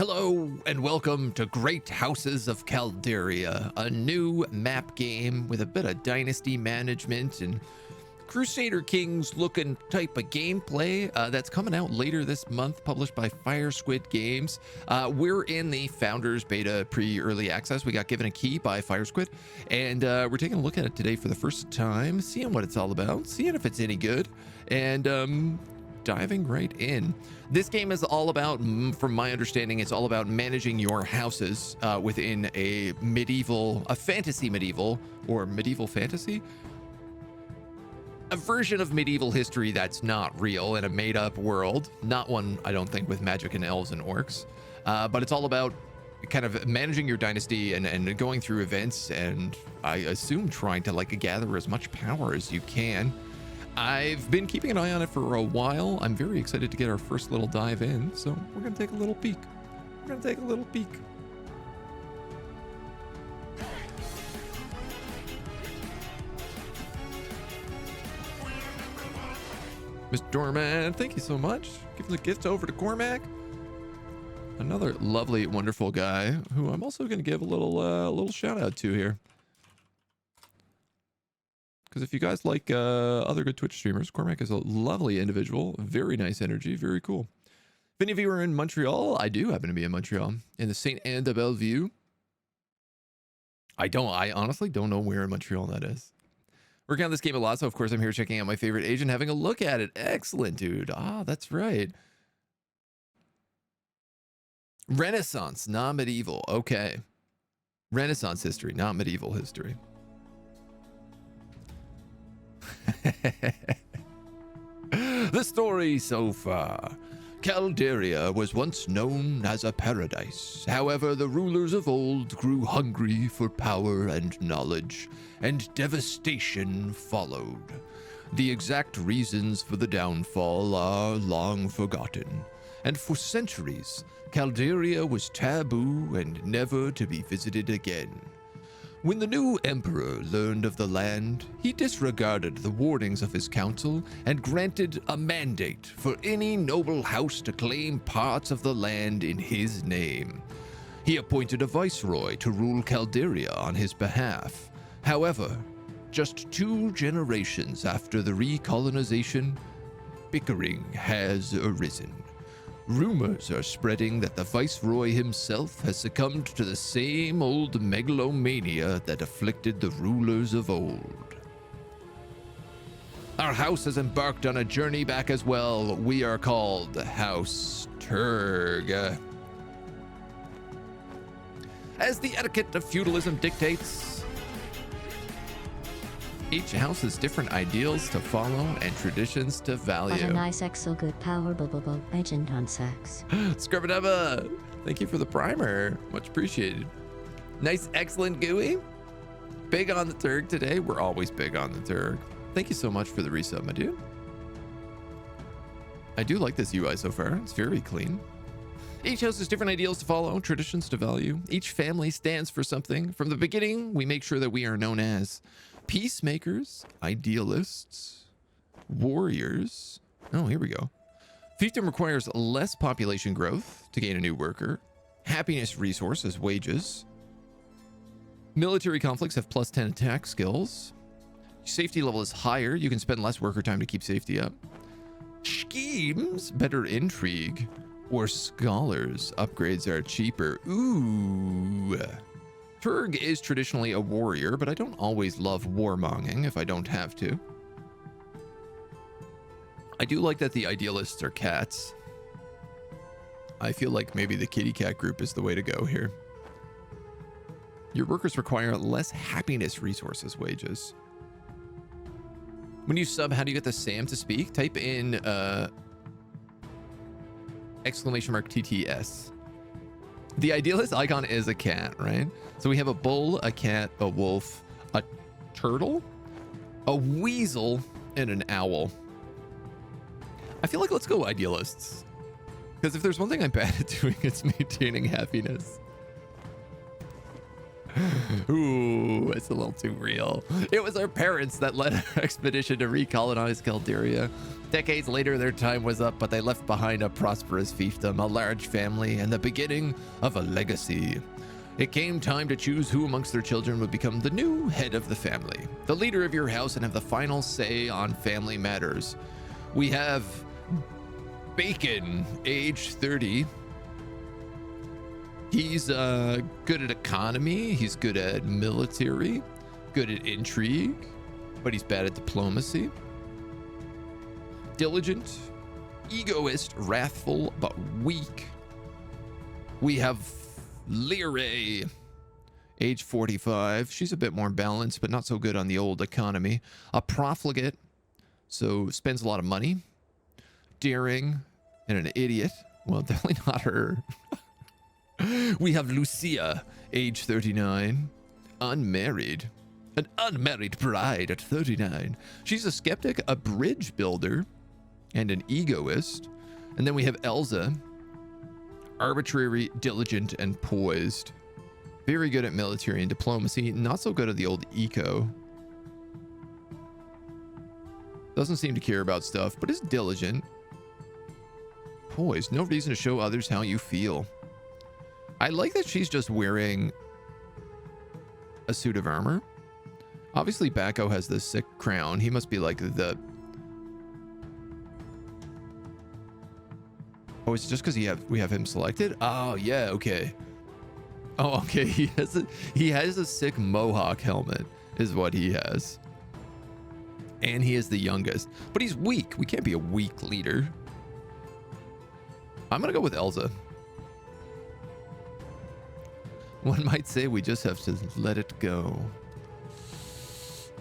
Hello and welcome to Great Houses of Calderia, a new map game with a bit of dynasty management and Crusader Kings looking type of gameplay that's coming out later this month, published by Fire Squid Games. We're in the Founders Beta pre-early access. We got given a key by Fire Squid, and we're taking a look at it today for the first time, seeing what it's all about, seeing if it's any good, and diving right in. This game is all about, from my understanding, it's all about managing your houses within a fantasy medieval, or medieval fantasy? A version of medieval history that's not real in a made-up world. Not one, I don't think, with magic and elves and orcs. But it's all about kind of managing your dynasty and going through events, and I assume trying to like gather as much power as you can. I've been keeping an eye on it for a while. I'm very excited to get our first little dive in, so we're gonna take a little peek. Mr. Doorman, thank you so much. Giving the gift over to Cormac. Another lovely, wonderful guy who I'm also gonna give a little shout out to here. Because if you guys like other good Twitch streamers, Cormac is a lovely individual, very nice energy, very cool. If any of you are in Montreal, I do happen to be in Montreal, in the Saint Anne de Bellevue. I honestly don't know where in Montreal that is. Working on this game a lot, so of course I'm here checking out my favorite agent, having a look at it. Excellent, dude. Ah, that's right. Renaissance, not medieval. Okay. Renaissance history, not medieval history. The story so far. Calderia was once known as a paradise. However, the rulers of old grew hungry for power and knowledge, and devastation followed. The exact reasons for the downfall are long forgotten, and for centuries, Calderia was taboo and never to be visited again. When the new emperor learned of the land, he disregarded the warnings of his council and granted a mandate for any noble house to claim parts of the land in his name. He appointed a viceroy to rule Calderia on his behalf. However, just 2 generations after the recolonization, bickering has arisen. Rumors are spreading that the Viceroy himself has succumbed to the same old megalomania that afflicted the rulers of old. Our house has embarked on a journey back as well. We are called House Turg. As the etiquette of feudalism dictates, each house has different ideals to follow and traditions to value. What a nice so good power agent on sex. Scrubadubba, thank you for the primer. Much appreciated. Nice, excellent GUI. Big on the Turg today. We're always big on the Turg. Thank you so much for the resub, my dude. I do like this UI so far. It's very clean. Each house has different ideals to follow, traditions to value. Each family stands for something. From the beginning, we make sure that we are known as peacemakers, idealists, warriors. Oh, here we go. Fiefdom requires less population growth to gain a new worker. Happiness resource as wages. Military conflicts have +10 attack skills. Safety level is higher. You can spend less worker time to keep safety up. Schemes, better intrigue. Or scholars, upgrades are cheaper. Ooh. Turg is traditionally a warrior, but I don't always love warmonging if I don't have to. I do like that the idealists are cats. I feel like maybe the kitty cat group is the way to go here. Your workers require less happiness resources wages. When you sub, how do you get the Sam to speak? Type in !TTS. The idealist icon is a cat, right? So we have a bull, a cat, a wolf, a turtle, a weasel, and an owl. I feel like let's go idealists. Because if there's one thing I'm bad at doing, it's maintaining happiness. Ooh, it's a little too real. It was our parents that led our expedition to recolonize Calderia. Decades later, their time was up, but they left behind a prosperous fiefdom, a large family, and the beginning of a legacy. It came time to choose who amongst their children would become the new head of the family, the leader of your house, and have the final say on family matters. We have Bacon, age 30. He's good at economy, he's good at military, good at intrigue, but he's bad at diplomacy. Diligent, egoist, wrathful, but weak. We have Lyre, age 45. She's a bit more balanced, but not so good on the old economy. A profligate, so spends a lot of money. Daring, and an idiot. Well, definitely not her. We have Lucia, age 39, unmarried. An unmarried bride at 39. She's a skeptic, a bridge builder, and an egoist. And then we have Elsa, arbitrary, diligent, and poised. Very good at military and diplomacy, not so good at the old eco. Doesn't seem to care about stuff, but is diligent. Poised, no reason to show others how you feel. I like that she's just wearing a suit of armor. Obviously, Bacco has this sick crown. He must be like the... Oh, it's just because we have him selected? Oh, yeah, okay. Oh, okay. He has a sick mohawk helmet, is what he has. And he is the youngest. But he's weak. We can't be a weak leader. I'm going to go with Elsa. One might say we just have to let it go.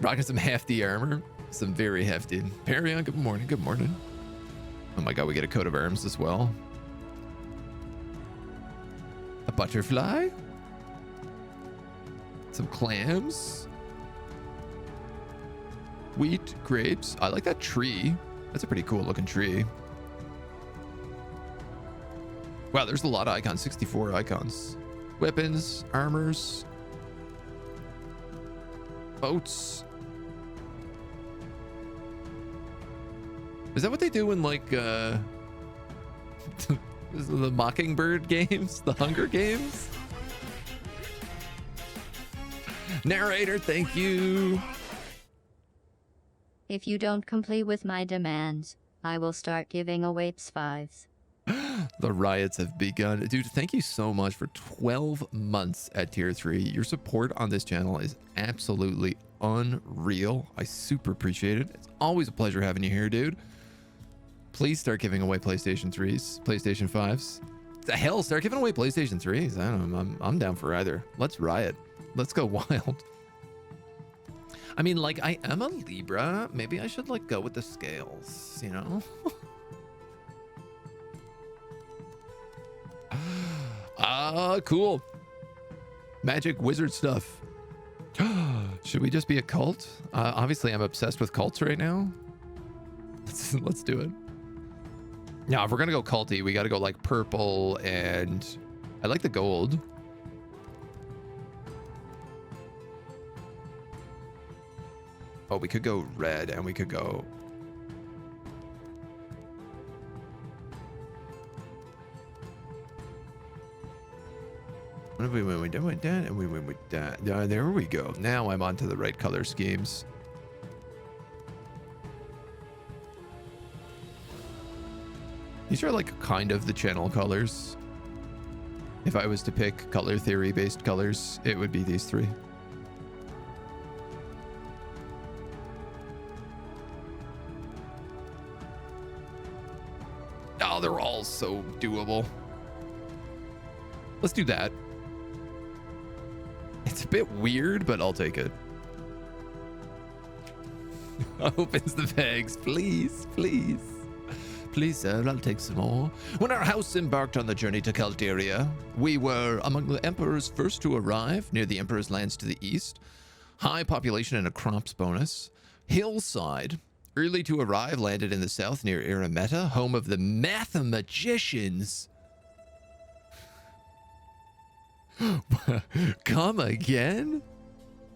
Rocking some hefty armor. Some very hefty. Perion, good morning. Good morning. Oh my god, we get a coat of arms as well. A butterfly. Some clams. Wheat, grapes. I like that tree. That's a pretty cool looking tree. Wow, there's a lot of icons. 64 icons. Weapons, armors, boats. Is that what they do in like the Mockingbird games? The Hunger Games? Narrator, thank you. If you don't complete with my demands, I will start giving away PS5s. The riots have begun. Dude, thank you so much for 12 months at tier 3. Your support on this channel is absolutely unreal. I super appreciate it. It's always a pleasure having you here, dude. Please start giving away PlayStation 3s, PlayStation 5s. The hell, start giving away PlayStation 3s. I don't know. I'm down for either. Let's riot. Let's go wild. I mean, like, I am a Libra. Maybe I should, like, go with the scales, you know? Cool. Magic wizard stuff. Should we just be a cult? Obviously, I'm obsessed with cults right now. Let's do it. Now, if we're gonna go culty, we gotta go like purple, and I like the gold. Oh, we could go red, and we could go... What if we went with that, and we went with that? There we go. Now I'm onto the right color schemes. These are like kind of the channel colors. If I was to pick color theory based colors, it would be these three. Oh, they're all so doable. Let's do that. It's a bit weird, but I'll take it. Opens the bags, please, please. Please, sir, I'll take some more. When our house embarked on the journey to Calderia, we were among the Emperor's first to arrive, near the Emperor's lands to the east. High population and a crops bonus. Hillside, early to arrive, landed in the south near Arameta, home of the Mathemagicians. Come again?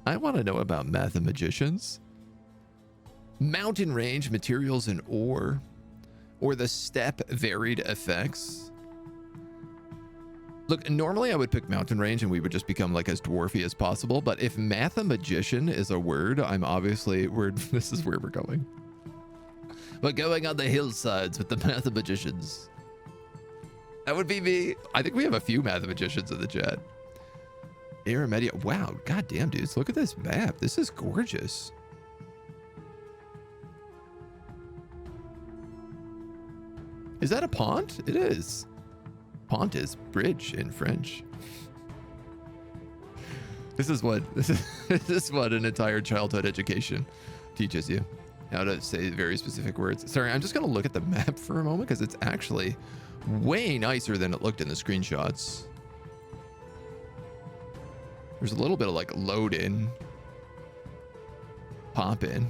I want to know about mathemagicians. Mountain range, materials, and ore. Or the step varied effects. Look, normally I would pick mountain range and we would just become like as dwarfy as possible. But if mathemagician is a word, this is where we're going. We're going on the hillsides with the mathemagicians. That would be me. I think we have a few mathemagicians in the chat. Aramedia. Wow, goddamn, dudes. Look at this map. This is gorgeous. Is that a pont? It is. Pont is bridge in French. This is what an entire childhood education teaches you. How to say very specific words. Sorry, I'm just gonna look at the map for a moment because it's actually way nicer than it looked in the screenshots. There's a little bit of like load in, pop in,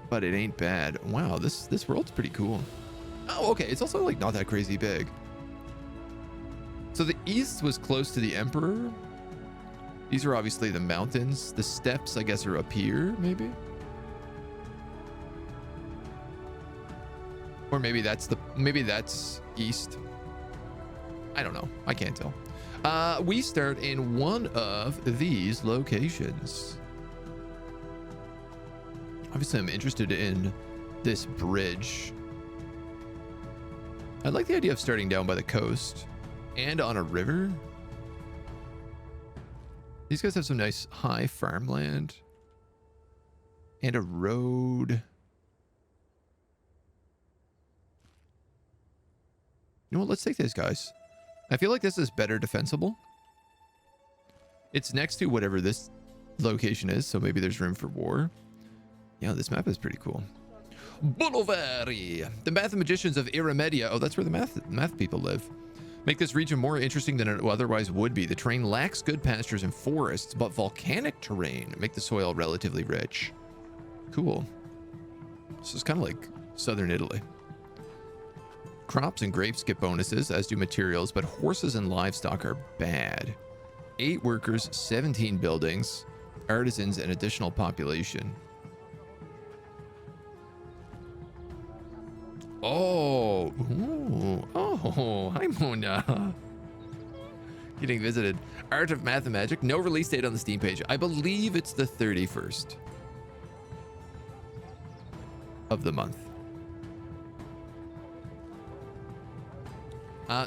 but it ain't bad. Wow, this world's pretty cool. Oh, okay, it's also like not that crazy big. So the east was close to the Emperor. These are obviously the mountains. The steppes, I guess, are up here, maybe. Or maybe that's east. I don't know. I can't tell. We start in one of these locations. Obviously, I'm interested in this bridge. I like the idea of starting down by the coast and on a river. These guys have some nice high farmland and a road. You know what? Let's take this, guys. I feel like this is better defensible. It's next to whatever this location is, so maybe there's room for war. Yeah, this map is pretty cool. Boulevari, the mathemagicians of Iramedia. Oh, that's where the math people live. Make this region more interesting than it otherwise would be. The terrain lacks good pastures and forests, but volcanic terrain make the soil relatively rich. Cool. This is kind of like southern Italy. Crops and grapes get bonuses, as do materials, but horses and livestock are bad. 8 workers, 17 buildings, artisans, and additional population. Oh, ooh. Oh, hi Mona. Getting visited. Art of Mathemagic. No release date on the Steam page. I believe it's the 31st of the month.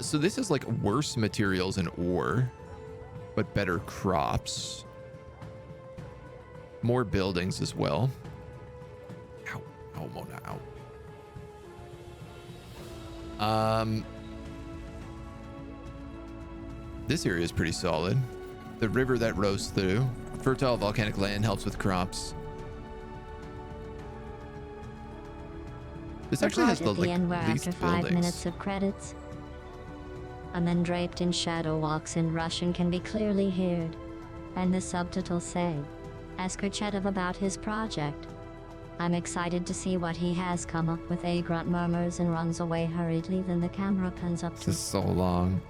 So this is like worse materials and ore, but better crops. More buildings as well. Ow, ow, Mona, ow. This area is pretty solid. The river that rows through. Fertile volcanic land helps with crops. This actually has the like least after 5 buildings. minutes of credits. A man draped in shadow walks in Russian can be clearly heard. And the subtitles say, ask Kurchetov about his project. I'm excited to see what he has come up with. A grunt murmurs and runs away hurriedly, then the camera pans up to... This is so long.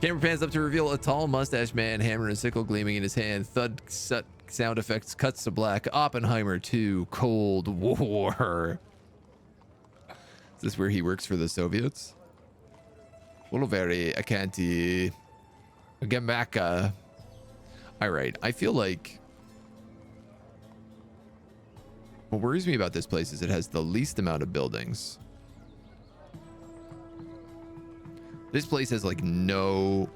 Camera pans up to reveal a tall mustache man, hammer and sickle gleaming in his hand. Thud sound effects cuts to black. Oppenheimer 2, Cold War. Is this where he works for the Soviets? Boulevari, Acanti, Gamaka. All right, I feel like what worries me about this place is it has the least amount of buildings. This place has like no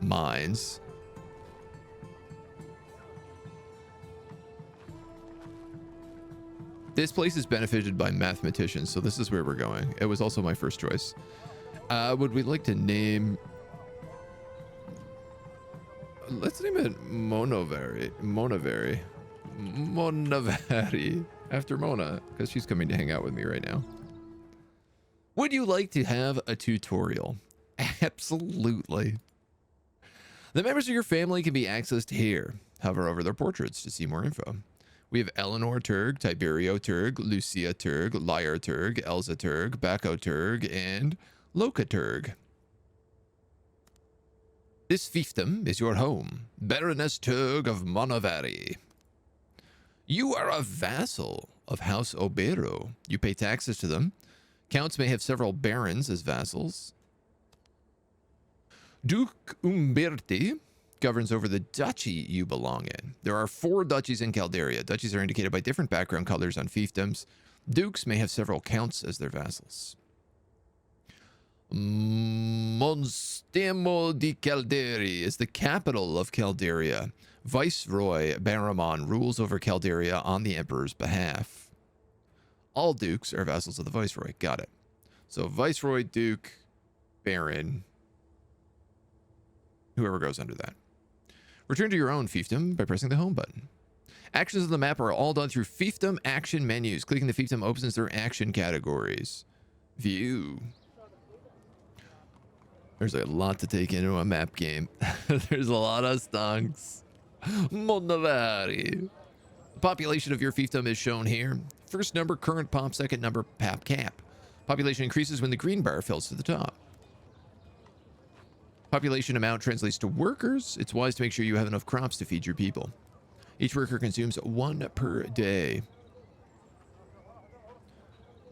mines. This place is benefited by mathematicians, so this is where we're going. It was also my first choice. Would we like to name... Let's name it Monavari. After Mona, because she's coming to hang out with me right now. Would you like to have a tutorial? Absolutely. The members of your family can be accessed here. Hover over their portraits to see more info. We have Eleanor Turg, Tiberio Turg, Lucia Turg, Lyre Turg, Elsa Turg, Bacco Turg, and Loka Turg. This fiefdom is your home, Baroness Turg of Monavari. You are a vassal of House Obero. You pay taxes to them. Counts may have several barons as vassals. Duke Umberti governs over the duchy you belong in. There are 4 duchies in Calderia. Duchies are indicated by different background colors on fiefdoms. Dukes may have several counts as their vassals. Monstemo di Calderi is the capital of Calderia. Viceroy Baramon rules over Calderia on the emperor's behalf. All dukes are vassals of the viceroy. Got it. So viceroy, duke, baron, whoever goes under that. Return to your own fiefdom by pressing the home button. Actions of the map are all done through fiefdom action menus. Clicking the fiefdom opens their action categories. View. There's a lot to take into a map game. There's a lot of stonks. Monavari. The population of your fiefdom is shown here. First number, current pop. Second number, pap cap. Population increases when the green bar fills to the top. Population amount translates to workers. It's wise to make sure you have enough crops to feed your people. Each worker consumes 1 per day.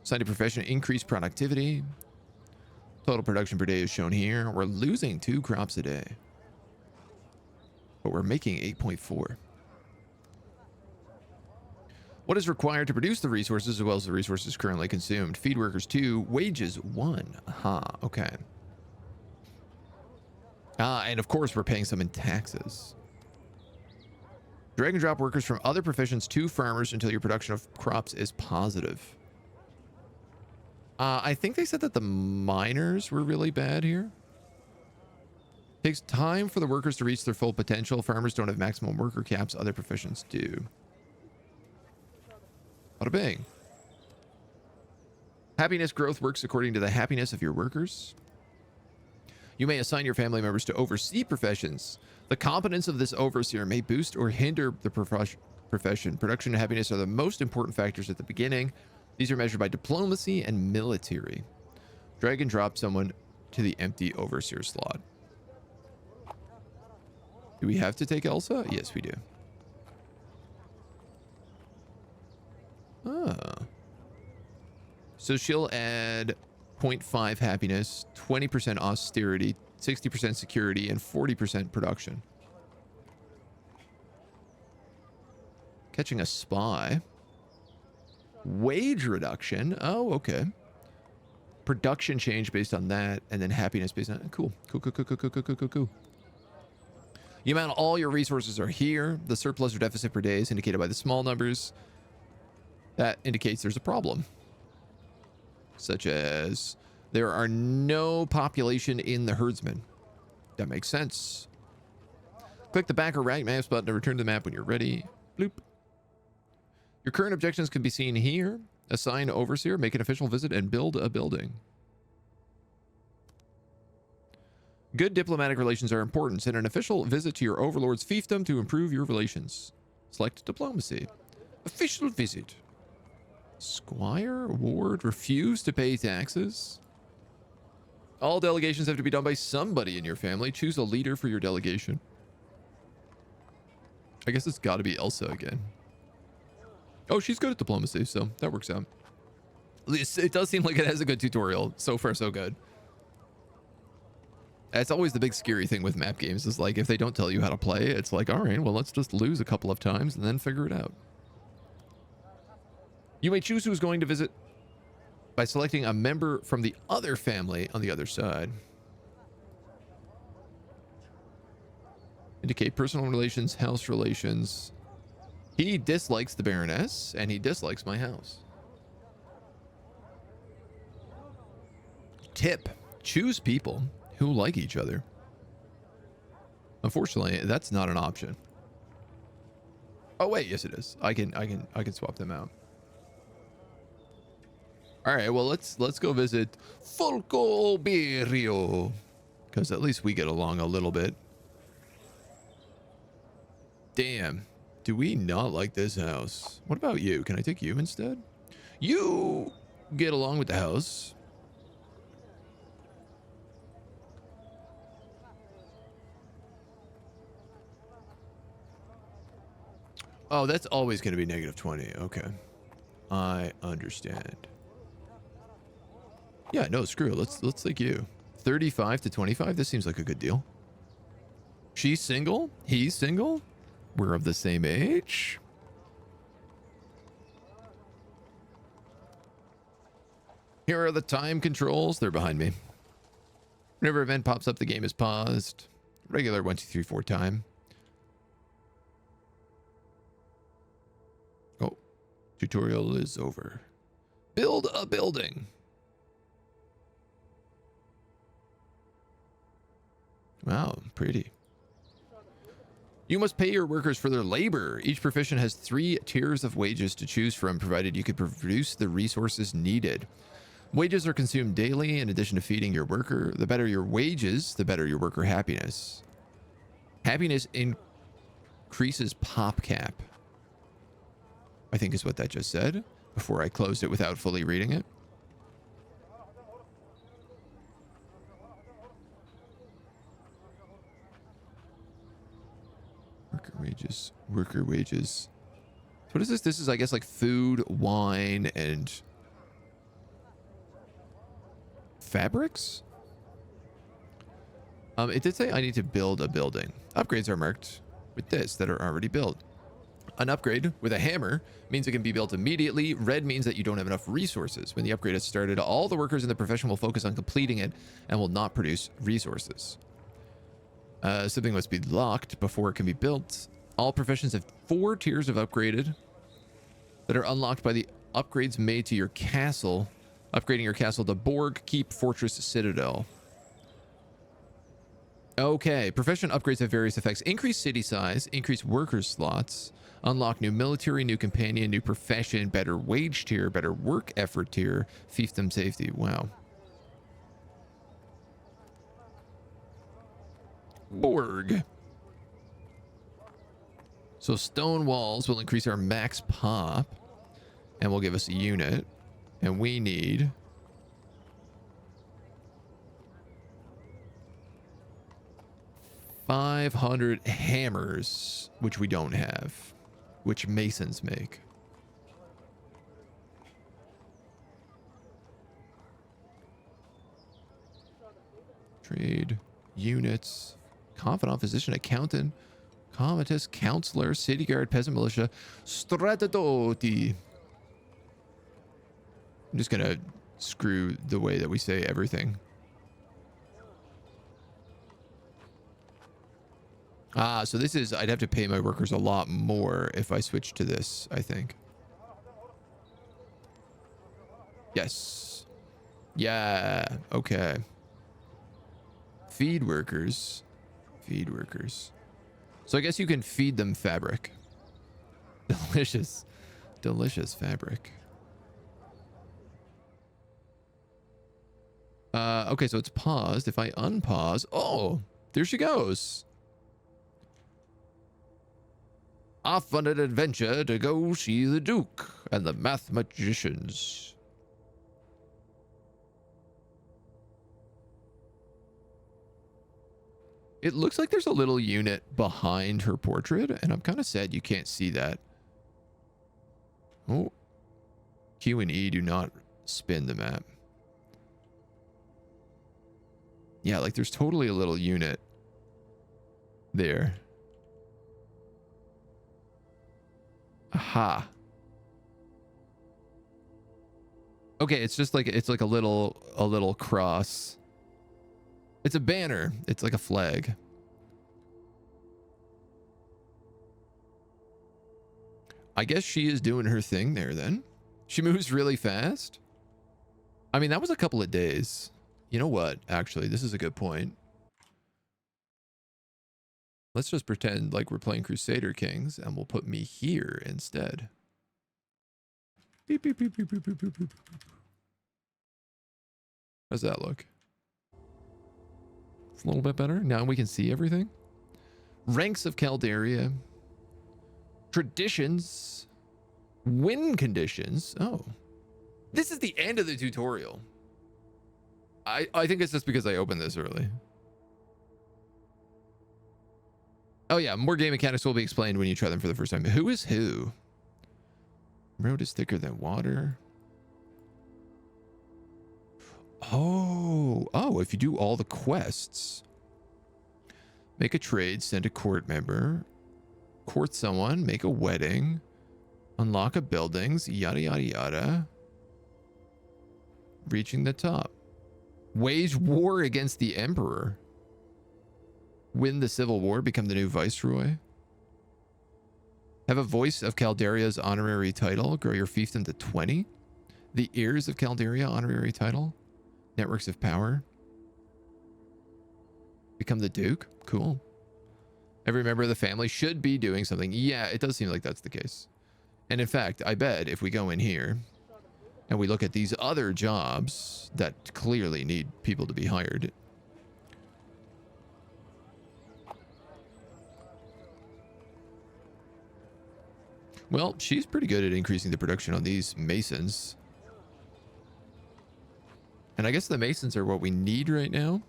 Assigned a profession, increase productivity. Total production per day is shown here. We're losing 2 crops a day, but we're making 8.4. What is required to produce the resources as well as the resources currently consumed? Feed workers 2, wages 1. Aha, okay. And of course, we're paying some in taxes. Drag and drop workers from other professions to farmers until your production of crops is positive. I think they said that the miners were really bad here. Takes time for the workers to reach their full potential. Farmers don't have maximum worker caps. Other professions do. Bada bing. Happiness growth works according to the happiness of your workers. You may assign your family members to oversee professions. The competence of this overseer may boost or hinder the profession. Production and happiness are the most important factors at the beginning. These are measured by diplomacy and military. Drag and drop someone to the empty overseer slot. Do we have to take Elsa? Yes, we do. So she'll add 0.5 happiness, 20% austerity, 60% security, and 40% production. Catching a spy. Wage reduction. Oh, okay. Production change based on that, and then happiness based on... Cool. Cool. The amount of all your resources are here. The surplus or deficit per day is indicated by the small numbers. That indicates there's a problem. Such as there are no population in the herdsmen. That makes sense. Click the back or right mouse button to return to the map when you're ready. Bloop. Your current objectives can be seen here. Assign overseer, make an official visit, and build a building. Good diplomatic relations are important. Send an official visit to your overlord's fiefdom to improve your relations. Select diplomacy. Official visit. Squire, ward, refuse to pay taxes. All delegations have to be done by somebody in your family. Choose a leader for your delegation. I guess it's got to be Elsa again. Oh, she's good at diplomacy, so that works out. At least it does seem like it has a good tutorial. So far, so good. That's always the big scary thing with map games is like if they don't tell you how to play, it's like, all right, well, let's just lose a couple of times and then figure it out. You may choose who's going to visit by selecting a member from the other family on the other side. Indicate personal relations, house relations. He dislikes the Baroness, and he dislikes my house. Tip. Choose people who like each other. Unfortunately, that's not an option. Oh wait, yes it is. I can swap them out. All right, well let's go visit Folco Berio, because at least we get along a little bit. Damn. Do we not like this house? What about you? Can I take you instead? You get along with the house. Oh, that's always going to be negative 20. Okay. I understand. Yeah, no, screw it. Let's take you. 35 to 25. This seems like a good deal. She's single. He's single. We're of the same age. Here are the time controls. They're behind me. Whenever event pops up, the game is paused. Regular 1, 2, 3, 4 time. Oh, tutorial is over. Build a building. Wow, pretty. You must pay your workers for their labor. Each profession has 3 tiers of wages to choose from, provided you can produce the resources needed. Wages are consumed daily in addition to feeding your worker. The better your wages, the better your worker happiness. Happiness increases pop cap, I think is what that just said, before I closed it without fully reading it. Worker wages. What is this? This is, I guess, like food, wine, and fabrics? It did say I need to build a building. Upgrades are marked with this that are already built. An upgrade with a hammer means it can be built immediately. Red means that you don't have enough resources. When the upgrade is started, all the workers in the profession will focus on completing it and will not produce resources. Something must be locked before it can be built. All professions have 4 tiers of upgraded that are unlocked by the upgrades made to your castle. Upgrading your castle to Borg, Keep, Fortress, Citadel. Okay, profession upgrades have various effects. Increase city size, increase worker slots, unlock new military, new companion, new profession, better wage tier, better work effort tier, fiefdom safety. Wow. Borg. So stone walls will increase our max pop and will give us a unit. And we need 500 hammers, which we don't have, which masons make. Trade, units, confidant, physician, accountant, comatous, counselor, city guard, peasant militia, stratodoti. I'm just gonna screw the way that we say everything. Ah, so this is, I'd have to pay my workers a lot more if I switch to this, I think. Yes. Yeah, okay. Feed workers. Feed workers. So I guess you can feed them fabric. Delicious. Delicious fabric. Okay, so it's paused. If I unpause... Oh, there she goes. Off on an adventure to go see the Duke and the mathematicians. It looks like there's a little unit behind her portrait, and I'm kind of sad you can't see that. Oh. Q and E do not spin the map. Yeah, like there's totally a little unit there. Aha. Okay, it's just like, it's like a little cross. It's a banner. It's like a flag. I guess she is doing her thing there then. She moves really fast. I mean, that was a couple of days. You know what? Actually, this is a good point. Let's just pretend like we're playing Crusader Kings and we'll put me here instead. Beep, beep, beep, beep, beep, beep, beep, beep. How's that look? It's a little bit better. Now we can see everything. Ranks of Calderia. Traditions. Win conditions. Oh. This is the end of the tutorial. I think it's just because I opened this early. Oh yeah, more game mechanics will be explained when you try them for the first time. Who is who? Road is thicker than water. Oh, if you do all the quests. Make a trade, send a court member, court someone, make a wedding, unlock a buildings, yada yada yada. Reaching the top. Wage war against the emperor. Win the civil war, become the new viceroy. Have a voice of Calderia's honorary title, grow your fiefdom to 20. The ears of Calderia honorary title. Networks of power. Become the duke. Cool. Every member of the family should be doing something. Yeah, it does seem like that's the case. And in fact, I bet if we go in here and we look at these other jobs that clearly need people to be hired. Well, she's pretty good at increasing the production on these masons. And I guess the masons are what we need right now.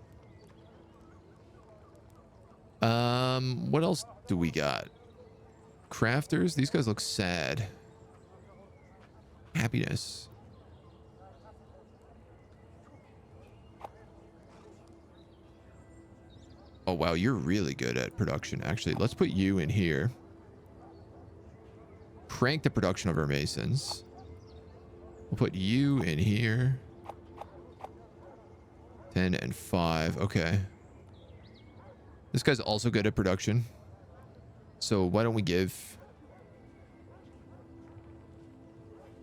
What else do we got? Crafters. These guys look sad. Happiness. Oh, wow. You're really good at production. Actually, let's put you in here. Crank the production of our masons. We'll put you in here. 10 and 5. Okay. This guy's also good at production. So why don't we give...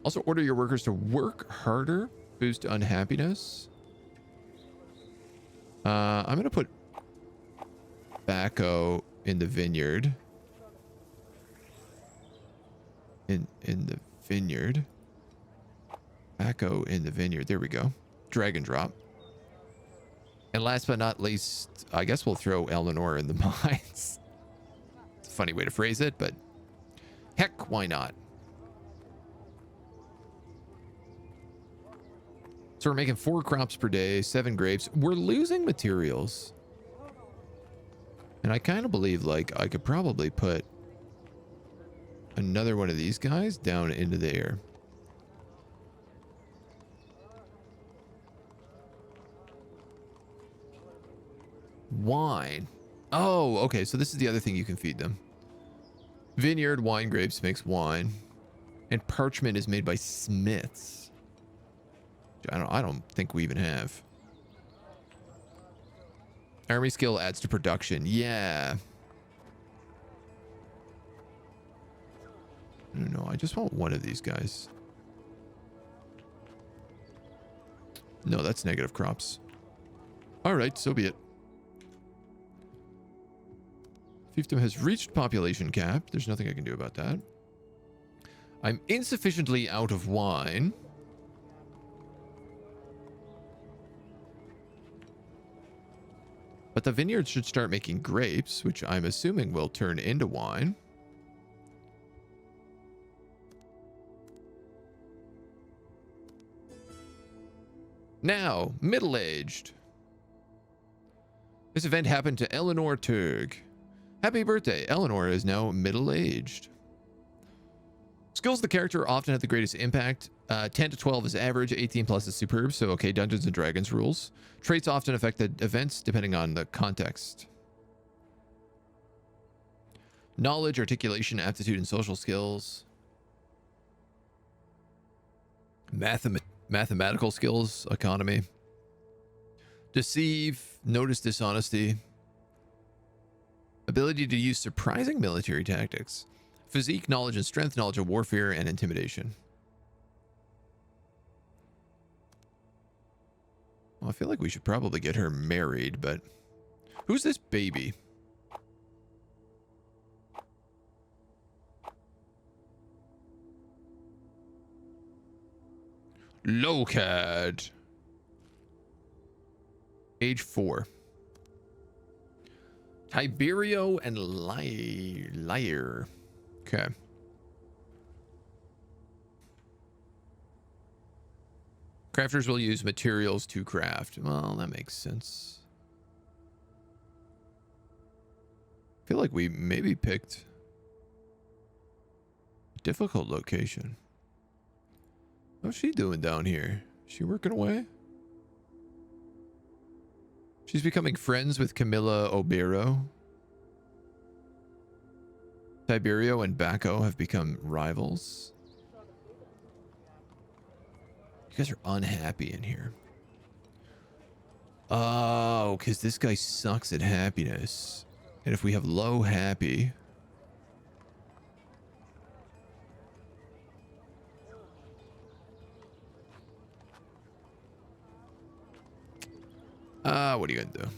Also order your workers to work harder. Boost unhappiness. I'm going to put tobacco in the vineyard. In the vineyard. Tobacco in the vineyard. There we go. Drag and drop. And last but not least, I guess we'll throw Eleanor in the mines. It's a funny way to phrase it, but heck, why not? So we're making 4 crops per day, 7 grapes. We're losing materials. And I kind of believe, like, I could probably put another one of these guys down into there. Wine. Oh, okay. So this is the other thing you can feed them. Vineyard, wine grapes makes wine. And parchment is made by smiths. I don't think we even have. Army skill adds to production. Yeah. No, I just want one of these guys. No, that's negative crops. All right, so be it. Fiefdom has reached population cap. There's nothing I can do about that. I'm insufficiently out of wine. But the vineyard should start making grapes, which I'm assuming will turn into wine. Now, middle-aged. This event happened to Eleanor Turg. Happy birthday. Eleanor is now middle-aged. Skills of the character often have the greatest impact. 10 to 12 is average, 18 plus is superb, so okay, Dungeons & Dragons rules. Traits often affect the events depending on the context. Knowledge, articulation, aptitude, and social skills. Mathematical skills, economy. Deceive, notice dishonesty. Ability to use surprising military tactics. Physique, knowledge and strength, knowledge of warfare, and intimidation. Well, I feel like we should probably get her married, but... Who's this baby? Locad. Age 4. Tiberio and Lyre. Okay. Crafters will use materials to craft. Well, that makes sense. I feel like we maybe picked a difficult location. How's she doing down here? Is she working away? She's becoming friends with Camilla Obero. Tiberio and Bacco have become rivals. You guys are unhappy in here. Oh, because this guy sucks at happiness. And if we have low happy... what are you gonna do?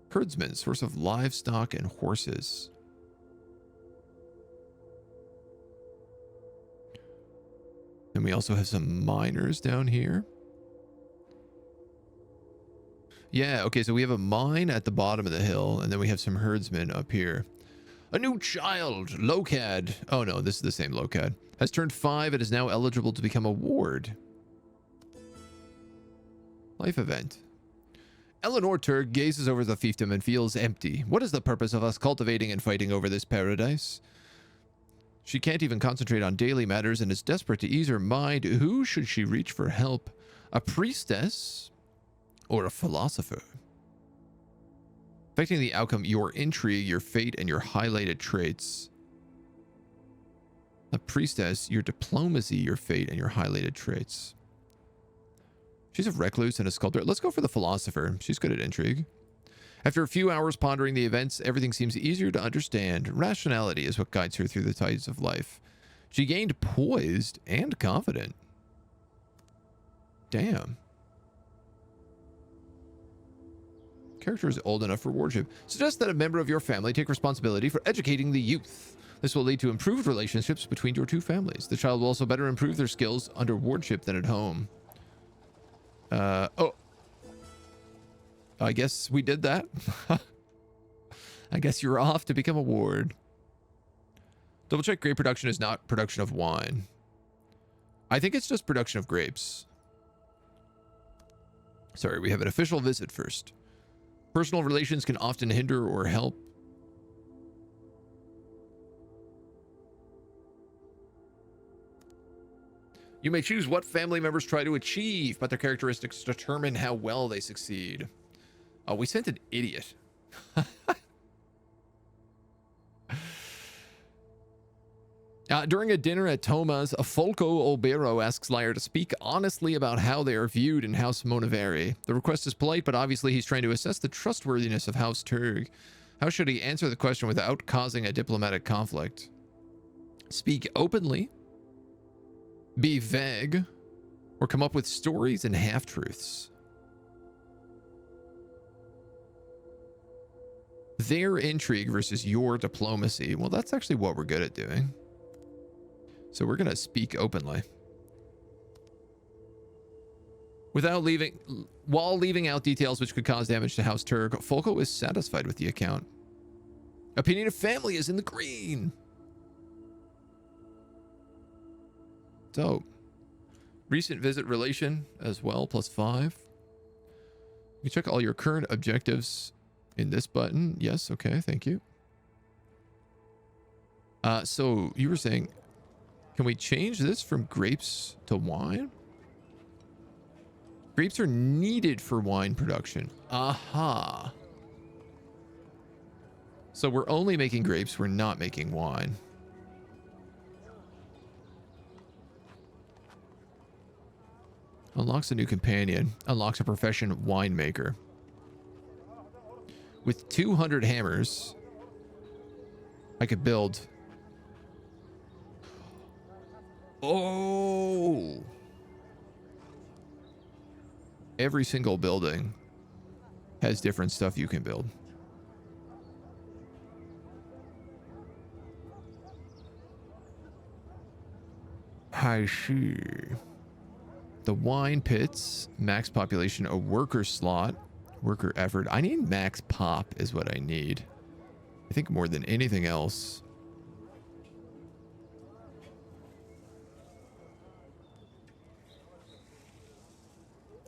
Herdsman, source of livestock and horses. And we also have some miners down here. Yeah, okay, so we have a mine at the bottom of the hill, and then we have some herdsmen up here. A new child, Locad. Oh no, this is the same Locad. Has turned 5 and is now eligible to become a ward. Life event. Eleanor Turg gazes over the fiefdom and feels empty. What is the purpose of us cultivating and fighting over this paradise? She can't even concentrate on daily matters and is desperate to ease her mind. Who should she reach for help? A priestess or a philosopher? Affecting the outcome, your intrigue, your fate, and your highlighted traits. A priestess, your diplomacy, your fate, and your highlighted traits. She's a recluse and a sculptor. Let's go for the philosopher. She's good at intrigue. After a few hours pondering the events, everything seems easier to understand. Rationality is what guides her through the tides of life. She gained poised and confident. Damn. Character is old enough for wardship. Suggest that a member of your family take responsibility for educating the youth. This will lead to improved relationships between your two families. The child will also better improve their skills under wardship than at home. Oh. I guess we did that. I guess you're off to become a ward. Double check grape production is not production of wine. I think it's just production of grapes. Sorry, we have an official visit first. Personal relations can often hinder or help. You may choose what family members try to achieve, but their characteristics determine how well they succeed. Oh, we sent an idiot. During a dinner at Toma's, Folco Obero asks Lyre to speak honestly about how they are viewed in House Monaveri. The request is polite, but obviously he's trying to assess the trustworthiness of House Turg. How should he answer the question without causing a diplomatic conflict? Speak openly, be vague, or come up with stories and half-truths. Their intrigue versus your diplomacy. Well, that's actually what we're good at doing. So we're going to speak openly. While leaving out details which could cause damage to House Turg, Folco is satisfied with the account. Opinion of family is in the green. Dope. Recent visit relation as well, +5. You check all your current objectives in this button. Yes, okay, thank you. So you were saying, can we change this from grapes to wine? Grapes are needed for wine production. Aha. So we're only making grapes, we're not making wine. Unlocks a new companion. Unlocks a profession winemaker. With 200 hammers, I could build... Oh! Every single building has different stuff you can build. I see. The wine pits, max population, a worker slot, worker effort. I need max pop is what I need. I think more than anything else.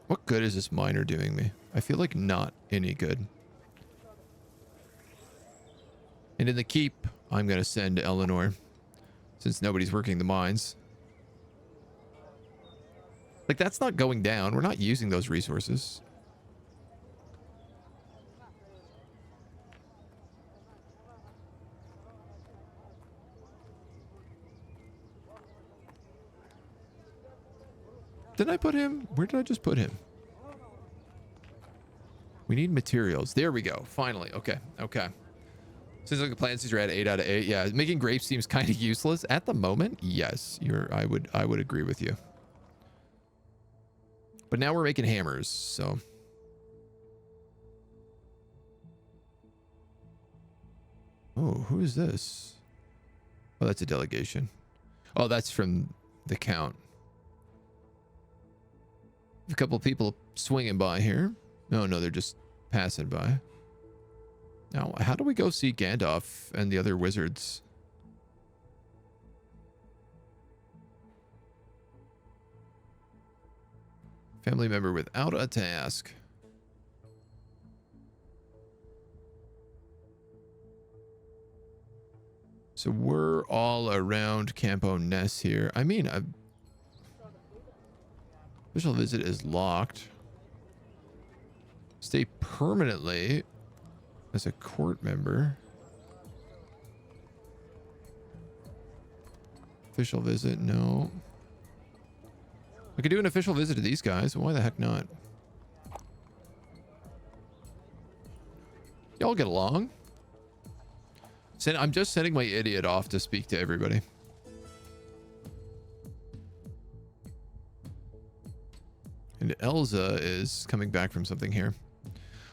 What good is this miner doing me? I feel like not any good. And in the keep, I'm going to send Eleanor, since nobody's working the mines. Like, that's not going down. We're not using those resources. Did I put him? Where did I just put him? We need materials. There we go. Finally. Okay. Okay. Seems like the plants are at 8 out of 8. Yeah, making grapes seems kind of useless at the moment. Yes, I would agree with you. But now we're making hammers, so. Oh, who is this? Oh, that's a delegation. Oh, that's from the count. A couple people swinging by here. No, they're just passing by. Now, how do we go see Gandalf and the other wizards? Family member without a task. So we're all around Campo Ness here. I mean, official visit is locked. Stay permanently as a court member. Official visit, no. I could do an official visit to these guys. Why the heck not? Y'all get along? I'm just sending my idiot off to speak to everybody. And Elza is coming back from something here.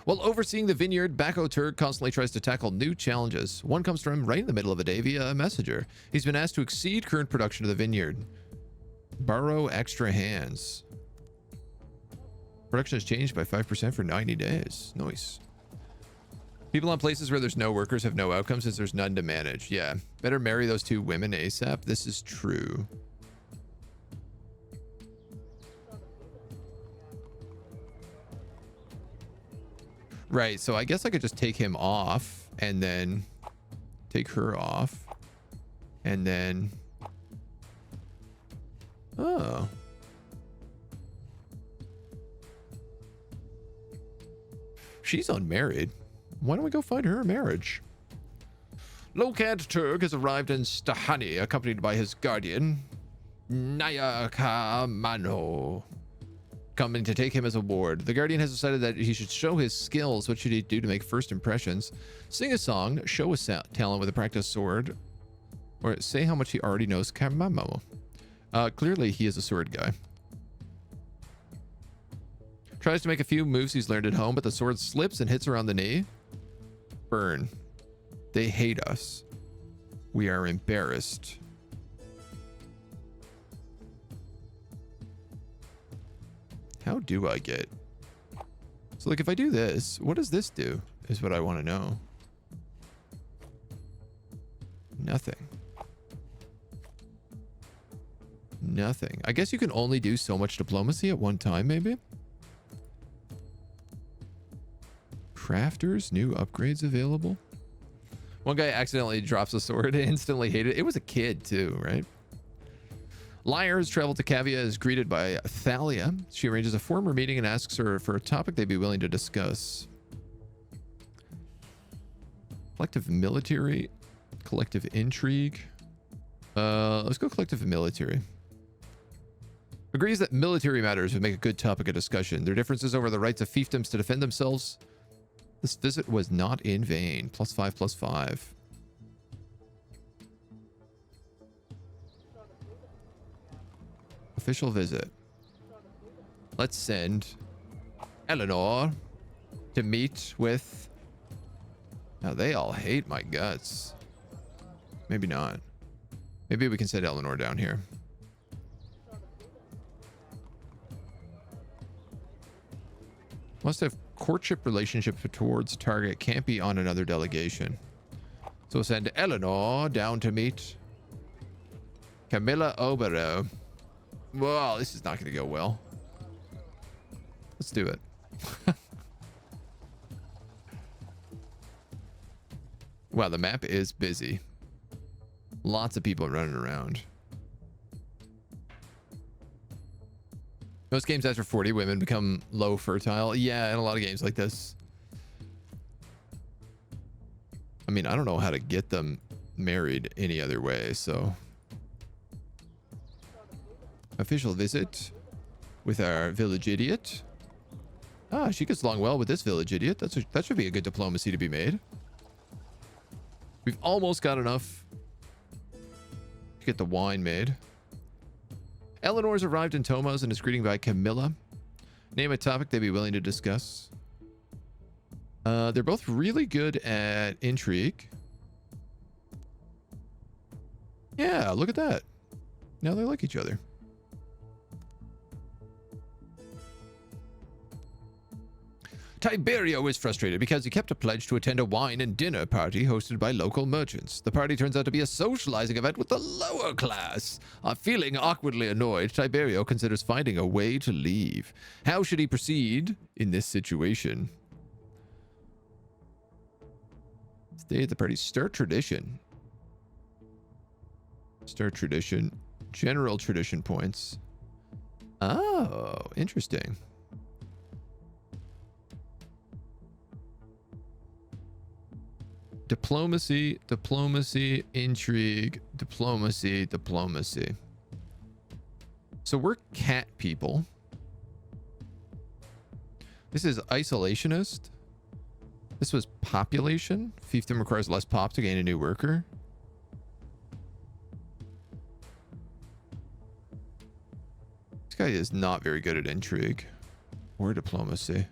While overseeing the vineyard, Bako Turg constantly tries to tackle new challenges. One comes to him right in the middle of a day via a messenger. He's been asked to exceed current production of the vineyard. Borrow extra hands. Production has changed by 5% for 90 days. Nice. People on places where there's no workers have no outcomes since there's none to manage. Yeah. Better marry those 2 women ASAP. This is true. Right, so I guess I could just take him off and then take her off and then... Oh. She's unmarried. Why don't we go find her a marriage? Lokad Turg has arrived in Stahani, accompanied by his guardian, Nayaka Mano, coming to take him as a ward. The guardian has decided that he should show his skills. What should he do to make first impressions? Sing a song, show his talent with a practiced sword, or say how much he already knows Kamamo. Clearly he is a sword guy. Tries to make a few moves he's learned at home, but the sword slips and hits her on the knee. Burn. They hate us. We are embarrassed. How do I get? So like if I do this, what does this do? Is what I want to know. Nothing. Nothing. I guess you can only do so much diplomacy at one time, maybe? Crafters, new upgrades available. One guy accidentally drops a sword and instantly hated it. It was a kid too, right? Liars travel to Cavia is greeted by Thalia. She arranges a former meeting and asks her for a topic they'd be willing to discuss. Collective military, collective intrigue. Let's go collective military. Agrees that military matters would make a good topic of discussion. Their differences over the rights of fiefdoms to defend themselves. This visit was not in vain. +5, +5. Official visit. Let's send Eleanor to meet with... Now they all hate my guts. Maybe not. Maybe we can send Eleanor down here. Must have courtship relationship towards target. Can't be on another delegation. So we'll send Eleanor down to meet Camilla Obero. Well, this is not going to go well. Let's do it. Wow, the map is busy. Lots of people running around. Most games after 40, women become low fertile. Yeah, in a lot of games like this. I mean, I don't know how to get them married any other way, so. Official visit with our village idiot. Ah, she gets along well with this village idiot. That should be a good diplomacy to be made. We've almost got enough to get the wine made. Eleanor's arrived in Tomos and is greeted by Camilla. Name a topic they'd be willing to discuss. They're both really good at intrigue. Yeah, look at that. Now they like each other. Tiberio is frustrated because he kept a pledge to attend a wine and dinner party hosted by local merchants. The party turns out to be a socializing event with the lower class. Feeling awkwardly annoyed, Tiberio considers finding a way to leave. How should he proceed in this situation? Stay at the party. Stir tradition. Stir tradition. General tradition points. Oh, interesting. Diplomacy, diplomacy, intrigue, diplomacy, diplomacy. So we're cat people. This is isolationist. This was population. Fiefdom requires less pop to gain a new worker. This guy is not very good at intrigue or diplomacy.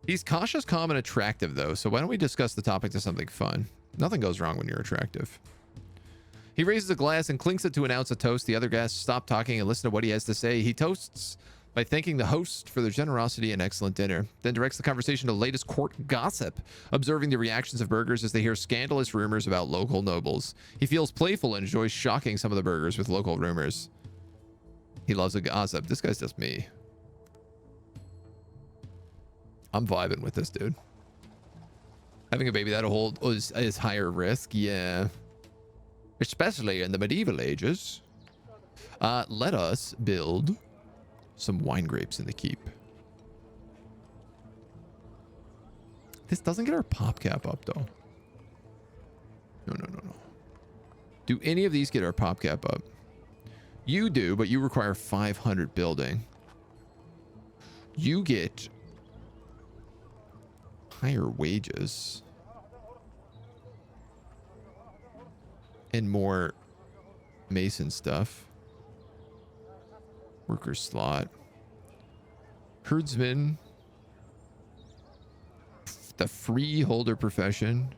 He's cautious, calm, and attractive, though, so why don't we discuss the topic to something fun? Nothing goes wrong when you're attractive. He raises a glass and clinks it to announce a toast. The other guests stop talking and listen to what he has to say. He toasts by thanking the host for their generosity and excellent dinner, then directs the conversation to latest court gossip, observing the reactions of burghers as they hear scandalous rumors about local nobles. He feels playful and enjoys shocking some of the burghers with local rumors. He loves a gossip. This guy's just me. I'm vibing with this dude. Having a baby that old is higher risk, yeah. Especially in the medieval ages. Let us build some wine grapes in the keep. This doesn't get our pop cap up, though. No. Do any of these get our pop cap up? You do, but you require 500 building. You get higher wages and more mason stuff. Worker slot. Herdsman. The freeholder profession.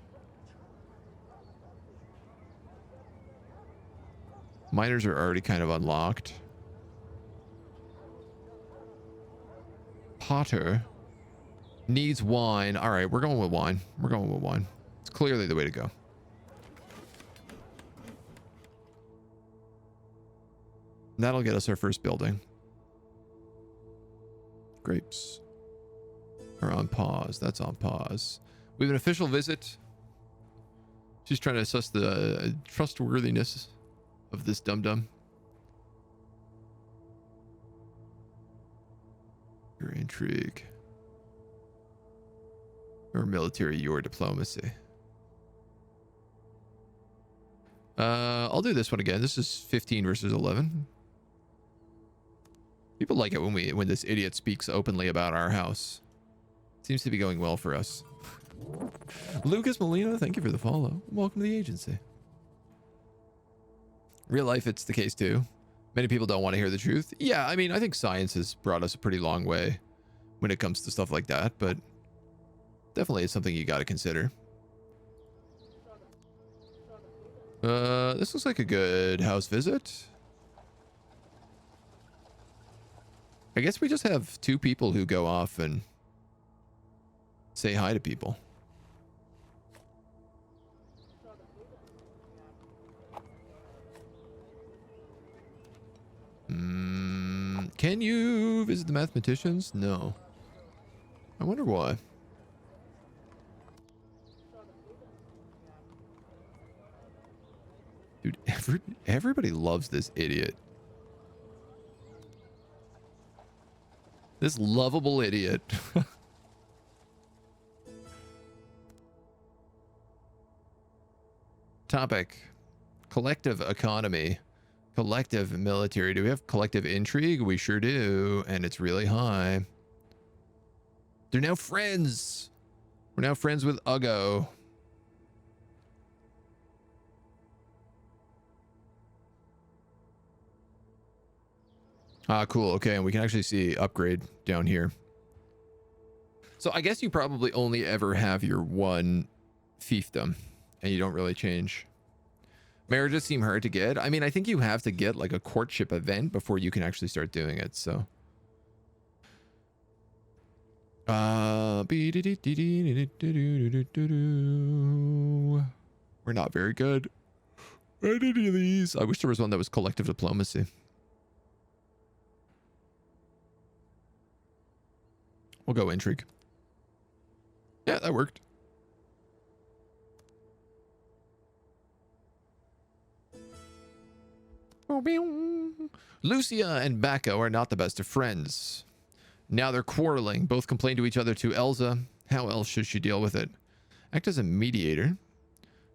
Miners are already kind of unlocked. Potter. Needs wine. All right, we're going with wine. We're going with wine. It's clearly the way to go. That'll get us our first building. Grapes are on pause. That's on pause. We have an official visit. She's trying to assess the trustworthiness of this dum-dum. Your intrigue. Or military, your diplomacy. I'll do this one again. This is 15 versus 11. People like it when this idiot speaks openly about our house. Seems to be going well for us. Lucas Molina, thank you for the follow. Welcome to the agency. Real life, it's the case too. Many people don't want to hear the truth. Yeah, I mean, I think science has brought us a pretty long way when it comes to stuff like that, but definitely it's something you got to consider. This looks like a good house visit. I guess we just have two people who go off and say hi to people. Can you visit the mathematicians? No. I wonder why. Everybody loves this idiot. This lovable idiot. Topic. Collective economy. Collective military. Do we have collective intrigue? We sure do. And it's really high. They're now friends. We're now friends with Uggo. Ah, cool. Okay, and we can actually see upgrade down here. So I guess you probably only ever have your one fiefdom, and you don't really change. Marriages seem hard to get. I mean, I think you have to get like a courtship event before you can actually start doing it, so. We're not very good at any of these. I wish there was one that was collective diplomacy. We'll go intrigue. Yeah, that worked. Lucia and Bacco are not the best of friends. Now they're quarreling. Both complain to each other to Elsa. How else should she deal with it? Act as a mediator.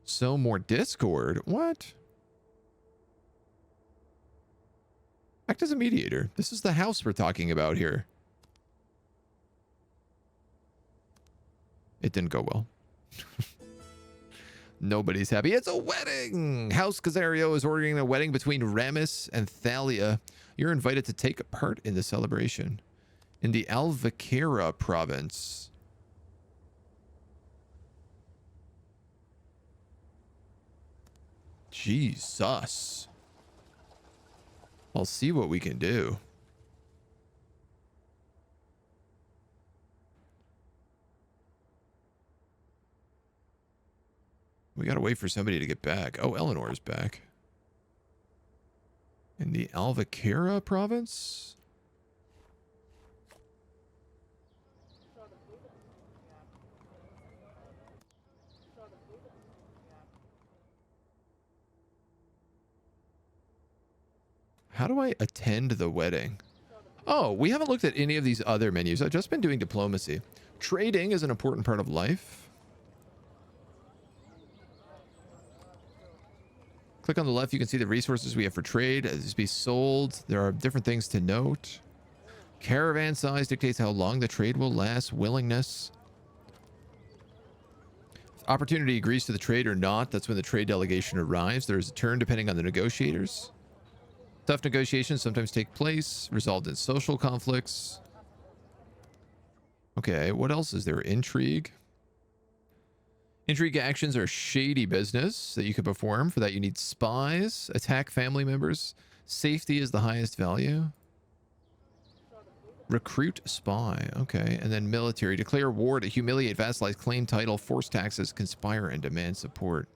Sow more discord. What? Act as a mediator. This is the house we're talking about here. It didn't go well. Nobody's happy. It's a wedding! House Casario is ordering a wedding between Ramis and Thalia. You're invited to take part in the celebration. In the Alvaquera province. Jesus. I'll see what we can do. We gotta wait for somebody to get back. Oh, Eleanor's back. In the Alvaquera province? How do I attend the wedding? Oh, we haven't looked at any of these other menus. I've just been doing diplomacy. Trading is an important part of life. Click on the left, you can see the resources we have for trade as to be sold. There are different things to note. Caravan size dictates how long the trade will last. Willingness. If opportunity agrees to the trade or not, that's when the trade delegation arrives. There's a turn depending on the negotiators. Tough negotiations sometimes take place, resolved in social conflicts. Okay, what else is there? Intrigue. Intrigue actions are shady business that you can perform. For that, you need spies, attack family members. Safety is the highest value. Recruit spy. Okay. And then military. Declare war to humiliate, vassalize, claim title, force taxes, conspire, and demand support.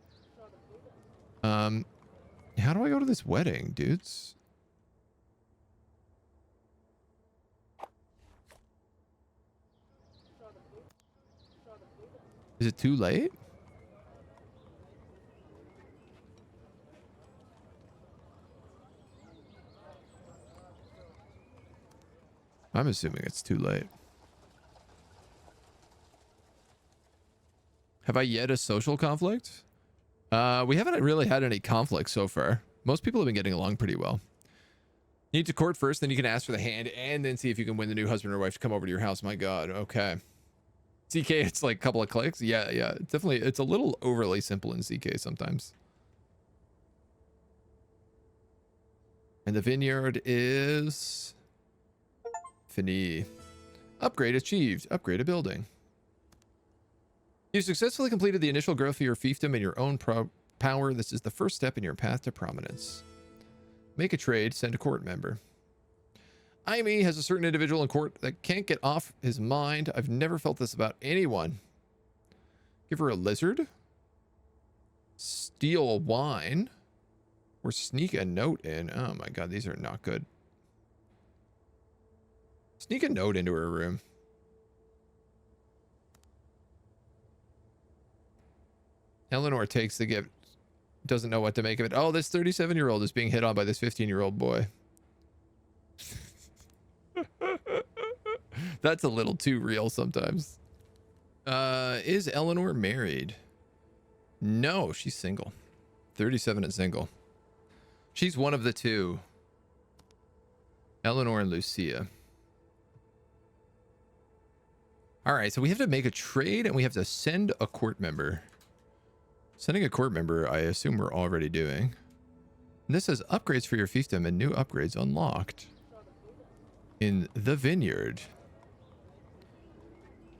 How do I go to this wedding, dudes? Is it too late? I'm assuming it's too late. Have I yet a social conflict? We haven't really had any conflicts so far. Most people have been getting along pretty well. You need to court first, then you can ask for the hand, and then see if you can win the new husband or wife to come over to your house. My God. Okay. CK, it's like a couple of clicks. Yeah, yeah. Definitely. It's a little overly simple in CK sometimes. And the vineyard is... Fini. Upgrade achieved. Upgrade a building. You successfully completed the initial growth of your fiefdom and your own power. This is the first step in your path to prominence. Make a trade. Send a court member. Aimee has a certain individual in court that can't get off his mind. I've never felt this about anyone. Give her a lizard. Steal a wine. Or sneak a note in. Oh my God, these are not good. Sneak a note into her room. Eleanor takes the gift. doesn't know what to make of it. Oh, this 37-year-old is being hit on by this 15-year-old boy. That's a little too real sometimes. Is Eleanor married? No, she's single. 37 and single. She's one of the two. Eleanor and Lucia. All right, so we have to make a trade and we have to send a court member. Sending a court member, I assume we're already doing. And this says upgrades for your fiefdom and new upgrades unlocked. In the vineyard.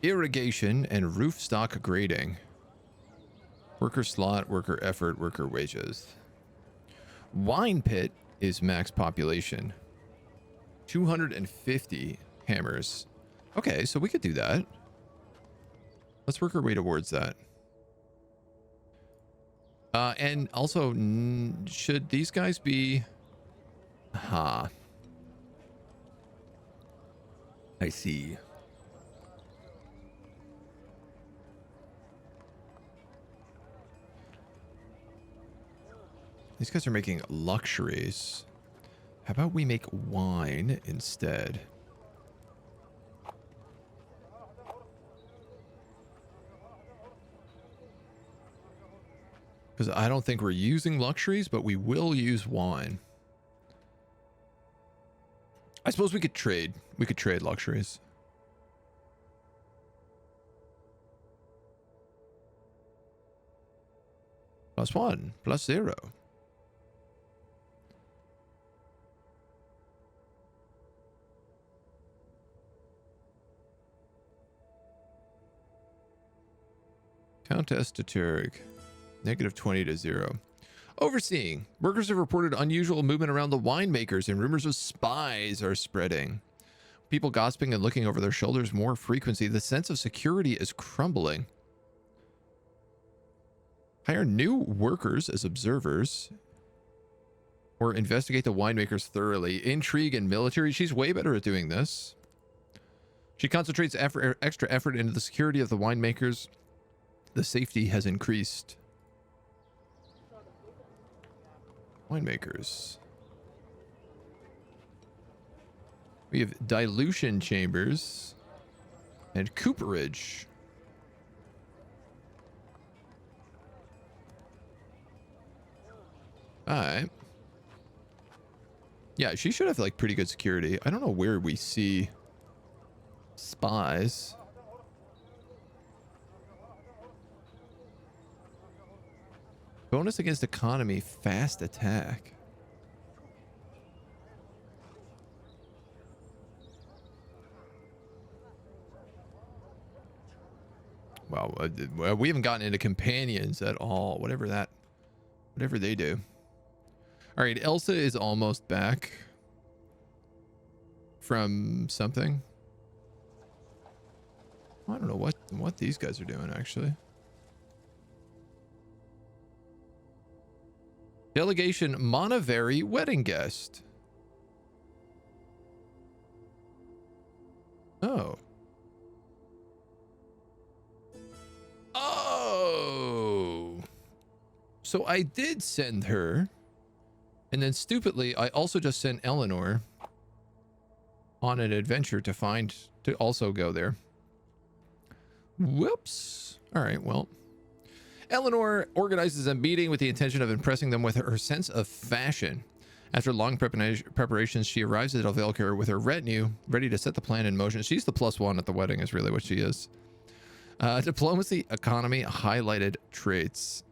Irrigation and roof stock grading. Worker slot, worker effort, worker wages. Wine pit is max population. 250 hammers. Okay, so we could do that. Let's work our way towards that. And also, should these guys be... Aha. I see. These guys are making luxuries. How about we make wine instead? Because I don't think we're using luxuries, but we will use wine. I suppose we could trade. We could trade luxuries. +1, +0. Countess to Turg. -20 to 0. Overseeing. Workers have reported unusual movement around the winemakers and rumors of spies are spreading. People gossiping and looking over their shoulders more frequency. The sense of security is crumbling. Hire new workers as observers. Or investigate the winemakers thoroughly. Intrigue and military. She's way better at doing this. She concentrates extra effort into the security of the winemakers. The safety has increased. Winemakers. We have dilution chambers and cooperage. All right. Yeah, she should have like pretty good security. I don't know where we see spies. Bonus against economy, fast attack. Wow, we haven't gotten into companions at all. Whatever they do. All right, Elsa is almost back from something. I don't know what these guys are doing actually. Delegation Monavari wedding guest. Oh. Oh. So I did send her. And then stupidly, I also just sent Eleanor on an adventure to also go there. Whoops. All right, well. Eleanor organizes a meeting with the intention of impressing them with her sense of fashion. After long preparations, she arrives at Elvelkir with her retinue, ready to set the plan in motion. She's the +1 at the wedding is really what she is. Diplomacy, economy, highlighted traits.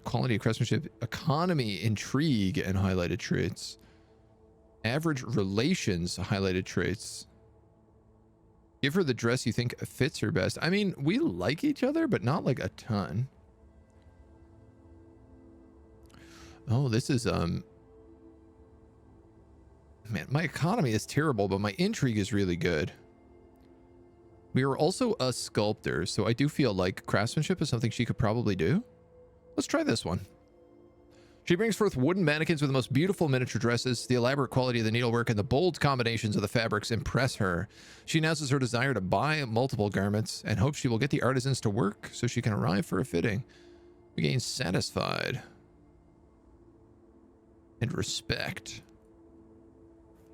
Quality of craftsmanship, economy, intrigue, and highlighted traits. Average relations, highlighted traits. Give her the dress you think fits her best. I mean, we like each other, but not like a ton. Oh, this is, man, my economy is terrible, but my intrigue is really good. We are also a sculptor, so I do feel like craftsmanship is something she could probably do. Let's try this one. She brings forth wooden mannequins with the most beautiful miniature dresses. The elaborate quality of the needlework and the bold combinations of the fabrics impress her. She announces her desire to buy multiple garments and hopes she will get the artisans to work so she can arrive for a fitting. We gain satisfied. And respect.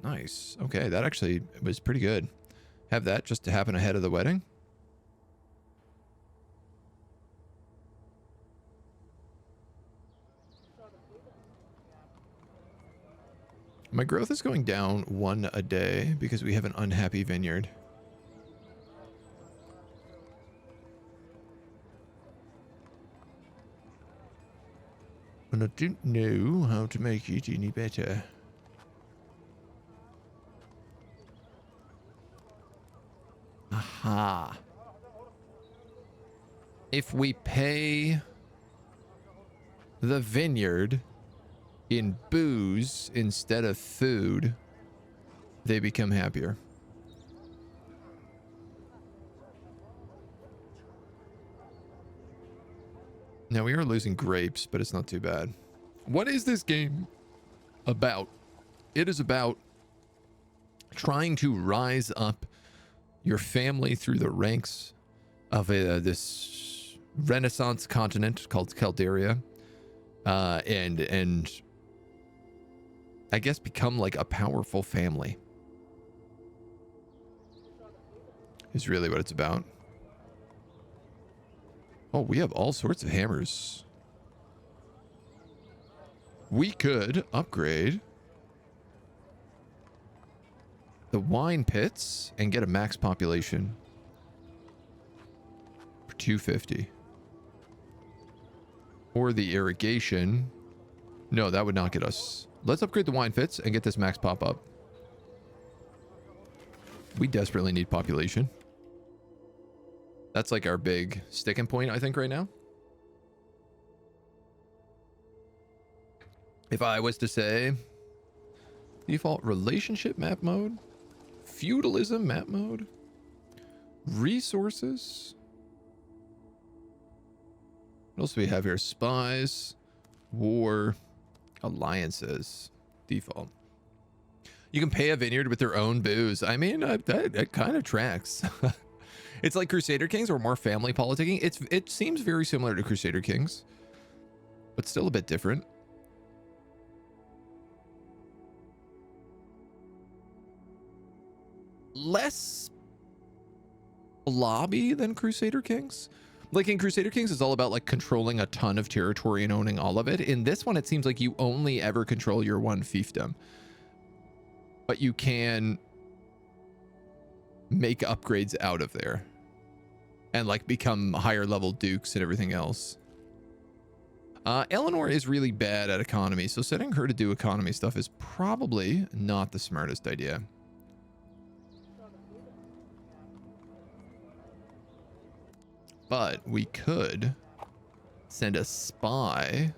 Nice. Okay, that actually was pretty good. Have that just to happen ahead of the wedding. My growth is going down 1 a day because we have an unhappy vineyard. And I don't know how to make it any better. Aha. If we pay the vineyard in booze instead of food, they become happier. Now we are losing grapes, but it's not too bad. What is this game about? It is about trying to rise up your family through the ranks of this Renaissance continent called Calderia, and I guess become like a powerful family. Is really what it's about. Oh, we have all sorts of hammers. We could upgrade the wine pits and get a max population for 250. Or the irrigation. No, that would not get us. Let's upgrade the wine pits and get this max pop up. We desperately need population. That's like our big sticking point, I think, right now. If I was to say default relationship map mode, feudalism map mode, resources. What else do we have here? Spies, war, alliances, default. You can pay a vineyard with their own booze. I mean, that kind of tracks. It's like Crusader Kings or more family politicking. It seems very similar to Crusader Kings, but still a bit different. Less lobby than Crusader Kings. Like in Crusader Kings, it's all about like controlling a ton of territory and owning all of it. In this one, it seems like you only ever control your one fiefdom, but you can make upgrades out of there and like become higher level dukes and everything else. Eleanor is really bad at economy, so setting her to do economy stuff is probably not the smartest idea. But we could send a spy.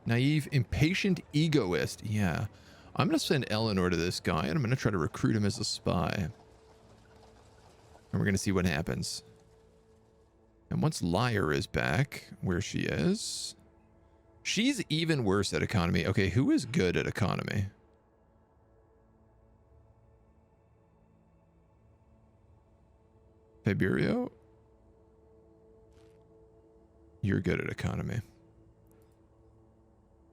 Naive, impatient egoist. Yeah. I'm going to send Eleanor to this guy, and I'm going to try to recruit him as a spy. And we're going to see what happens. And once Liar is back, where she is, she's even worse at economy. Okay, who is good at economy? Faberio? You're good at economy.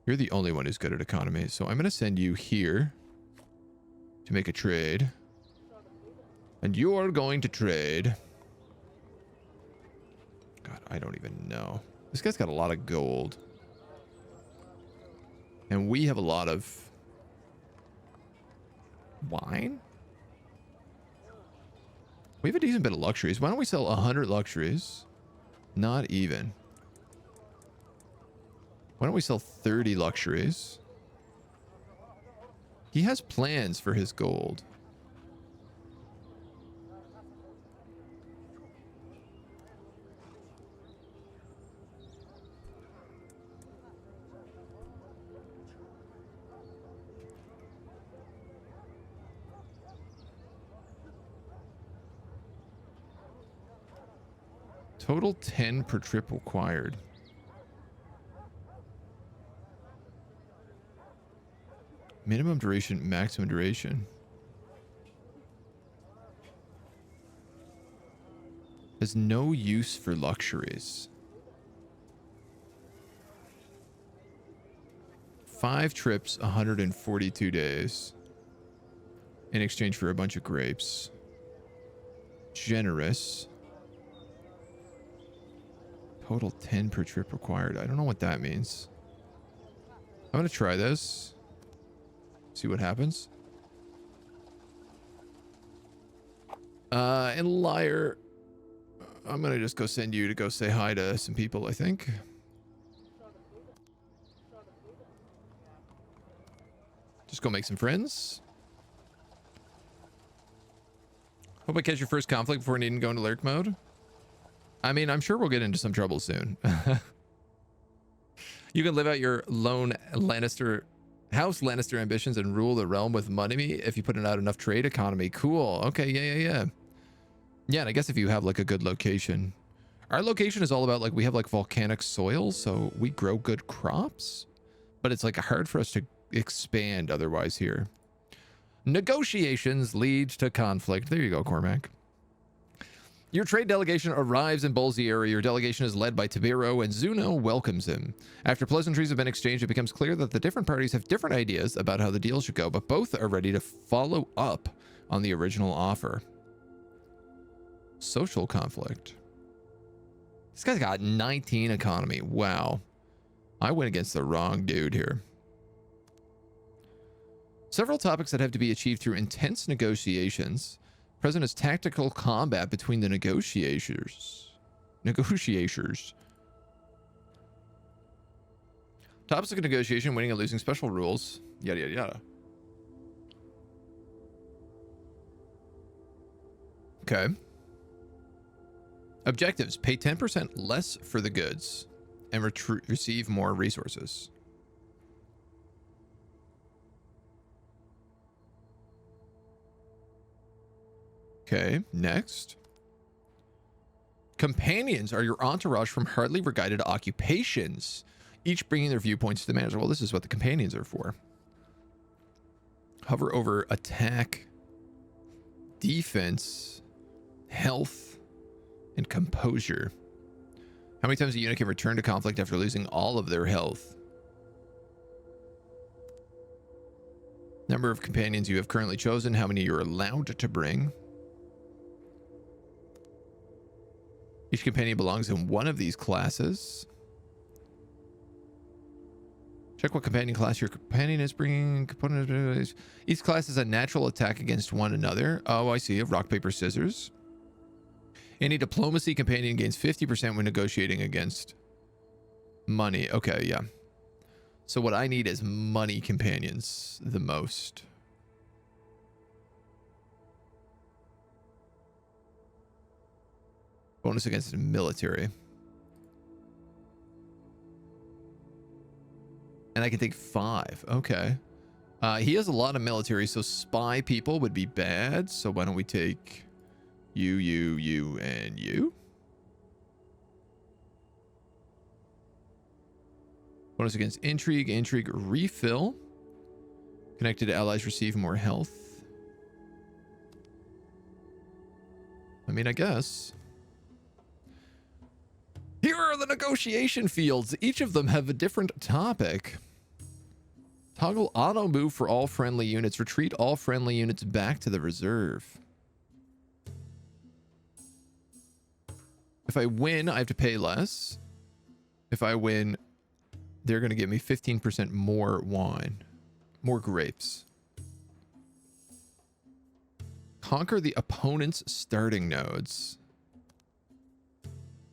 You're the only one who's good at economy. So I'm going to send you here to make a trade. And you're going to trade. God, I don't even know. This guy's got a lot of gold. And we have a lot of wine. We have a decent bit of luxuries. Why don't we sell 100 luxuries? Not even. Why don't we sell 30 luxuries? He has plans for his gold. Total 10 per trip required. Minimum duration, maximum duration. Has no use for luxuries. 5 trips, 142 days. In exchange for a bunch of grapes. Generous. Total 10 per trip required. I don't know what that means. I'm going to try this. See what happens. And liar. I'm going to just go send you to go say hi to some people, I think. Just go make some friends. Hope I catch your first conflict before needing to go into lurk mode. I mean, I'm sure we'll get into some trouble soon. You can live out your lone House Lannister ambitions and rule the realm with money if you put out enough trade economy. Cool. Okay, yeah. Yeah, and I guess if you have like a good location. Our location is all about like we have like volcanic soil, so we grow good crops, but it's like hard for us to expand otherwise here. Negotiations lead to conflict. There you go, Cormac. Your trade delegation arrives in Bolziera. Your delegation is led by Tibero, and Zuno welcomes him. After pleasantries have been exchanged, it becomes clear that the different parties have different ideas about how the deal should go, but both are ready to follow up on the original offer. Social conflict. This guy's got 19 economy. Wow. I went against the wrong dude here. Several topics that have to be achieved through intense negotiations. Present is tactical combat between the negotiators. Topics of negotiation, winning and losing, special rules, yada yada yada. Okay. Objectives: pay 10% less for the goods and receive more resources. Okay, next. Companions are your entourage from hardly regarded occupations, each bringing their viewpoints to the manager. Well, this is what the companions are for. Hover over attack, defense, health, and composure. How many times a unit can return to conflict after losing all of their health? Number of companions you have currently chosen, how many you're allowed to bring. Each companion belongs in one of these classes. Check what companion class your companion is bringing. Each class is a natural attack against one another. Oh, I see. Rock, paper, scissors. Any diplomacy companion gains 50% when negotiating against money. Okay, yeah. So what I need is money companions the most. Bonus against the military. And I can take 5. Okay. He has a lot of military, so spy people would be bad. So why don't we take you, and you? Bonus against intrigue. Intrigue refill. Connected allies receive more health. I mean, I guess. Here are the negotiation fields. Each of them have a different topic. Toggle auto move for all friendly units. Retreat all friendly units back to the reserve. If I win, I have to pay less. If I win, they're going to give me 15% more wine. More grapes. Conquer the opponent's starting nodes.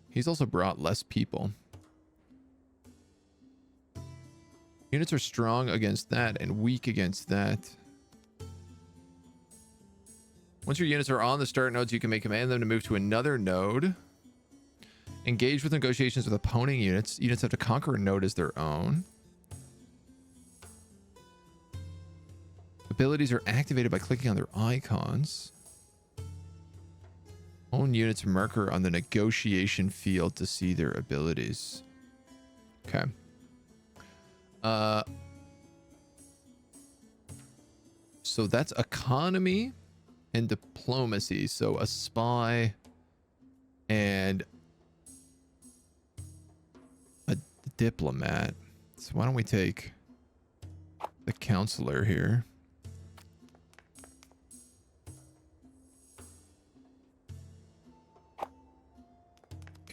He's also brought less people. Units are strong against that and weak against that. Once your units are on the start nodes, you can command them to move to another node. Engage with negotiations with opposing units. Units have to conquer a node as their own. Abilities are activated by clicking on their icons. Own units marker on the negotiation field to see their abilities. Okay. So that's economy and diplomacy. So a spy and a diplomat. So why don't we take the counselor here?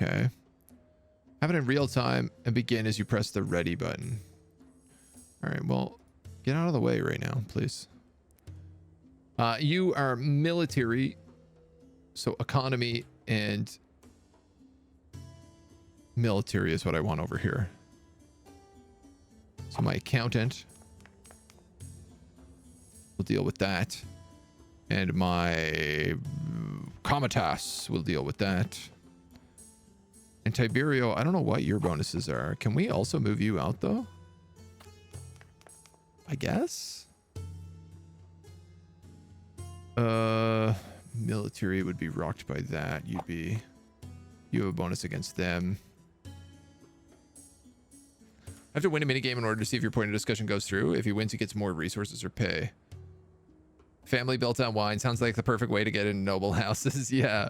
Okay. Have it in real time and begin as you press the ready button. All right, well, get out of the way right now, please. You are military, so economy and military is what I want over here. So my accountant will deal with that. And my Comitas will deal with that. And Tiberio, I don't know what your bonuses are. Can we also move you out, though? I guess? Military would be rocked by that. You have a bonus against them. I have to win a minigame in order to see if your point of discussion goes through. If he wins, he gets more resources or pay. Family built on wine. Sounds like the perfect way to get into noble houses. Yeah.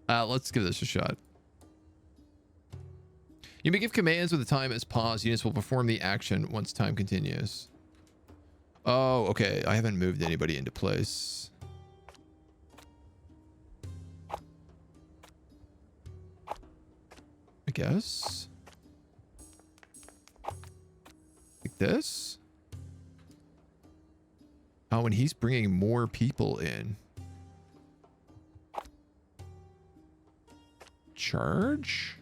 Let's give this a shot. You may give commands when the time is paused. Units will perform the action once time continues. Oh, okay. I haven't moved anybody into place. I guess. Like this. Oh, and he's bringing more people in. Charge?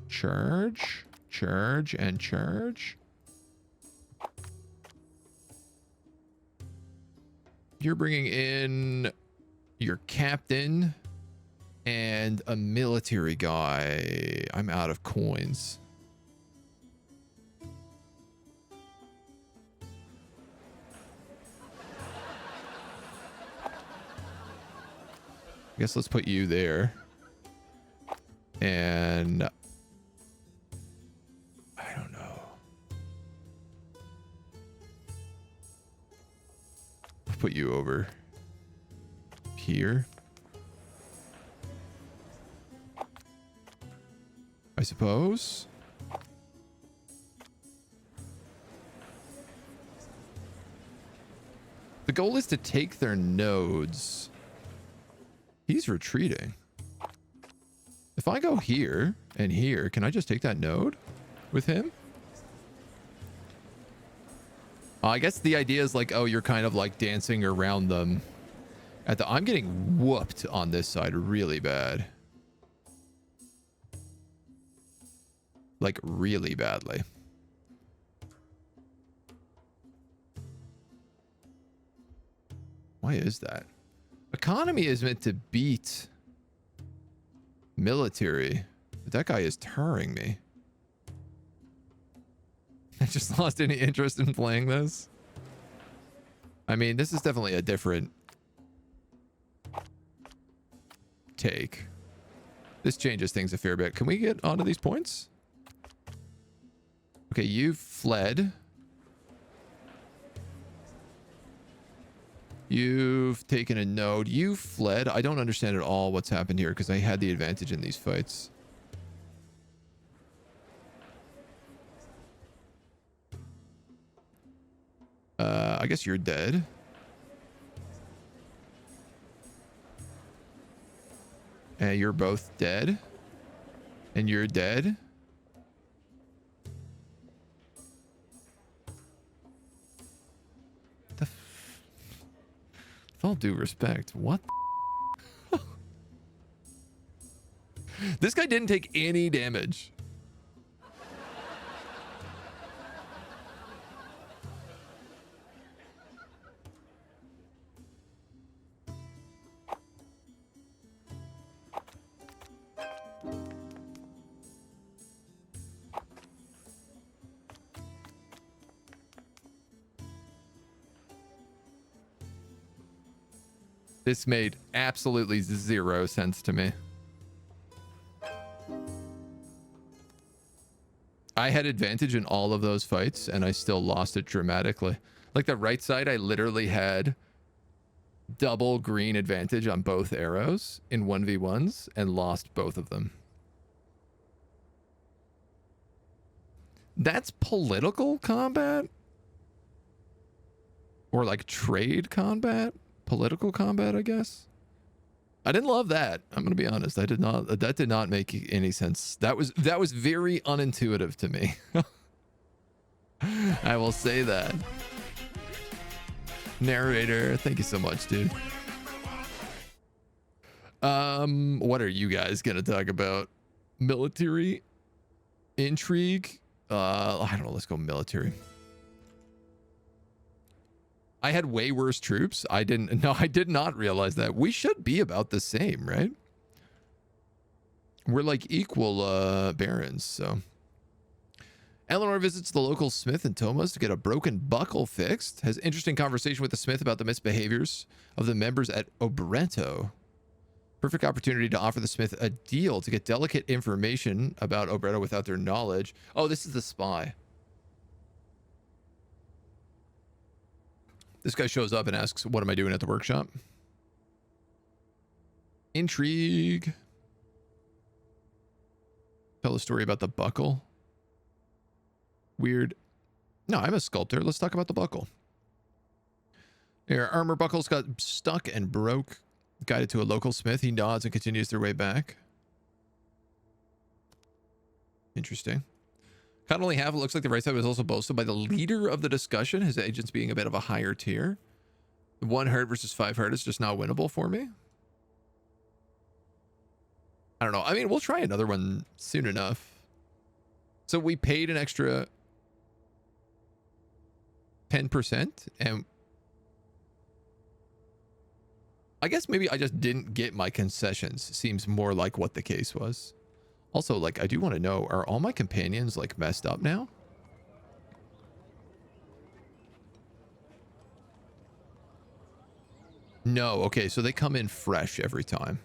Charge, charge, and charge. You're bringing in your captain and a military guy. I'm out of coins. I guess let's put you there. And I don't know. I'll put you over here, I suppose. The goal is to take their nodes. He's retreating. If I go here and here, can I just take that node with him? I guess the idea is like, oh, you're kind of like dancing around them. I'm getting whooped on this side really bad. Like really badly. Why is that? Economy is meant to beat military, but that guy is tarring me. I just lost any interest in playing this. I mean, this is definitely a different take. This changes things a fair bit. Can we get onto these points? Okay, you've fled. You've taken a node. You've fled. I don't understand at all what's happened here because I had the advantage in these fights. I guess you're dead. And you're both dead. And you're dead. With all due respect, what? This guy didn't take any damage. This made absolutely zero sense to me. I had advantage in all of those fights and I still lost it dramatically. Like the right side, I literally had double green advantage on both arrows in 1v1s and lost both of them. That's political combat? Or like trade combat? Political combat, I guess. I didn't love that. I'm going to be honest. I did not. That did not make any sense. That was very unintuitive to me. I will say that. Narrator, thank you so much, dude. What are you guys going to talk about? Military intrigue? I don't know. Let's go military. I had way worse troops. I did not realize that. We should be about the same, right? We're like equal barons, so. Eleanor visits the local smith in Thomas to get a broken buckle fixed. Has interesting conversation with the smith about the misbehaviors of the members at Obreto. Perfect opportunity to offer the smith a deal to get delicate information about Obreto without their knowledge. Oh, this is the spy. This guy shows up and asks, what am I doing at the workshop? Intrigue. Tell a story about the buckle. Weird. No, I'm a sculptor. Let's talk about the buckle. Your armor buckles got stuck and broke. Guided to a local smith. He nods and continues their way back. Interesting. Cut only half. It looks like the right side was also boasted by the leader of the discussion, his agents being a bit of a higher tier. 1 heart versus 5 heart is just not winnable for me. I don't know. I mean, we'll try another one soon enough. So we paid an extra 10%, and I guess maybe I just didn't get my concessions. Seems more like what the case was. Also, like, I do want to know, are all my companions, like, messed up now? No. Okay, so they come in fresh every time.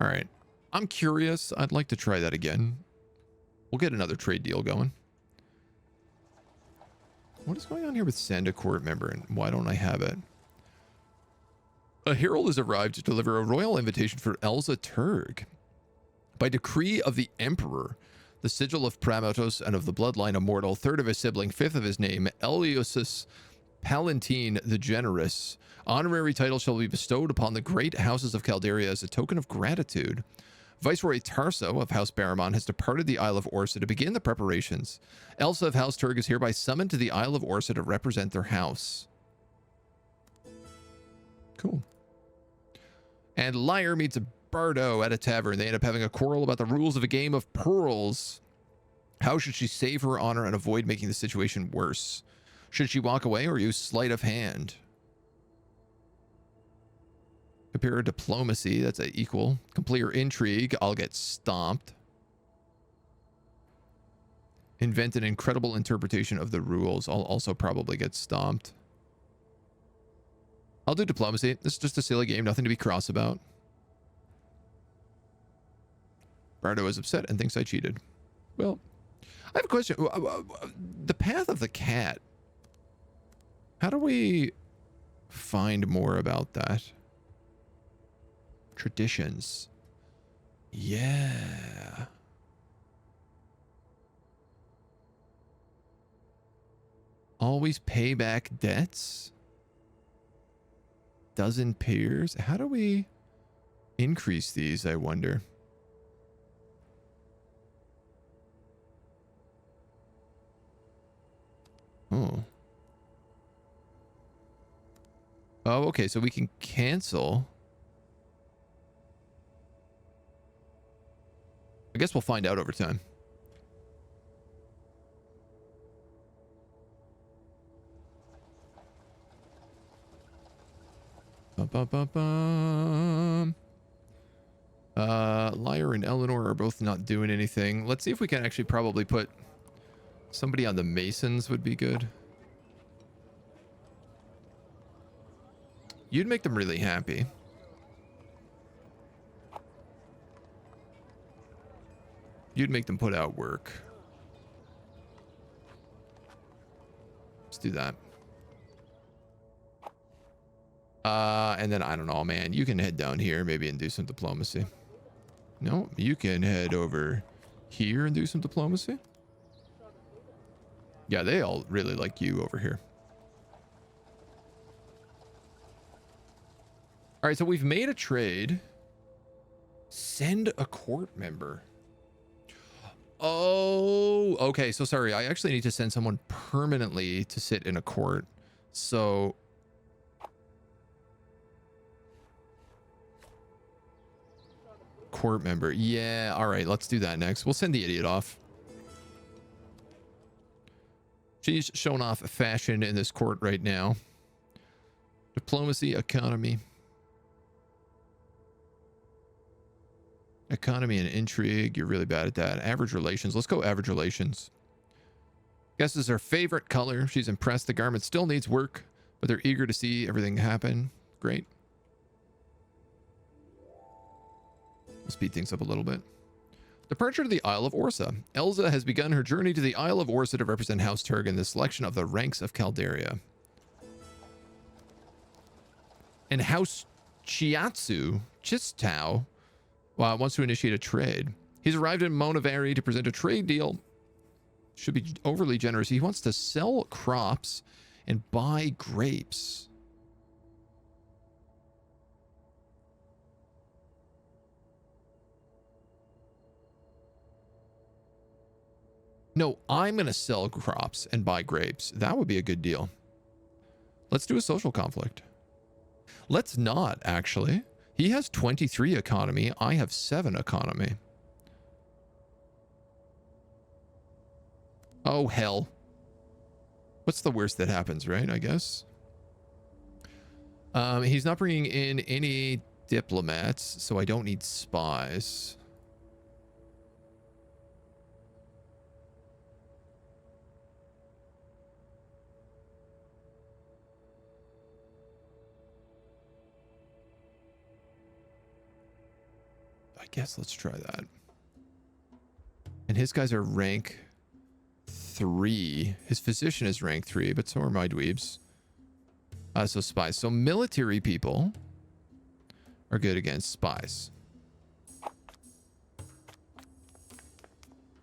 All right. I'm curious. I'd like to try that again. We'll get another trade deal going. What is going on here with Sanda Court member, and why don't I have it? A herald has arrived to deliver a royal invitation for Elsa Turg. By decree of the Emperor, the sigil of Pramotos and of the bloodline immortal, 3rd of his sibling, 5th of his name, Eliosus Palatine the Generous, honorary title shall be bestowed upon the great houses of Calderia as a token of gratitude. Viceroy Tarso of House Barramon has departed the Isle of Orsa to begin the preparations. Elsa of House Turg is hereby summoned to the Isle of Orsa to represent their house. Cool. And Lyre meets a Bardo at a tavern. They end up having a quarrel about the rules of a game of pearls. How should she save her honor and avoid making the situation worse? Should she walk away or use sleight of hand? Compare diplomacy. That's an equal. Complete her intrigue. I'll get stomped. Invent an incredible interpretation of the rules. I'll also probably get stomped. I'll do diplomacy. This is just a silly game. Nothing to be cross about. Bardo is upset and thinks I cheated. Well, I have a question. The path of the cat. How do we find more about that? Traditions. Yeah. Always pay back debts. Dozen peers. How do we increase these, I wonder? Oh. Oh, okay. So we can cancel. I guess we'll find out over time. Lyre and Eleanor are both not doing anything. Let's see if we can actually probably put somebody on the Masons would be good. You'd make them really happy. You'd make them put out work. Let's do that. And then I don't know, man. You can head down here maybe and do some diplomacy. No, you can head over here and do some diplomacy. Yeah, they all really like you over here. All right, so we've made a trade. Send a court member. Oh, okay. So sorry. I actually need to send someone permanently to sit in a court. So court member. Yeah. All right. Let's do that next. We'll send the idiot off. She's showing off fashion in this court right now. Diplomacy, economy. Economy and intrigue. You're really bad at that. Average relations. Let's go average relations. Guess is her favorite color. She's impressed. The garment still needs work, but they're eager to see everything happen. Great. We'll speed things up a little bit. Departure to the Isle of Orsa. Elsa has begun her journey to the Isle of Orsa to represent House Turg in the selection of the ranks of Calderia. And House Chistau wants to initiate a trade. He's arrived in Monavari to present a trade deal. Should be overly generous. He wants to sell crops and buy grapes. No, I'm going to sell crops and buy grapes. That would be a good deal. Let's do a social conflict. Let's not, actually. He has 23 economy. I have 7 economy. Oh, hell. What's the worst that happens, right? I guess. He's not bringing in any diplomats, so I don't need spies. I guess let's try that. And his guys are rank 3. His physician is rank 3, but so are my dweebs. So spies. So military people are good against spies.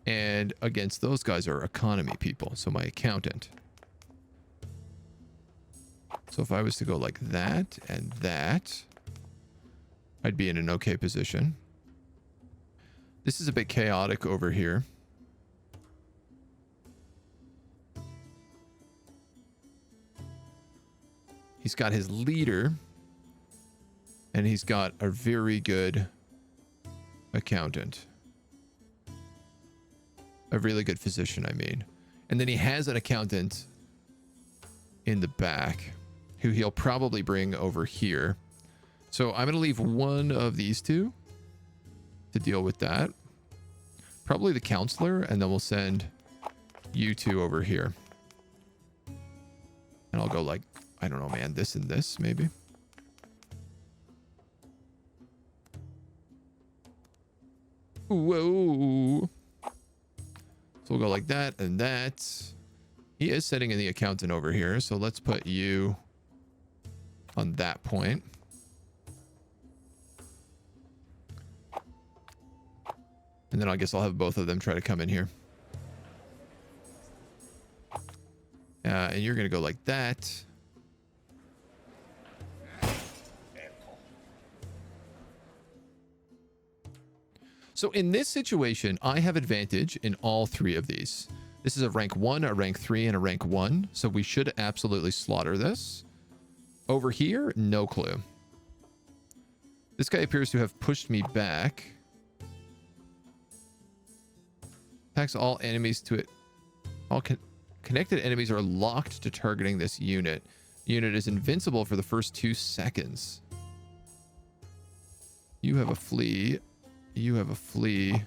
And against those guys are economy people. So my accountant. So if I was to go like that and that, I'd be in an okay position. This is a bit chaotic over here. He's got his leader. And he's got a very good accountant. A really good physician, I mean. And then he has an accountant in the back who he'll probably bring over here. So I'm going to leave one of these two to deal with that. Probably the counselor, and then we'll send you two over here. And I'll go like, I don't know, man, this and this, maybe. Whoa. So we'll go like that and that. He is setting in the accountant over here, so let's put you on that point. And then I guess I'll have both of them try to come in here. And you're going to go like that. So in this situation, I have advantage in all 3 of these. This is a rank 1, a rank 3, and a rank 1. So we should absolutely slaughter this. Over here, no clue. This guy appears to have pushed me back. Attacks all enemies to it. All connected enemies are locked to targeting this unit. Unit is invincible for the first 2 seconds. You have a flea. You have a flea.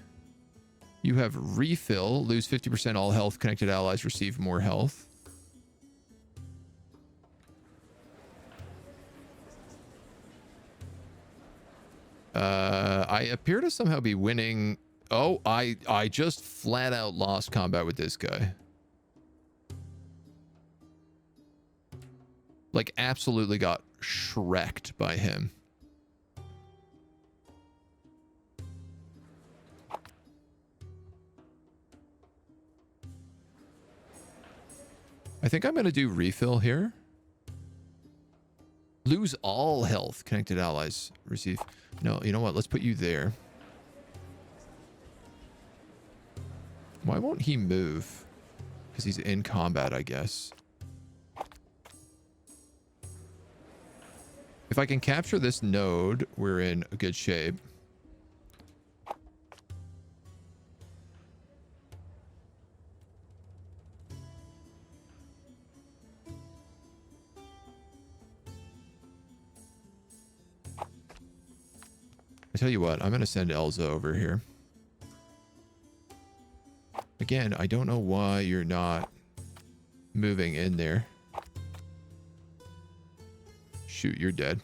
You have refill. Lose 50% all health. Connected allies receive more health. I appear to somehow be winning. Oh, I just flat out lost combat with this guy. Like, absolutely got shreked by him. I think I'm going to do refill here. Lose all health. Connected allies receive. No, you know what? Let's put you there. Why won't he move? Because he's in combat, I guess. If I can capture this node, we're in a good shape. I tell you what, I'm going to send Elza over here. Again, I don't know why you're not moving in there. Shoot, you're dead.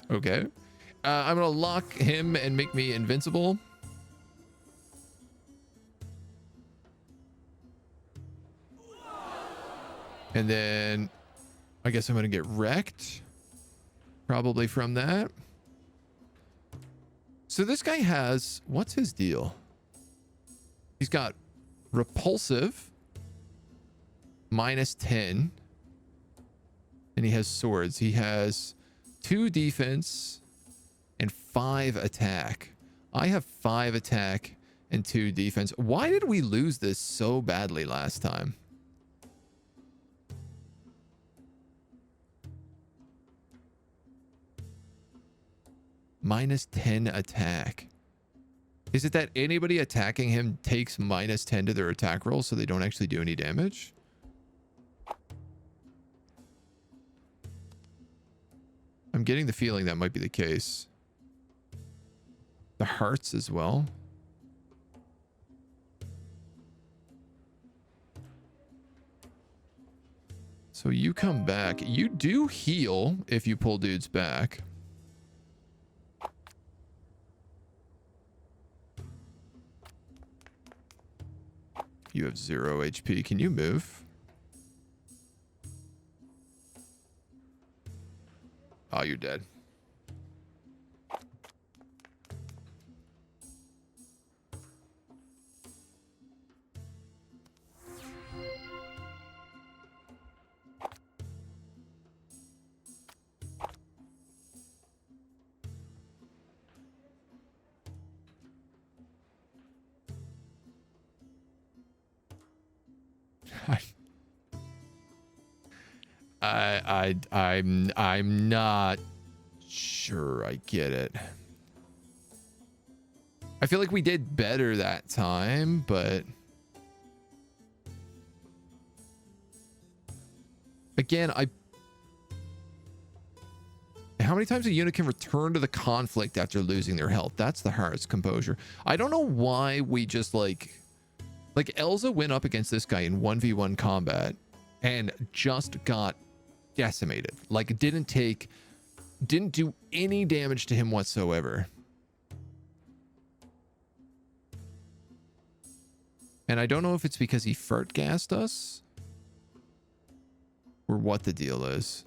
Okay. I'm going to lock him and make me invincible. And then I guess I'm going to get wrecked. Probably from that. So this guy has... What's his deal? He's got repulsive. -10. And he has swords. He has 2 defense and 5 attack. I have 5 attack and 2 defense. Why did we lose this so badly last time? -10 attack. Is it that anybody attacking him takes -10 to their attack roll so they don't actually do any damage? I'm getting the feeling that might be the case. The hearts as well. So you come back. You do heal if you pull dudes back. You have 0 HP. Can you move? Oh, you're dead. I'm not sure I get it. I feel like we did better that time, but again, how many times a unit can return to the conflict after losing their health? That's the hardest. Composure. I don't know why we just like Elza went up against this guy in 1v1 combat and just got decimated. Like, didn't do any damage to him whatsoever. And I don't know if it's because he fart gassed us or what the deal is.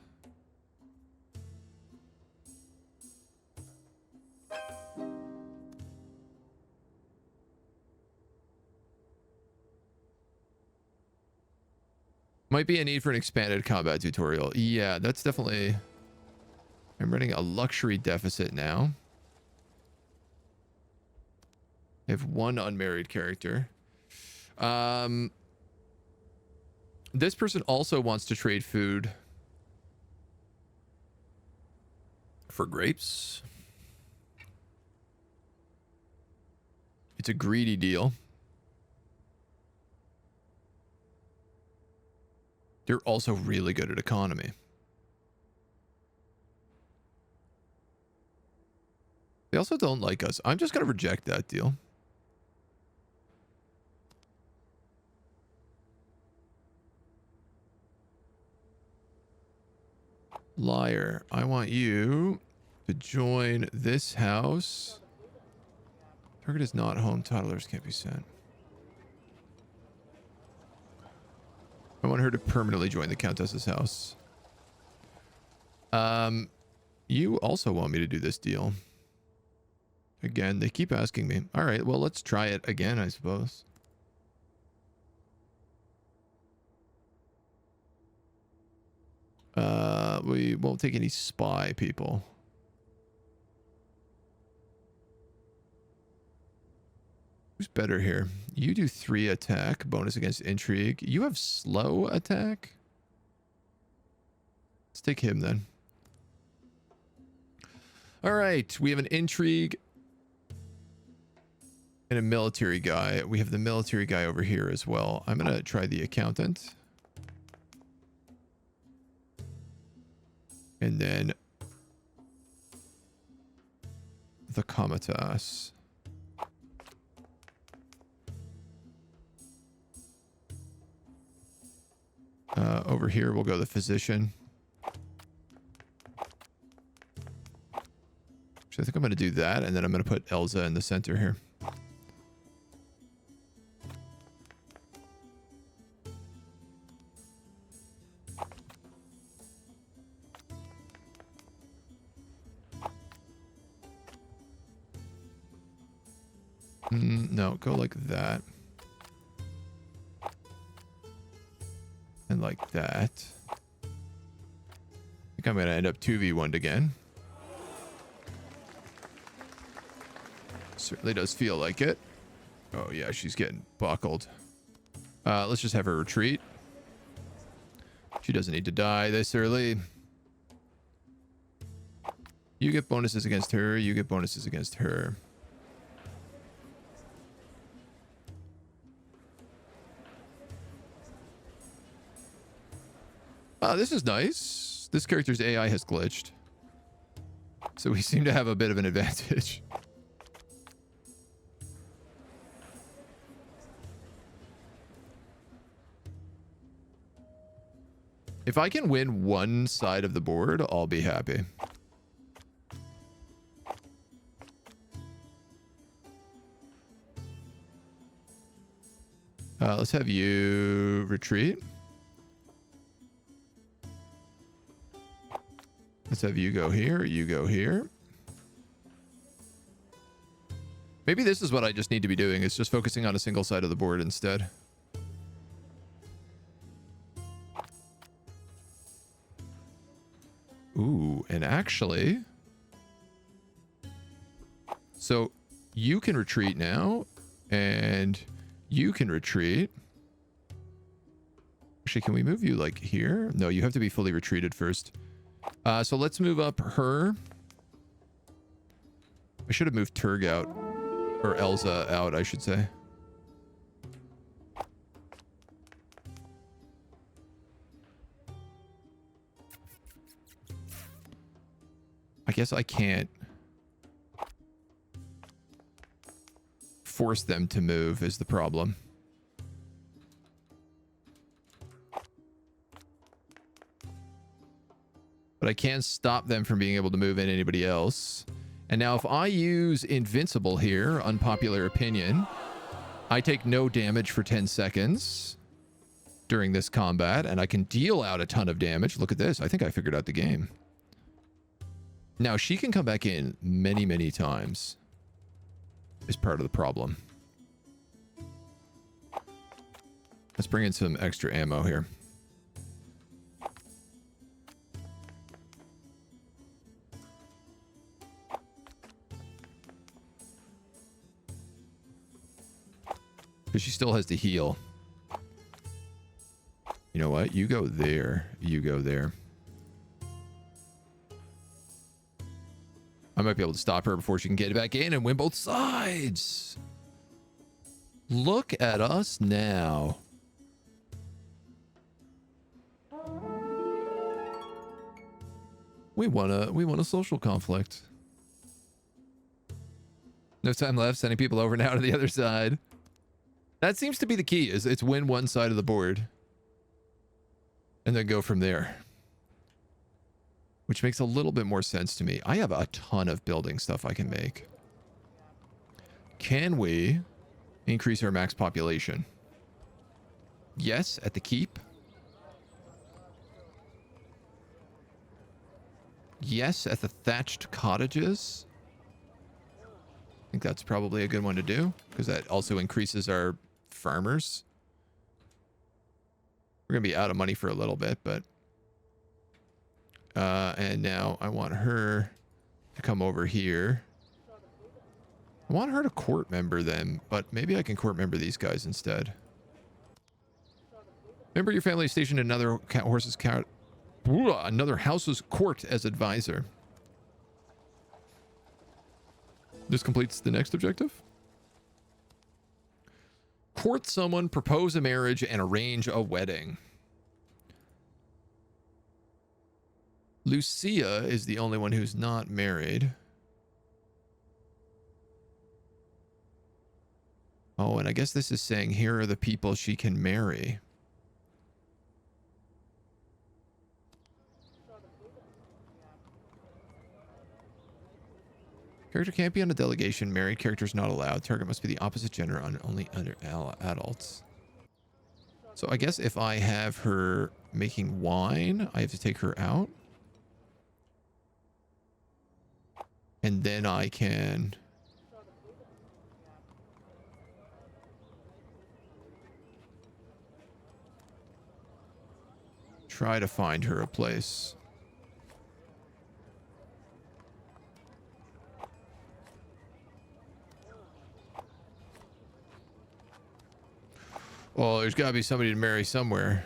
Might be a need for an expanded combat tutorial. Yeah, that's definitely... I'm running a luxury deficit now. I have 1 unmarried character. This person also wants to trade food for grapes. It's a greedy deal. They're also really good at economy. They also don't like us. I'm just going to reject that deal. Liar. I want you to join this house. Target is not home. Toddlers can't be sent. I want her to permanently join the Countess's house. You also want me to do this deal. Again, they keep asking me. All right, well, let's try it again, I suppose. We won't take any spy people. Who's better here? You do 3 attack, bonus against intrigue. You have slow attack? Let's take him then. All right, we have an intrigue and a military guy. We have the military guy over here as well. I'm going to try the accountant. And then the comitas. Over here, we'll go the physician. So I think I'm going to do that, and then I'm going to put Elza in the center here. No, go like that. And like that. I think I'm going to end up 2v1'd again. Certainly does feel like it. Oh yeah, she's getting buckled. Let's just have her retreat. She doesn't need to die this early. You get bonuses against her. You get bonuses against her. This is nice. This character's AI has glitched. So we seem to have a bit of an advantage. If I can win one side of the board, I'll be happy. Let's have you retreat. Let's have you go here, you go here. Maybe this is what I just need to be doing, is just focusing on a single side of the board instead. Ooh, and actually... So, you can retreat now, and you can retreat. Actually, can we move you, like, here? No, you have to be fully retreated first. So let's move up her. I should have moved Turg out. Or Elza out, I should say. I guess I can't force them to move is the problem. But I can stop them from being able to move in anybody else. And now if I use Invincible here, unpopular opinion, I take no damage for 10 seconds during this combat, and I can deal out a ton of damage. Look at this. I think I figured out the game. Now, she can come back in many, many times. Is part of the problem. Let's bring in some extra ammo here. Because she still has to heal. You know what? You go there. You go there. I might be able to stop her before she can get back in and win both sides. Look at us now. We won a social conflict. No time left. Sending people over now to the other side. That seems to be the key, is it's win one side of the board. And then go from there. Which makes a little bit more sense to me. I have a ton of building stuff I can make. Can we increase our max population? Yes, at the keep. yes at the thatched cottages. I think that's probably a good one to do because that also increases our farmers. We're going to be out of money for a little bit, but... and now I want her to come over here. I want her to court member them, but maybe I can court member these guys instead. Member your family stationed in another another house's court as advisor. This completes the next objective. Court someone, propose a marriage, and arrange a wedding. Lucia is the only one who's not married. Oh, and I guess this is saying here are the people she can marry. Character can't be on a delegation. Married characters not allowed. Target must be the opposite gender on only under adults. So I guess if I have her making wine, I have to take her out. And then I can... try to find her a place. Well, there's got to be somebody to marry somewhere.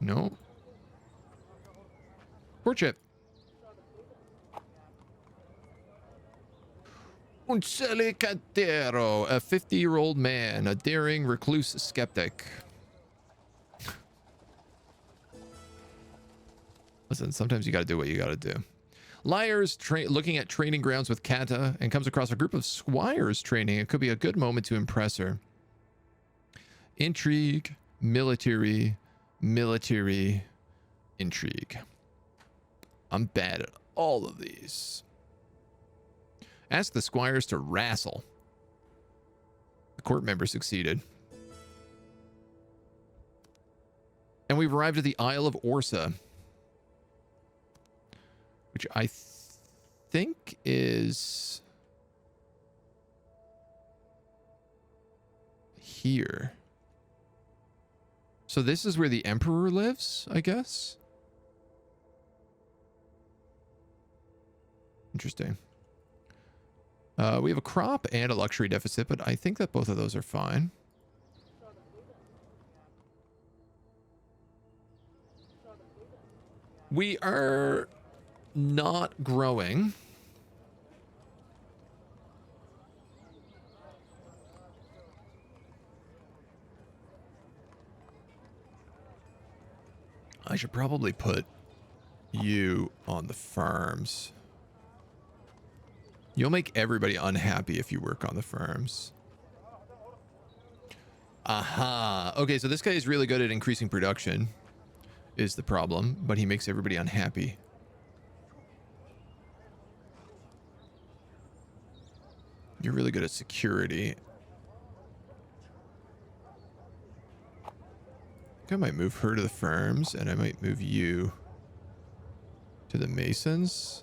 No. Courtship. Calderia, a 50-year-old man, a daring recluse skeptic. Listen, sometimes you got to do what you got to do. Liars looking at training grounds with Kata and comes across a group of squires training. It could be a good moment to impress her. Intrigue, military, intrigue. I'm bad at all of these. Ask the squires to wrestle. The court member succeeded. And we've arrived at the Isle of Orsa, which I think is here. So this is where the emperor lives, I guess. Interesting. We have a crop and a luxury deficit, but I think that both of those are fine. We are not growing. I should probably put you on the farms. You'll make everybody unhappy if you work on the farms. Aha. Okay, so this guy is really good at increasing production, is the problem, but he makes everybody unhappy. You're really good at security. I think I might move her to the farms, and I might move you to the masons.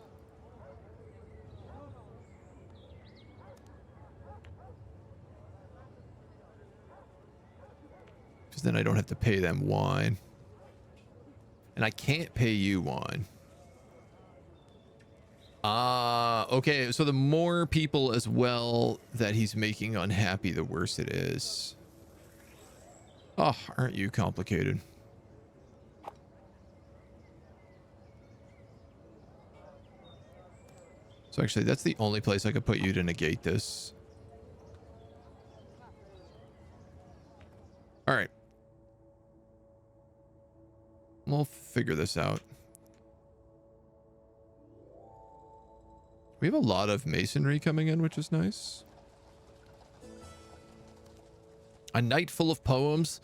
Because then I don't have to pay them wine. And I can't pay you wine. Okay, so the more people as well that he's making unhappy, the worse it is. Oh, aren't you complicated? So actually, that's the only place I could put you to negate this. All right. We'll figure this out. We have a lot of masonry coming in, which is nice. A night full of poems.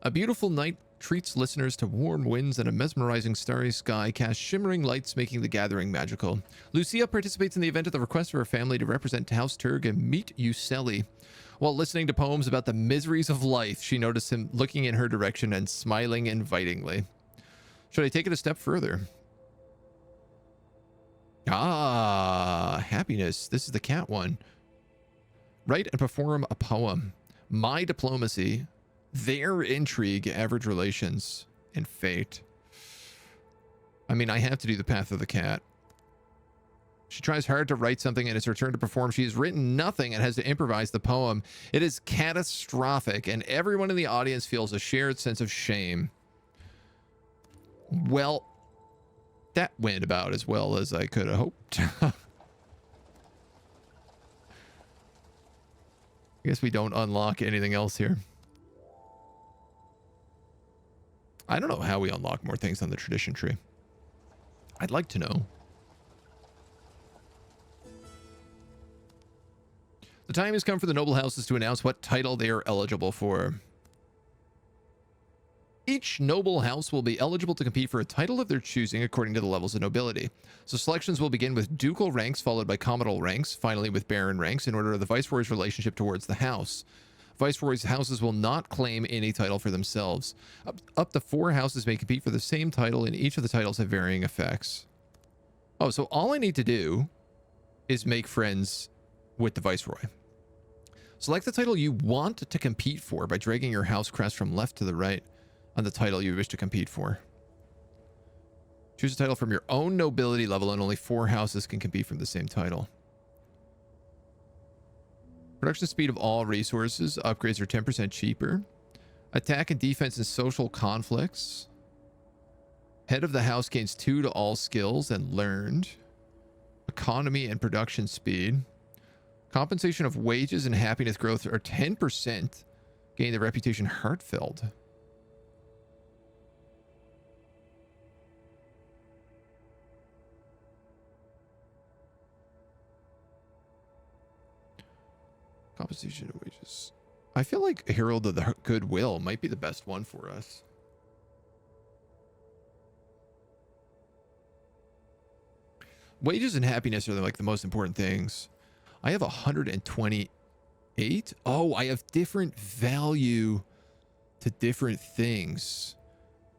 A beautiful night treats listeners to warm winds and a mesmerizing starry sky cast shimmering lights, making the gathering magical. Lucia participates in the event at the request of her family to represent House Turg and meet Uceli. While listening to poems about the miseries of life, she noticed him looking in her direction and smiling invitingly. Should I take it a step further? Ah, happiness. This is the cat one. Write and perform a poem. My diplomacy, their intrigue, average relations, and fate. I mean, I have to do the path of the cat. She tries hard to write something and it's her turn to perform. She has written nothing and has to improvise the poem. It is catastrophic and everyone in the audience feels a shared sense of shame. Well, that went about as well as I could have hoped. I guess we don't unlock anything else here. I don't know how we unlock more things on the tradition tree. I'd like to know. The time has come for the noble houses to announce what title they are eligible for. Each noble house will be eligible to compete for a title of their choosing according to the levels of nobility. So selections will begin with ducal ranks, followed by commodal ranks, finally with baron ranks, in order of the Viceroy's relationship towards the house. Viceroy's houses will not claim any title for themselves. Up to 4 houses may compete for the same title, and each of the titles have varying effects. Oh, so all I need to do is make friends with the Viceroy. Select the title you want to compete for by dragging your house crest from left to the right on the title you wish to compete for. Choose a title from your own nobility level, and only 4 houses can compete from the same title. Production speed of all resources. Upgrades are 10% cheaper. Attack and defense in social conflicts. Head of the house gains 2 to all skills and learned. Economy and production speed. Compensation of wages and happiness growth are 10%. Gain the reputation heartfelt. Compensation of wages. I feel like Herald of the Goodwill might be the best one for us. Wages and happiness are like the most important things. I have 128. Oh, I have different value to different things.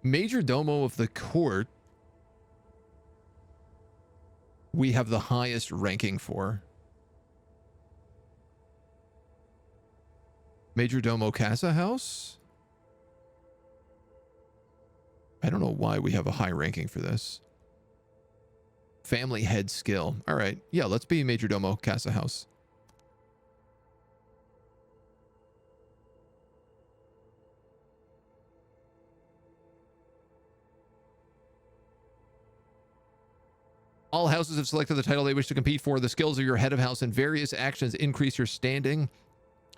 Major Domo of the court, we have the highest ranking for. Major Domo Casa House? I don't know why we have a high ranking for this. Family head skill. All right. Yeah, let's be Major Domo Casa House. All houses have selected the title they wish to compete for. The skills of your head of house and various actions increase your standing.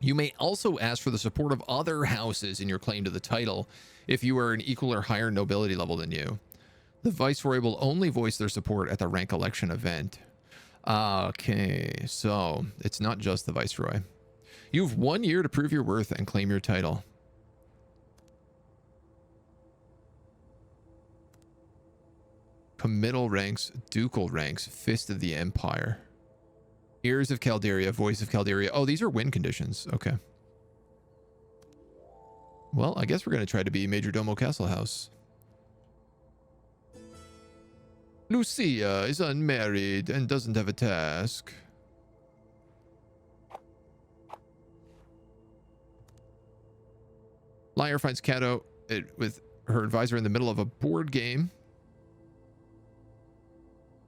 You may also ask for the support of other houses in your claim to the title if you are an equal or higher nobility level than you. The Viceroy will only voice their support at the rank election event. Okay, so it's not just the Viceroy. You have 1 year to prove your worth and claim your title. Committal ranks, ducal ranks, Fist of the Empire. Ears of Calderia, Voice of Calderia. Oh, these are win conditions. Okay. Well, I guess we're going to try to be Major Domo Castle House. Lucia is unmarried and doesn't have a task. Liar finds Cato with her advisor in the middle of a board game.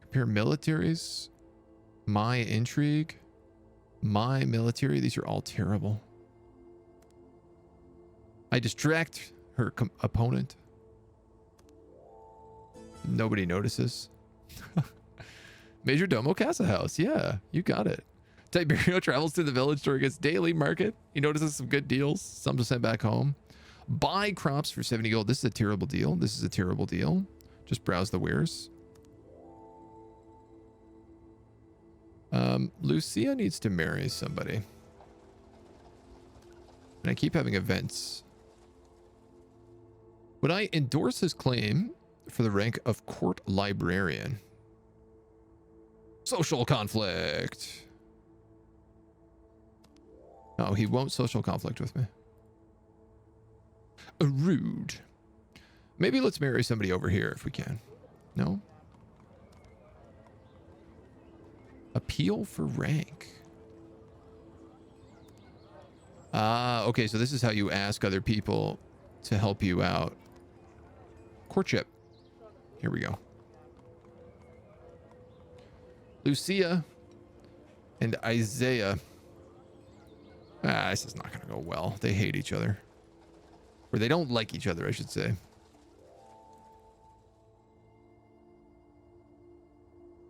Compare militaries. My intrigue. My military. These are all terrible. I distract her opponent. Nobody notices. Major Domo Casa House. Yeah, you got it. Tiberio travels to the village during its daily market. He notices some good deals, some to send back home. Buy crops for 70 gold. This is a terrible deal. This is a terrible deal. Just browse the wares. Lucia needs to marry somebody. And I keep having events. Would I endorse his claim for the rank of court librarian? Social conflict. Oh, he won't social conflict with me. Rude. Maybe let's marry somebody over here if we can. No? Appeal for rank. Ah, okay, so this is how you ask other people to help you out. Courtship. Here we go. Lucia and Isaiah. Ah, this is not going to go well. They hate each other. Or they don't like each other, I should say.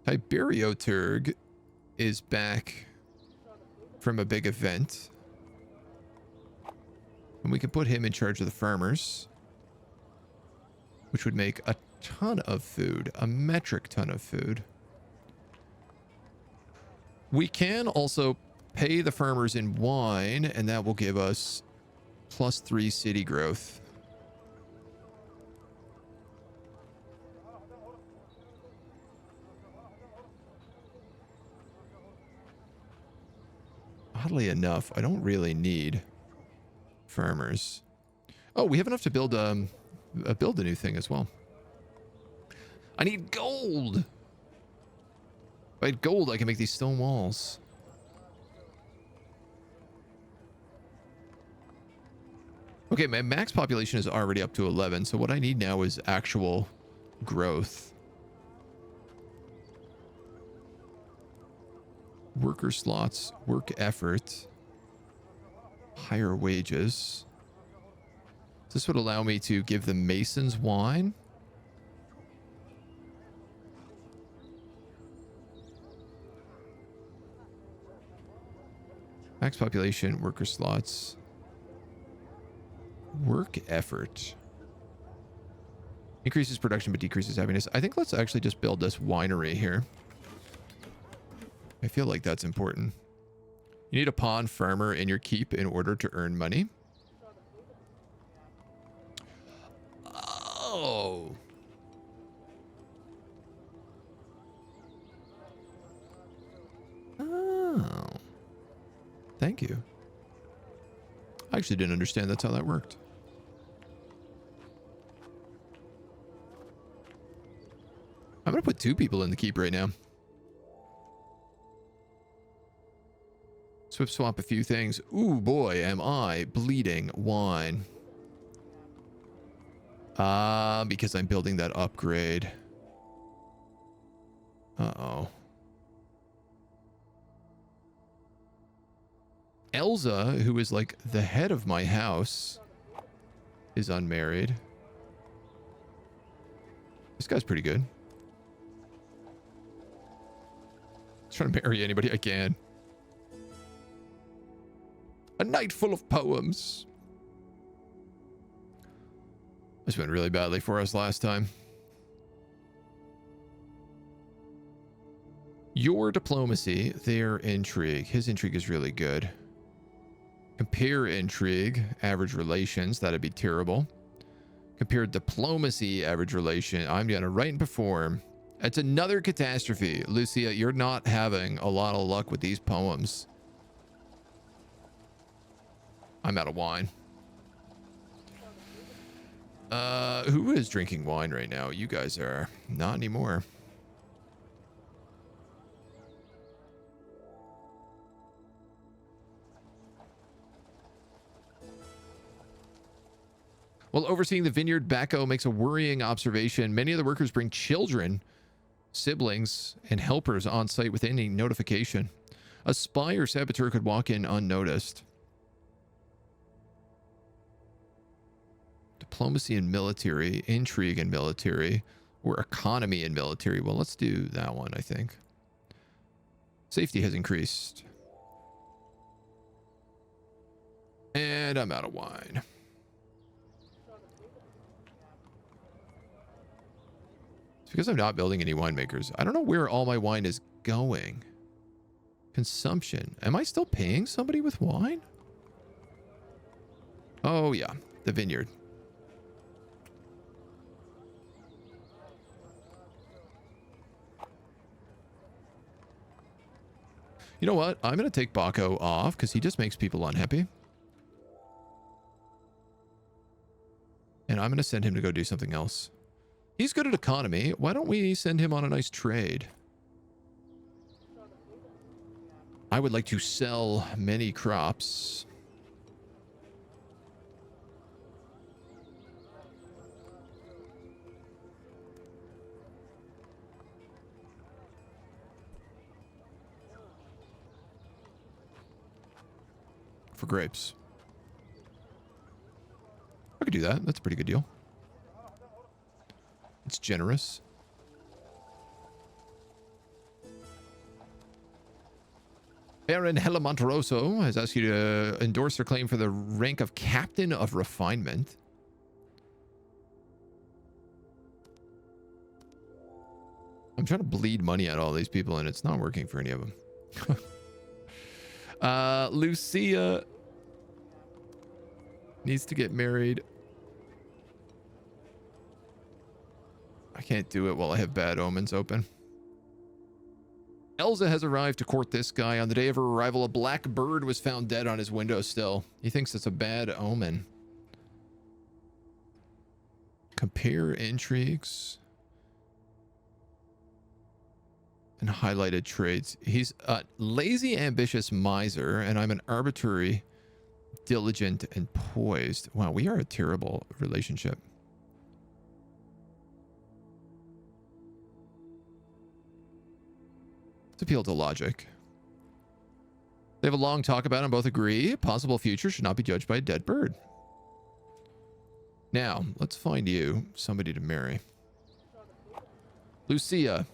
Tiberioturg is back from a big event. And we can put him in charge of the farmers, which would make a ton of food, a metric ton of food. We can also pay the farmers in wine, and that will give us +3 city growth. Oddly enough, I don't really need farmers. Oh, we have enough to build a new thing as well. I need gold. If I had gold, I can make these stone walls. Okay, my max population is already up to 11, so what I need now is actual growth. Worker slots, work effort, higher wages. This would allow me to give the masons wine. Max population, worker slots, work effort. Increases production but decreases happiness. I think let's actually just build this winery here. I feel like that's important. You need a pawn farmer in your keep in order to earn money. Oh. Oh. Thank you. I actually didn't understand that's how that worked. I'm going to put 2 people in the keep right now. Swap a few things. Ooh, boy, am I bleeding wine. Because I'm building that upgrade. Uh-oh. Elza, who is like the head of my house, is unmarried. This guy's pretty good. I'm trying to marry anybody I can. A night full of poems. This went really badly for us last time. Your diplomacy, their intrigue. His intrigue is really good. Compare intrigue, average relations. That'd be terrible. Compare diplomacy, average relation. I'm gonna write and perform. It's another catastrophe. Lucia, you're not having a lot of luck with these poems. I'm out of wine. Who is drinking wine right now? You guys are. Not anymore. While overseeing the vineyard, Bacco makes a worrying observation. Many of the workers bring children, siblings, and helpers on site with any notification. A spy or saboteur could walk in unnoticed. Diplomacy and military, intrigue and military, or economy and military. Well, let's do that one, I think. Safety has increased. And I'm out of wine. It's because I'm not building any winemakers. I don't know where all my wine is going. Consumption. Am I still paying somebody with wine? Oh, yeah. The vineyard. You know what? I'm going to take Baco off because he just makes people unhappy. And I'm going to send him to go do something else. He's good at economy. Why don't we send him on a nice trade? I would like to sell many crops. For grapes. I could do that. That's a pretty good deal. It's generous. Baron Hela Monteroso has asked you to endorse their claim for the rank of Captain of Refinement. I'm trying to bleed money out of all these people, and it's not working for any of them. Lucia needs to get married. I can't do it while I have bad omens open. Elsa has arrived to court this guy. On the day of her arrival, a black bird was found dead on his windowsill. He thinks it's a bad omen. Compare intrigues. And highlighted traits. He's a lazy, ambitious miser, and I'm an arbitrary, diligent, and poised. Wow, we are a terrible relationship. Let's appeal to logic. They have a long talk about it and both agree. Possible future should not be judged by a dead bird. Now, let's find you somebody to marry. Lucia.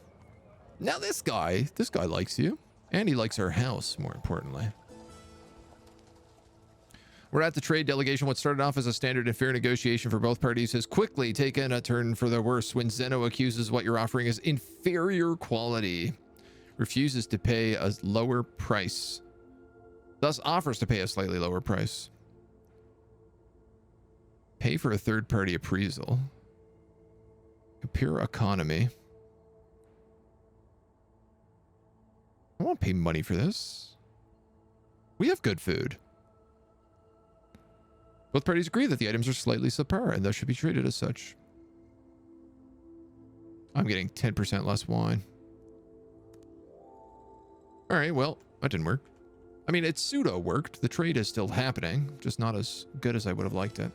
Now this guy likes you. And he likes our house, more importantly. We're at the trade delegation. What started off as a standard and fair negotiation for both parties has quickly taken a turn for the worse when Zeno accuses what you're offering as inferior quality, refuses to pay a lower price, thus offers to pay a slightly lower price. Pay for a third-party appraisal. Compare economy. I won't pay money for this. We have good food. Both parties agree that the items are slightly subpar and thus should be treated as such. I'm getting 10% less wine. All right, well, that didn't work. I mean, it pseudo worked. The trade is still happening, just not as good as I would have liked it.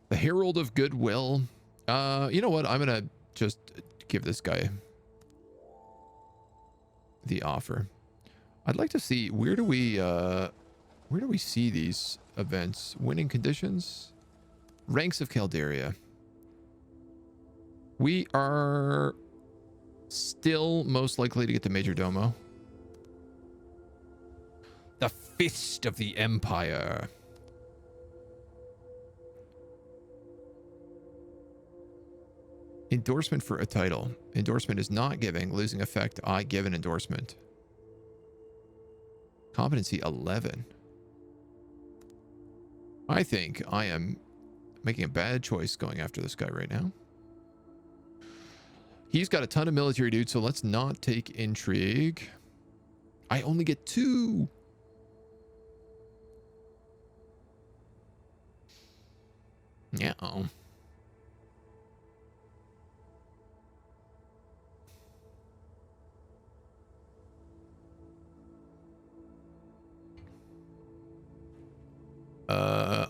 The Herald of Goodwill. You know what? I'm gonna just give this guy the offer. I'd like to see, where do we see these events? Winning conditions? Ranks of Calderia. We are still most likely to get the Major Domo. The Fist of the Empire. Endorsement for a title. Endorsement is not giving. Losing effect. I give an endorsement. Competency 11. I think I am making a bad choice going after this guy right now. He's got a ton of military dudes, so let's not take intrigue. I only get 2. Yeah.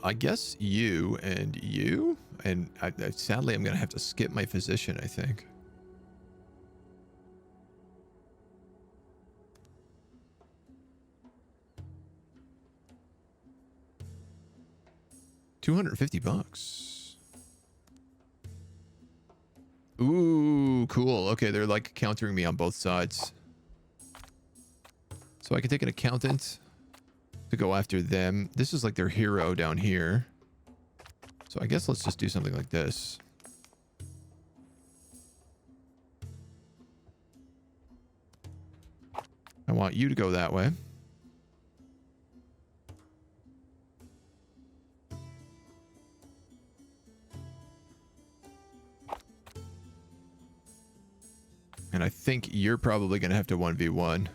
I guess you and you, and sadly I'm gonna have to skip my physician, I think. $250. Ooh, cool. Okay, they're like countering me on both sides. So I can take an accountant to go after them. This is like their hero down here. So I guess let's just do something like this. I want you to go that way. And I think you're probably going to have to 1v1.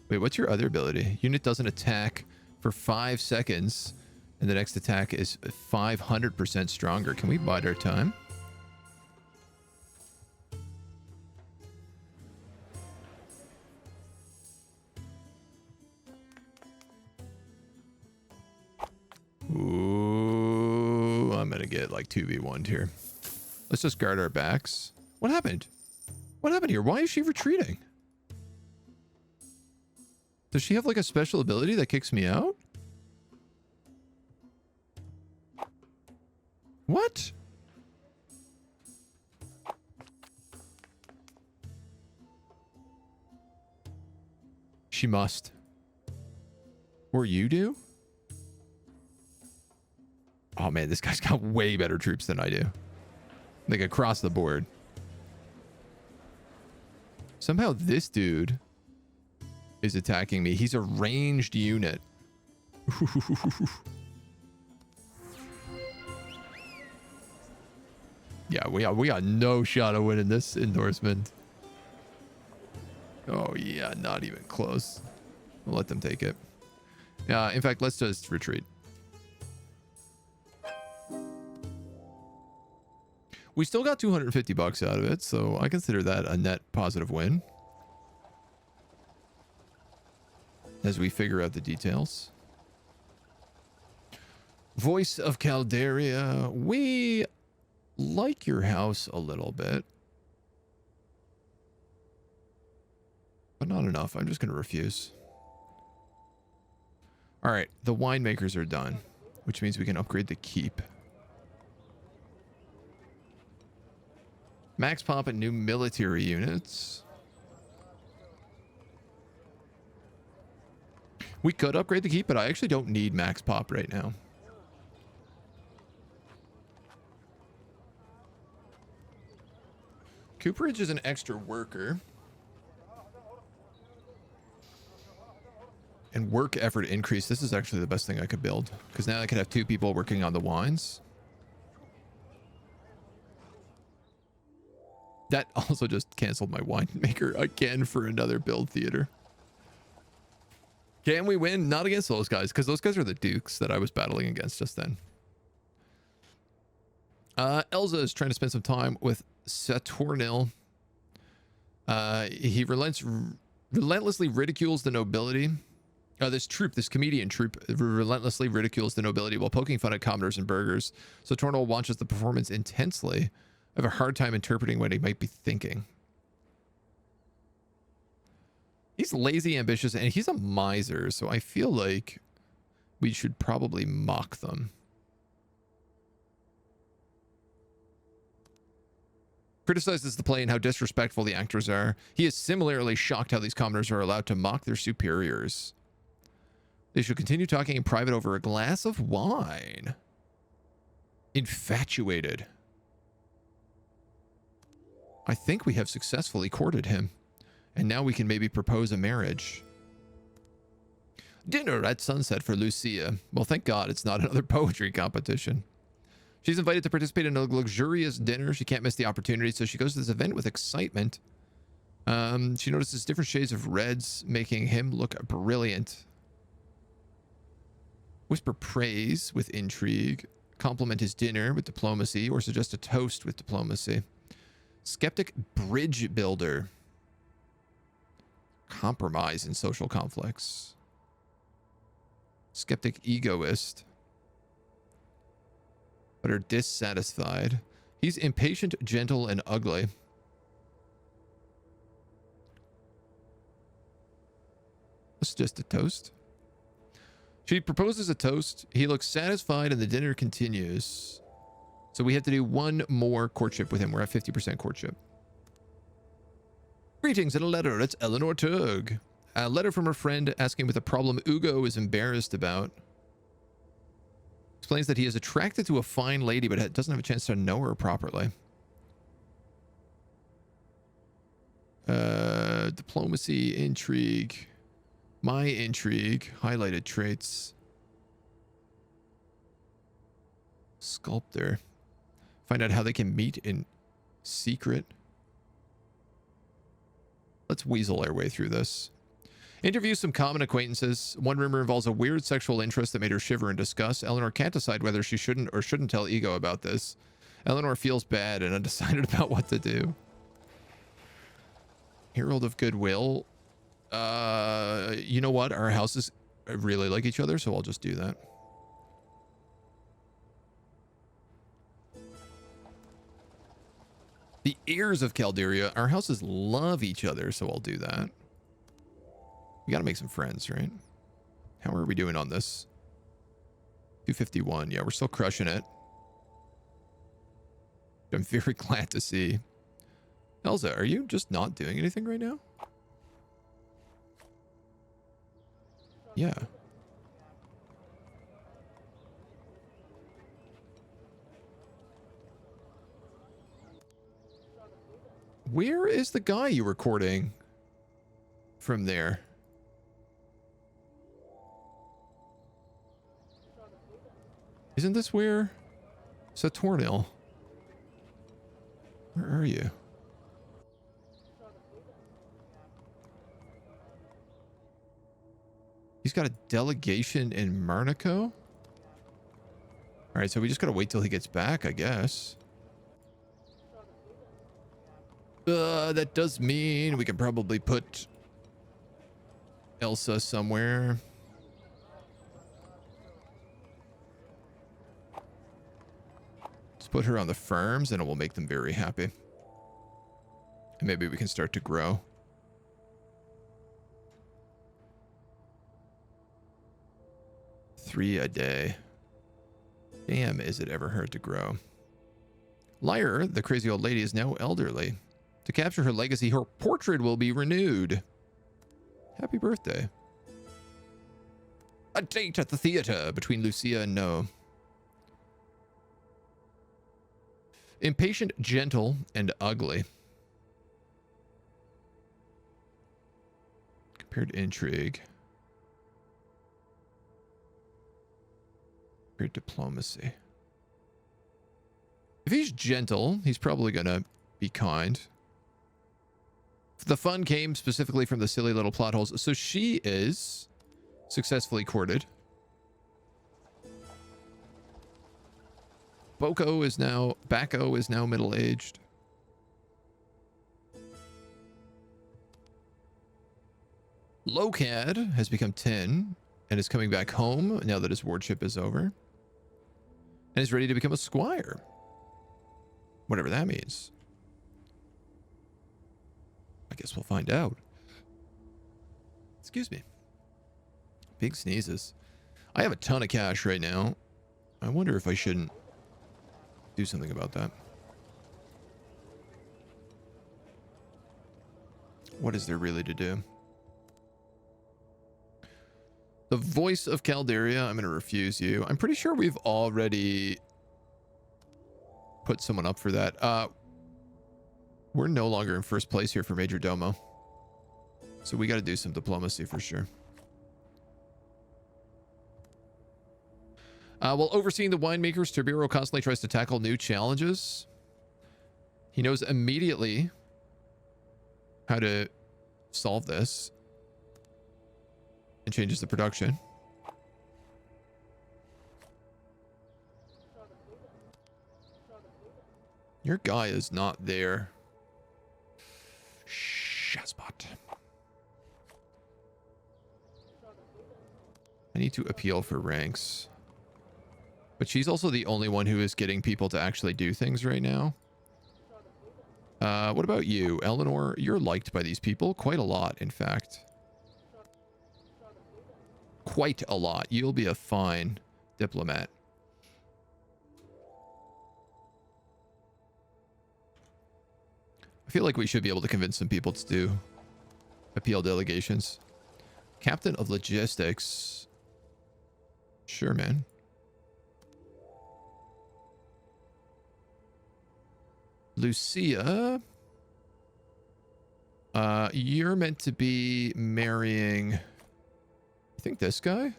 Wait, what's your other ability? Unit doesn't attack for 5 seconds, and the next attack is 500% stronger. Can we bide our time? Ooh, I'm going to get like 2v1'd here. Let's just guard our backs. What happened? What happened here? Why is she retreating? Does she have like a special ability that kicks me out? What? She must. Or you do? Oh man, this guy's got way better troops than I do. Like across the board. Somehow this dude is attacking me. He's a ranged unit. Yeah, we got no shot of winning this endorsement. Oh yeah, not even close. We'll let them take it. In fact, let's just retreat. We still got 250 bucks out of it, so I consider that a net positive win. As we figure out the details. Voice of Calderia. We like your house a little bit. But not enough. I'm just going to refuse. Alright, the winemakers are done. Which means we can upgrade the keep. Max pop and new military units. We could upgrade the keep, but I actually don't need max pop right now. Cooperage is an extra worker. And work effort increase. This is actually the best thing I could build. Because now I could have 2 people working on the wines. That also just canceled my winemaker again for another build theater. Can we win? Not against those guys, because those guys are the dukes that I was battling against just then. Elza is trying to spend some time with Saturnil. He relentlessly ridicules the nobility. This comedian troop relentlessly ridicules the nobility while poking fun at commoners and burghers. Saturnil watches the performance intensely. I have a hard time interpreting what he might be thinking. He's lazy, ambitious, and he's a miser, so I feel like we should probably mock them. Criticizes the play and how disrespectful the actors are. He is similarly shocked how these commoners are allowed to mock their superiors. They should continue talking in private over a glass of wine. Infatuated. I think we have successfully courted him. And now we can maybe propose a marriage. Dinner at sunset for Lucia. Well, thank God it's not another poetry competition. She's invited to participate in a luxurious dinner. She can't miss the opportunity, so she goes to this event with excitement. She notices different shades of reds, making him look brilliant. Whisper praise with intrigue. Compliment his dinner with diplomacy, or suggest a toast with diplomacy. Skeptic bridge builder. Compromise in social conflicts. Skeptic egoist. But are dissatisfied. He's impatient, gentle, and ugly. That's just a toast. She proposes a toast. He looks satisfied and the dinner continues. So we have to do one more courtship with him. We're at 50% courtship. Greetings and a letter. It's Eleanor Tug. A letter from her friend asking with a problem Ugo is embarrassed about. Explains that he is attracted to a fine lady but doesn't have a chance to know her properly. Diplomacy, intrigue. My intrigue. Highlighted traits. Sculptor. Find out how they can meet in secret. Let's weasel our way through this. Interview some common acquaintances. One rumor involves a weird sexual interest that made her shiver in disgust. Eleanor can't decide whether she shouldn't or shouldn't tell Ego about this. Eleanor feels bad and undecided about what to do. Herald of Goodwill. You know what? Our houses really like each other, so I'll just do that. The heirs of Calderia. Our houses love each other, so I'll do that. We gotta make some friends, right? How are we doing on this? 251. Yeah, we're still crushing it. I'm very glad to see. Elza, are you just not doing anything right now? Yeah. Where is the guy you were courting from there? Isn't this where Saturnil? Where are you? He's got a delegation in Marnico? All right, so we just gotta wait till he gets back, I guess. That does mean we can probably put Elsa somewhere. Let's put her on the farms and it will make them very happy. And maybe we can start to grow. Three a day. Damn, is it ever hard to grow. Lyre, the crazy old lady, is now elderly. To capture her legacy, her portrait will be renewed. Happy birthday. A date at the theater between Lucia and No. Impatient, gentle, and ugly. Compared intrigue. Compared diplomacy. If he's gentle, he's probably gonna be kind. The fun came specifically from the silly little plot holes. So she is successfully courted. Bacco is now middle-aged. Locad has become 10 and is coming back home now that his wardship is over. And is ready to become a squire. Whatever that means. I guess we'll find out. Excuse me. Big sneezes. I have a ton of cash right now. I wonder if I shouldn't do something about that. What is there really to do? The voice of Calderia. I'm going to refuse you. I'm pretty sure we've already put someone up for that. We're no longer in first place here for Major Domo. So we got to do some diplomacy for sure. While overseeing the winemakers, Tibero constantly tries to tackle new challenges. He knows immediately how to solve this and changes the production. Your guy is not there. Shazbot. I need to appeal for ranks. But she's also the only one who is getting people to actually do things right now. What about you, Eleanor? You're liked by these people quite a lot, in fact. Quite a lot. You'll be a fine diplomat. I feel like we should be able to convince some people to do appeal delegations. Captain of Logistics. Sure, man. Lucia. You're meant to be marrying... I think this guy?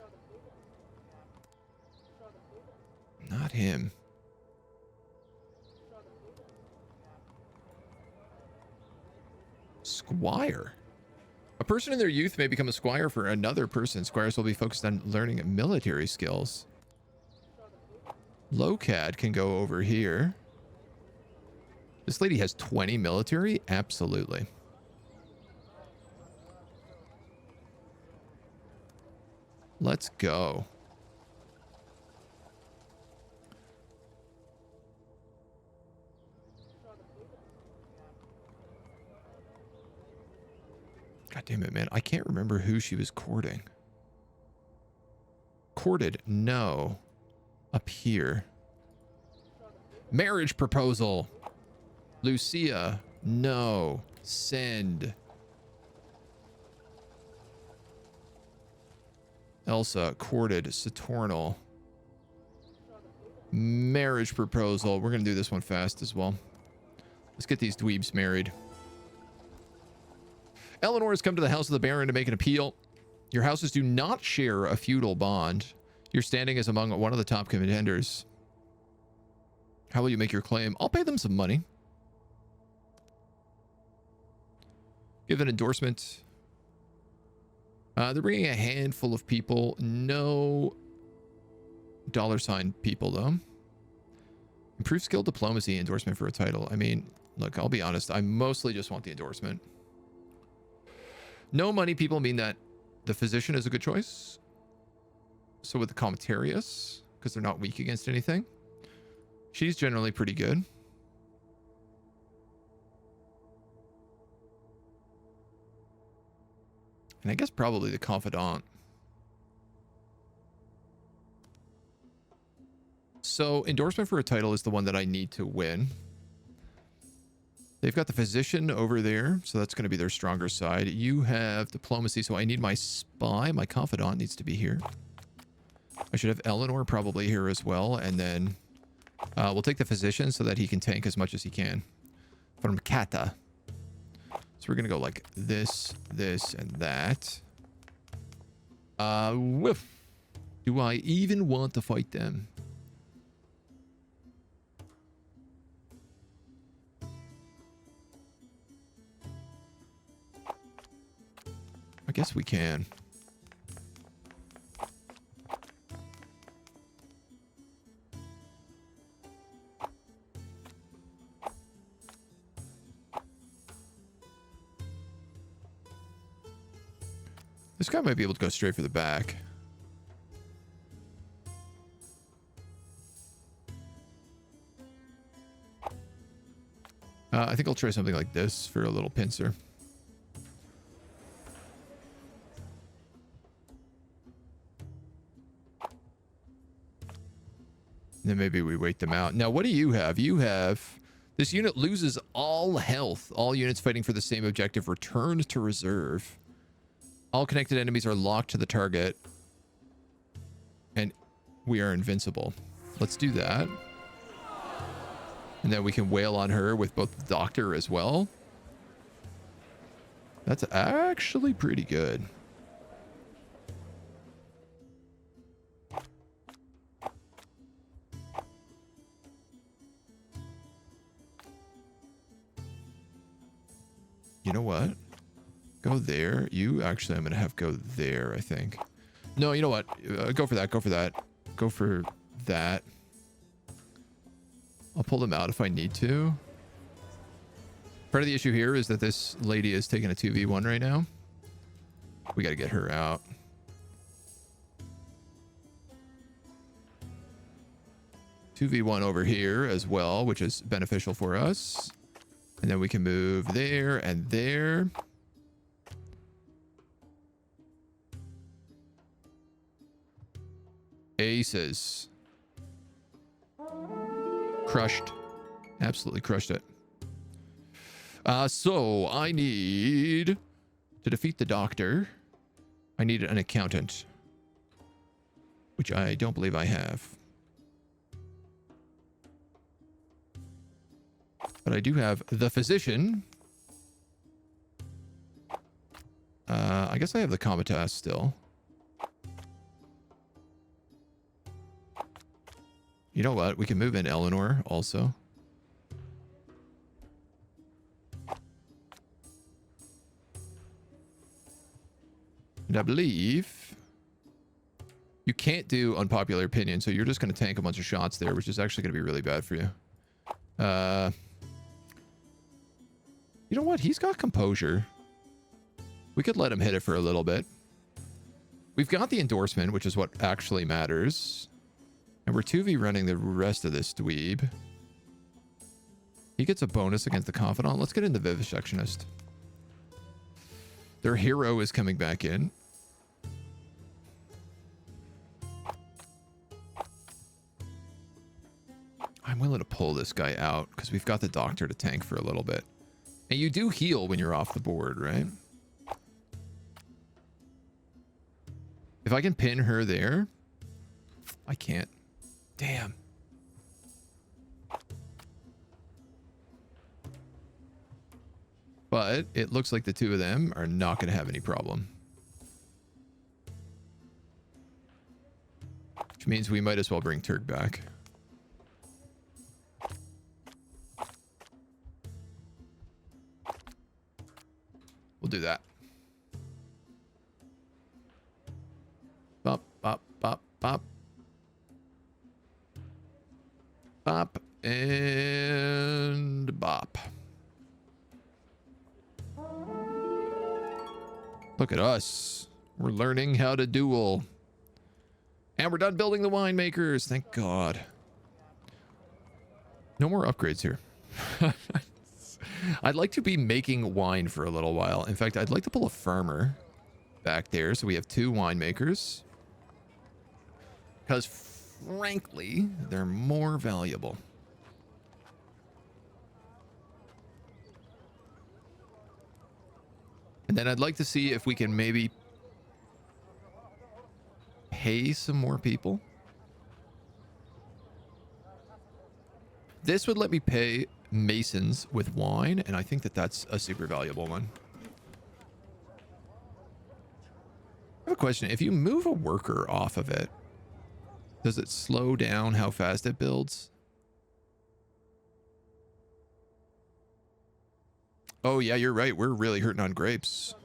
Not him. Squire. A person in their youth may become a squire for another person. Squires will be focused on learning military skills. Locad can go over here. This lady has 20 military? Absolutely. Let's go. God damn it, man. I can't remember who she was courting. Courted? No. Up here. Marriage proposal. Lucia? No. Send. Elsa, courted. Saturnal. Marriage proposal. We're going to do this one fast as well. Let's get these dweebs married. Eleanor has come to the House of the Baron to make an appeal. Your houses do not share a feudal bond. Your standing is among one of the top contenders. How will you make your claim? I'll pay them some money. Give an endorsement. They're bringing a handful of people. No $ people, though. Improve skill diplomacy endorsement for a title. I mean, look, I'll be honest. I mostly just want the endorsement. No money people mean that the physician is a good choice. So with the Cometarius, because they're not weak against anything, she's generally pretty good. And I guess probably the Confidant. So endorsement for a title is the one that I need to win. They've got the physician over there, so that's going to be their stronger side. You have diplomacy, so I need my spy. My confidant needs to be here. I should have Eleanor probably here as well, and then we'll take the physician so that he can tank as much as he can. From Kata. So we're going to go like this, this, and that. Whiff. Do I even want to fight them? I guess we can. This guy might be able to go straight for the back. I think I'll try something like this for a little pincer. Then maybe we wait them out. Now, what do you have? You have... This unit loses all health. All units fighting for the same objective return to reserve. All connected enemies are locked to the target. And we are invincible. Let's do that. And then we can wail on her with both the doctor as well. That's actually pretty good. You know what? Go there. You actually, I'm going to have go there, I think. No, you know what? Go for that. Go for that. Go for that. I'll pull them out if I need to. Part of the issue here is that this lady is taking a 2v1 right now. We got to get her out. (2v1) over here as well, which is beneficial for us. And then we can move there and there. Aces. Crushed. Absolutely crushed it. So I need to defeat the doctor. I need an accountant, which I don't believe I have. But I do have the physician. I guess I have the Comitas still. You know what? We can move in Eleanor also. And I believe you can't do unpopular opinion, so you're just going to tank a bunch of shots there, which is actually going to be really bad for you. You know what? He's got composure. We could let him hit it for a little bit. We've got the endorsement, which is what actually matters. And we're 2v running the rest of this dweeb. He gets a bonus against the confidant. Let's get into vivisectionist. Their hero is coming back in. I'm willing to pull this guy out because we've got the doctor to tank for a little bit. And you do heal when you're off the board, right? If I can pin her there, I can't. Damn. But it looks like the two of them are not going to have any problem. Which means we might as well bring Turk back. We'll do that. Bop, bop, bop, bop. Bop and bop. Look at us. We're learning how to duel. And we're done building the winemakers. Thank God. No more upgrades here. I'd like to be making wine for a little while. In fact, I'd like to pull a farmer back there so we have 2 winemakers. Because, frankly, they're more valuable. And then I'd like to see if we can maybe pay some more people. This would let me pay masons with wine, and I think that that's a super valuable one. I have a question. If you move a worker off of it, does it slow down how fast it builds? Oh, yeah, you're right. We're really hurting on grapes.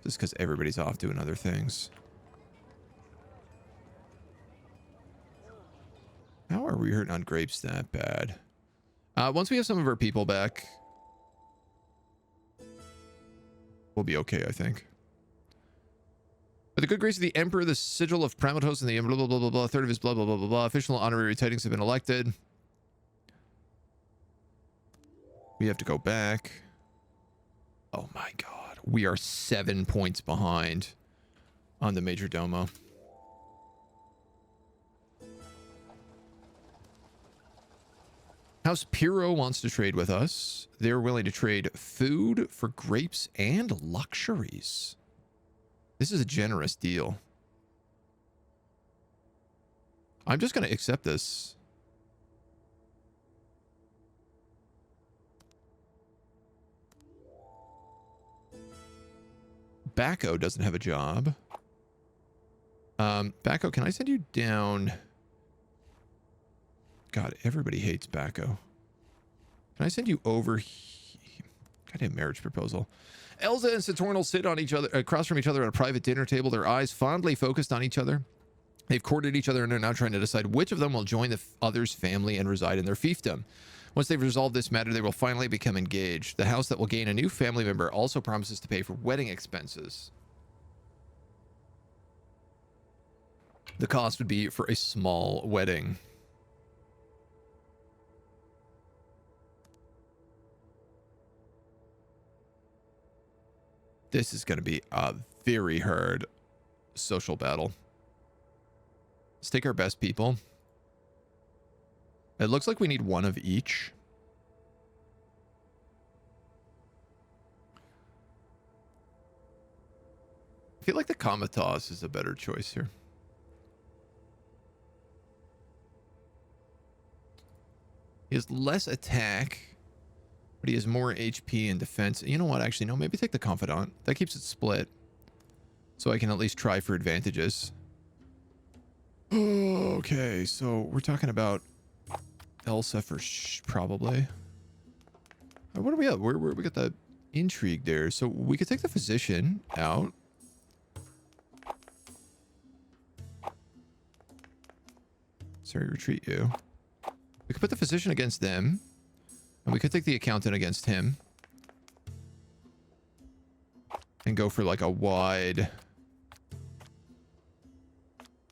Just because everybody's off doing other things. How are we hurting on grapes that bad? Once we have some of our people back, we'll be okay, I think. By the good grace of the Emperor, the sigil of Pramatos, and the blah, blah, blah, blah, blah, third of his blah, blah, blah, blah, blah. Official honorary tidings have been elected. We have to go back. Oh my God. We are 7 points behind on the Major Domo. House Piro wants to trade with us. They're willing to trade food for grapes and luxuries. This is a generous deal. I'm just going to accept this. Bacco doesn't have a job. Bacco, can I send you down? God, everybody hates Bacco. Can I send you over? Goddamn marriage proposal. Elza and Saturnal sit on each other, across from each other at a private dinner table, their eyes fondly focused on each other. They've courted each other and are now trying to decide which of them will join the other's family and reside in their fiefdom. Once they've resolved this matter, they will finally become engaged. The house that will gain a new family member also promises to pay for wedding expenses. The cost would be for a small wedding. This is going to be a very hard social battle. Let's take our best people. It looks like we need one of each. I feel like the Comatos is a better choice here. He has less attack, but he has more HP and defense. You know what? Actually, no, maybe take the Confidant. That keeps it split. So I can at least try for advantages. Okay, so we're talking about Elsa for probably. What are we at? Where we got that intrigue there? So we could take the physician out. Sorry, retreat you. We could put the physician against them. And we could take the accountant against him. And go for like a wide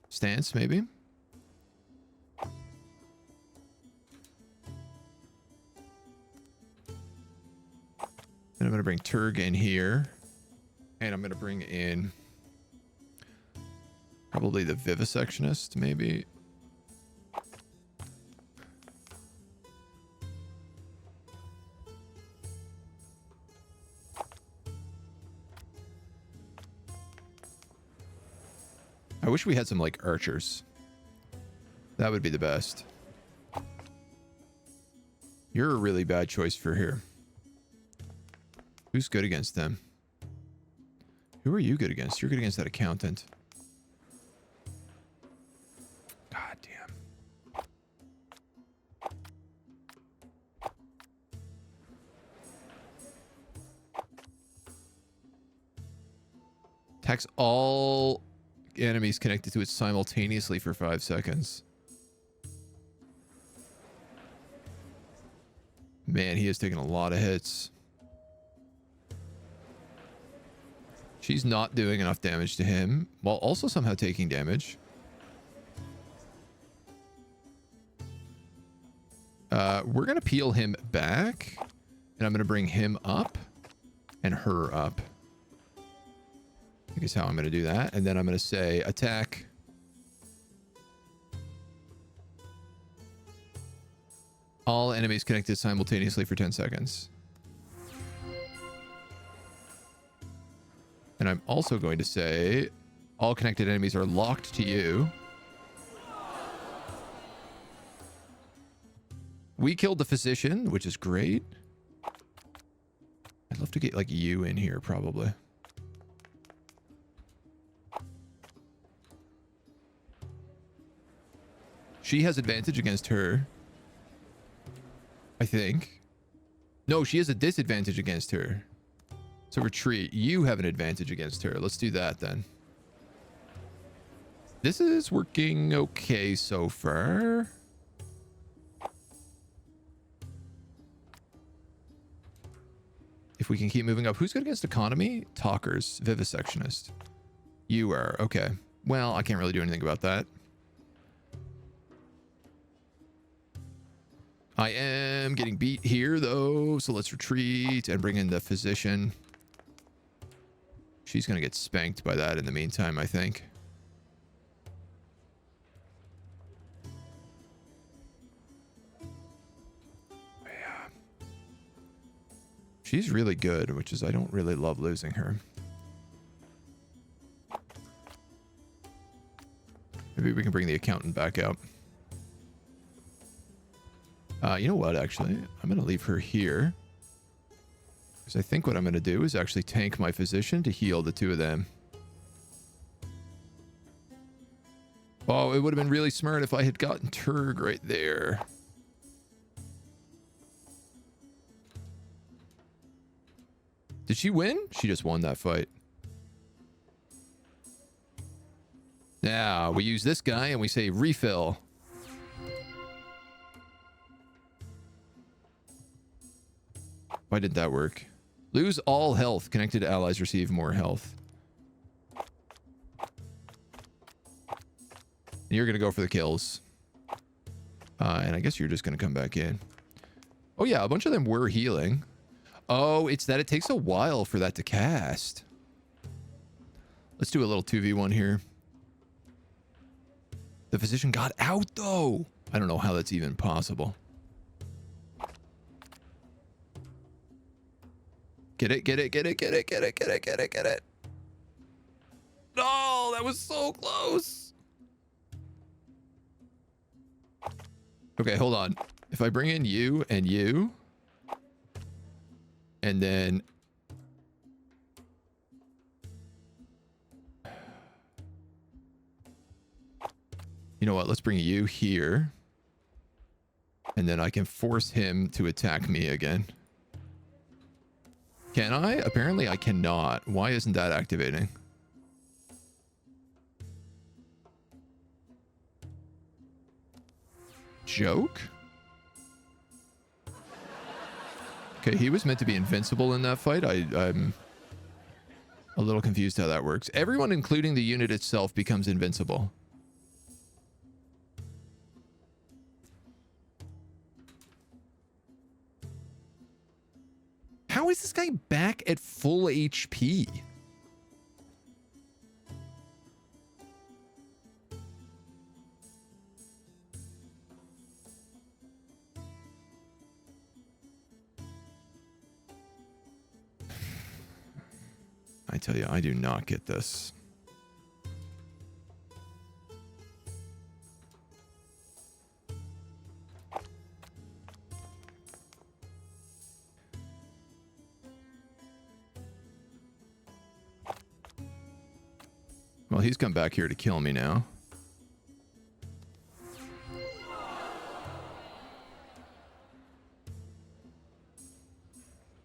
stance, maybe. And I'm going to bring Turg in here. And I'm going to bring in probably the vivisectionist, maybe. I wish we had some, like, archers. That would be the best. You're a really bad choice for here. Who's good against them? Who are you good against? You're good against that accountant. God damn. Attacks all enemies connected to it simultaneously for 5 seconds. Man, he has taken a lot of hits. She's not doing enough damage to him, while also somehow taking damage. We're going to peel him back, and I'm going to bring him up and her up. I think is how I'm going to do that. And then I'm going to say attack. All enemies connected simultaneously for 10 seconds. And I'm also going to say all connected enemies are locked to you. We killed the physician, which is great. I'd love to get like you in here probably. She has advantage against her. I think. No, she has a disadvantage against her. So retreat. You have an advantage against her. Let's do that then. This is working okay so far. If we can keep moving up. Who's good against economy? Talkers. Vivisectionist. You are. Okay. Well, I can't really do anything about that. I am getting beat here, though, so let's retreat and bring in the physician. She's going to get spanked by that in the meantime, I think. Yeah. She's really good, which is I don't really love losing her. Maybe we can bring the accountant back out. You know what, actually? I'm going to leave her here. Because I think what I'm going to do is actually tank my physician to heal the two of them. Oh, it would have been really smart if I had gotten Turg right there. Did she win? She just won that fight. Now, we use this guy and we say refill. Why did that work? Lose all health. Connected allies receive more health. And you're going to go for the kills. And I guess you're just going to come back in. Oh, yeah. A bunch of them were healing. Oh, it's that it takes a while for that to cast. Let's do a little 2v1 here. The physician got out, though. I don't know how that's even possible. Get it, get it, get it, get it, get it, get it, get it, get it. No, that was so close. Okay, hold on. If I bring in you, and then... You know what? Let's bring you here. And then I can force him to attack me again. Can I? Apparently I cannot. Why isn't that activating? Joke? Okay, he was meant to be invincible in that fight. I'm a little confused how that works. Everyone, including the unit itself, becomes invincible. How is this guy back at full HP? I tell you, I do not get this. Well, he's come back here to kill me now.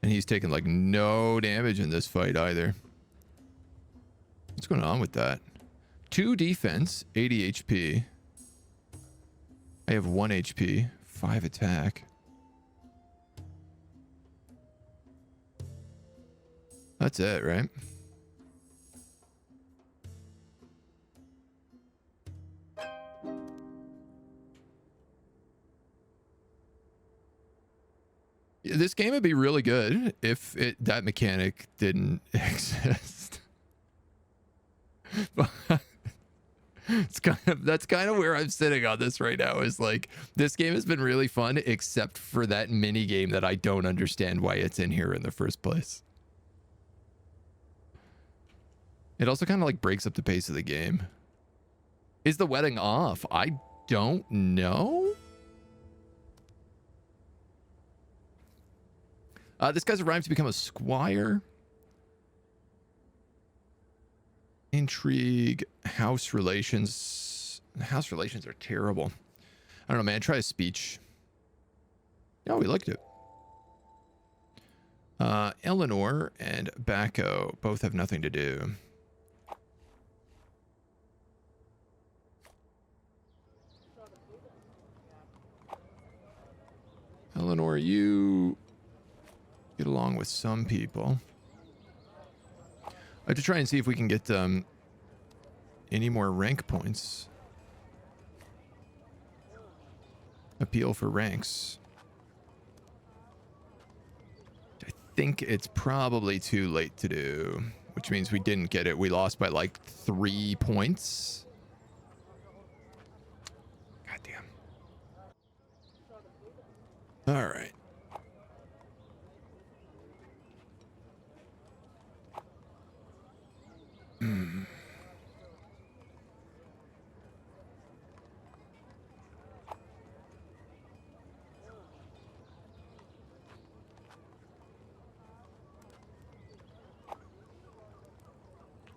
And he's taken like no damage in this fight either. What's going on with that? 2 defense, 80 HP. I have 1 HP, 5 attack. That's it, right? This game would be really good if that mechanic didn't exist. But that's kind of where I'm sitting on this right now, is like, this game has been really fun except for that mini game that I don't understand why it's in here in the first place. It also kind of like breaks up the pace of the game. Is the wedding off? I don't know. This guy's arrived to become a squire. Intrigue, house relations. House relations are terrible. I don't know, man. Try a speech. Oh, we liked it. Eleanor and Bacco both have nothing to do. Eleanor, you get along with some people. I have to try and see if we can get any more rank points. Appeal for ranks. I think it's probably too late to do, which means we didn't get it. We lost by like 3 points. Goddamn. All right.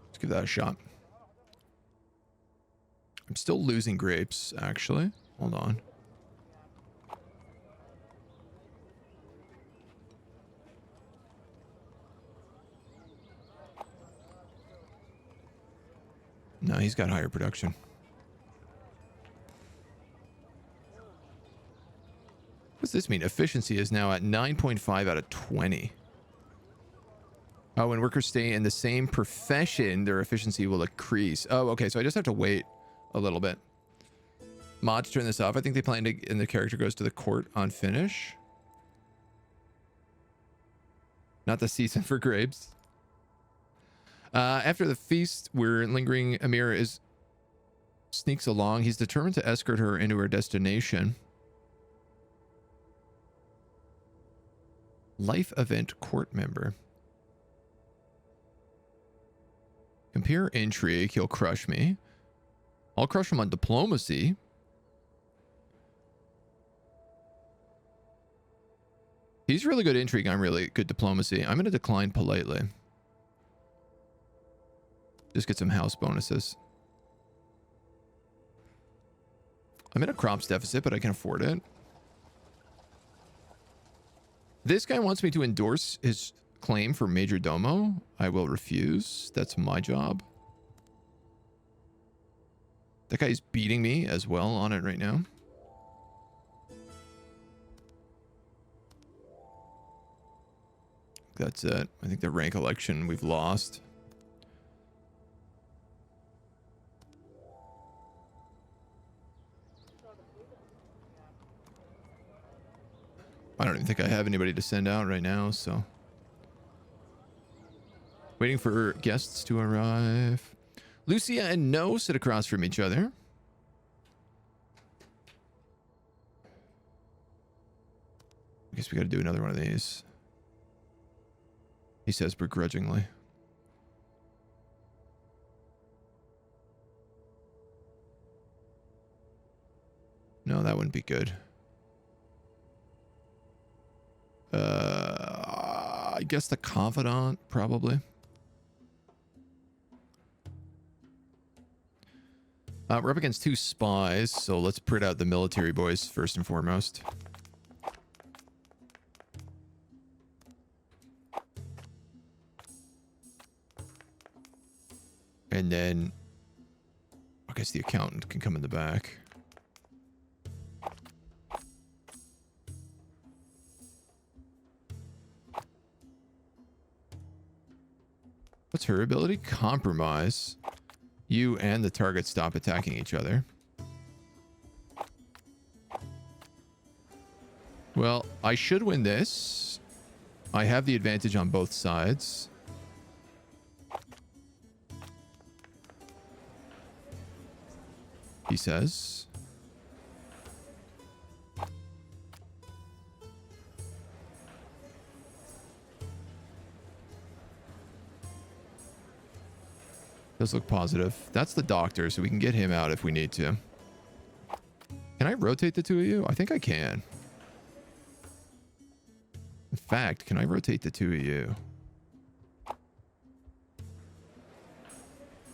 Let's give that a shot. I'm still losing grapes, actually. Hold on. No, he's got higher production. What's this mean? Efficiency is now at 9.5 out of 20. Oh, when workers stay in the same profession, their efficiency will increase. Oh, okay. So I just have to wait a little bit. Mods turn this off. I think they plan to, and the character goes to the court on finish. Not the season for grapes. After the feast, where lingering Amir sneaks along, he's determined to escort her into her destination. Life event court member. Compare intrigue. He'll crush me. I'll crush him on diplomacy. He's really good intrigue. I'm really good diplomacy. I'm going to decline politely. Just get some house bonuses. I'm in a crops deficit, but I can afford it. This guy wants me to endorse his claim for Major Domo. I will refuse. That's my job. That guy's beating me as well on it right now. That's it. I think the rank election we've lost. I don't even think I have anybody to send out right now, so. Waiting for guests to arrive. Lucia and No sit across from each other. I guess we got to do another one of these. He says begrudgingly. No, that wouldn't be good. I guess the confidant, probably. We're up against 2 spies, so let's print out the military boys first and foremost. And then I guess the accountant can come in the back. What's her ability? Compromise. You and the target stop attacking each other. Well, I should win this. I have the advantage on both sides. He says. Does look positive. That's the doctor, so we can get him out if we need to. Can I rotate the 2 of you? I think I can. In fact, can I rotate the 2 of you?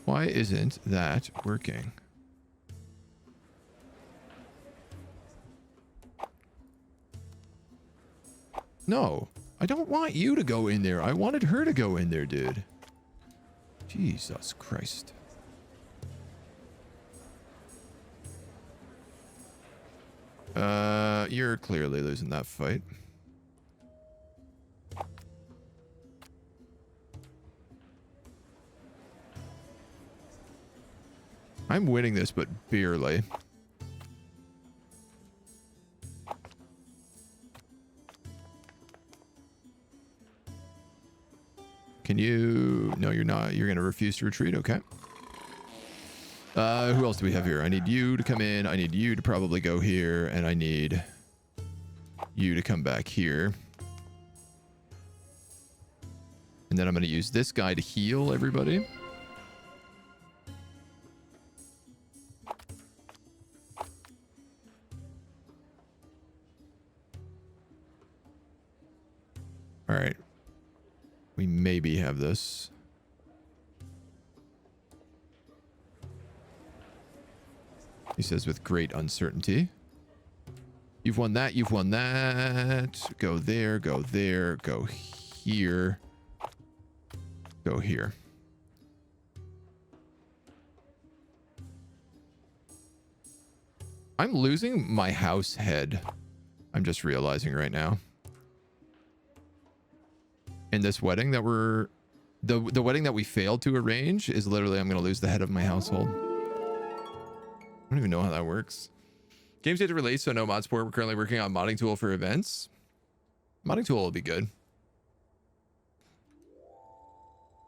Why isn't that working? No, I don't want you to go in there. I wanted her to go in there, dude. Jesus Christ. You're clearly losing that fight. I'm winning this, but barely. Can you... No, you're not. You're going to refuse to retreat? Okay. Who else do we have here? I need you to come in. I need you to probably go here. And I need you to come back here. And then I'm going to use this guy to heal everybody. All right. We maybe have this. He says with great uncertainty. You've won that. You've won that. Go there. Go there. Go here. Go here. I'm losing my house head. I'm just realizing right now. In this wedding that we're... The wedding that we failed to arrange is literally I'm going to lose the head of my household. I don't even know how that works. Game's yet to release, so no mod support. We're currently working on modding tool for events. Modding tool will be good.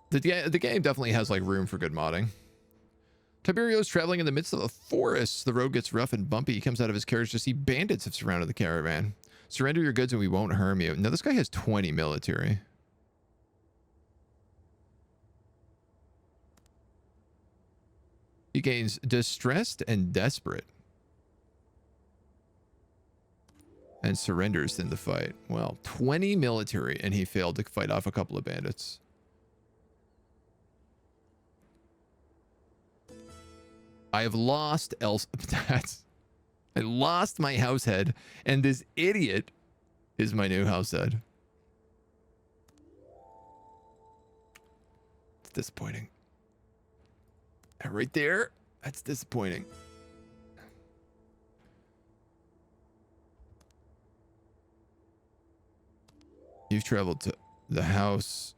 The game definitely has like room for good modding. Tiberio's traveling in the midst of a forest. The road gets rough and bumpy. He comes out of his carriage to see bandits have surrounded the caravan. Surrender your goods and we won't harm you. Now this guy has 20 military. He gains distressed and desperate. And surrenders in the fight. Well, 20 military and he failed to fight off a couple of bandits. I have lost I lost my house head and this idiot is my new house head. That's disappointing. Right there. That's disappointing. You've traveled to the house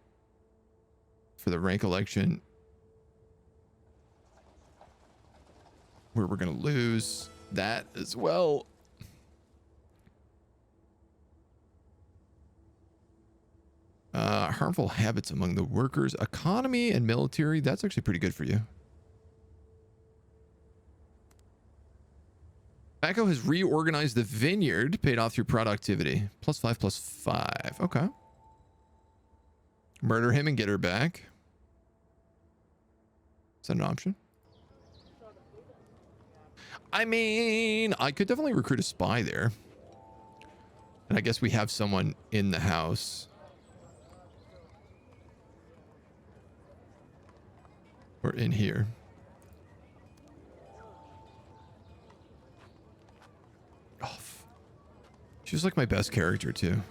for the rank election where we're going to lose that as well. Harmful habits among the workers, economy, and military. That's actually pretty good for you. Echo has reorganized the vineyard, paid off through productivity. +5, +5. Okay. Murder him and get her back. Is that an option? I mean, I could definitely recruit a spy there. And I guess we have someone in the house. Or in here. Oh, she was like my best character too.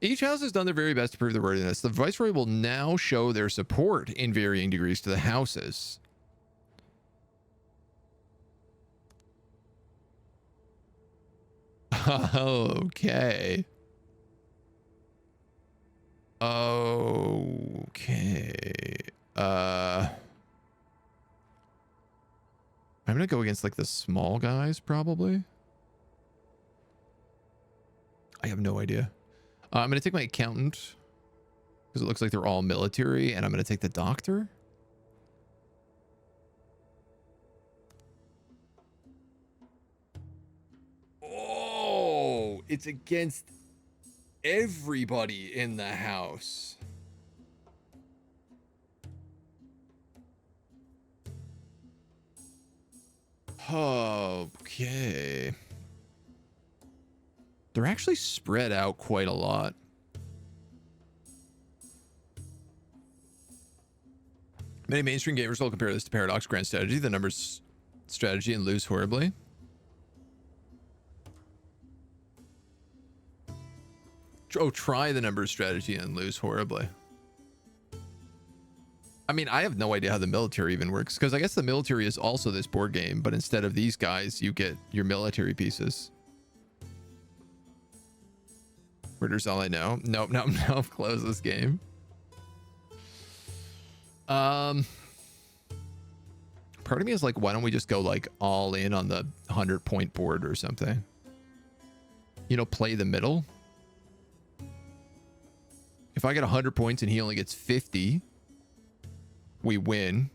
Each house has done their very best to prove their worthiness. The Viceroy will now show their support in varying degrees to the houses. Okay. Okay. I'm gonna go against like the small guys probably. I have no idea. I'm gonna take my accountant because it looks like they're all military, and I'm gonna take the doctor. Oh, it's against everybody in the house. Okay. They're actually spread out quite a lot. Many mainstream gamers will compare this to Paradox Grand Strategy, the numbers strategy, and lose horribly. Oh, try the numbers strategy and lose horribly. I mean, I have no idea how the military even works, because I guess the military is also this board game, but instead of these guys, you get your military pieces. Murder's all I know. Nope, nope, nope. Close this game. Part of me is like, why don't we just go like all in on the 100-point board or something? You know, play the middle. If I get 100 points and he only gets 50, we win.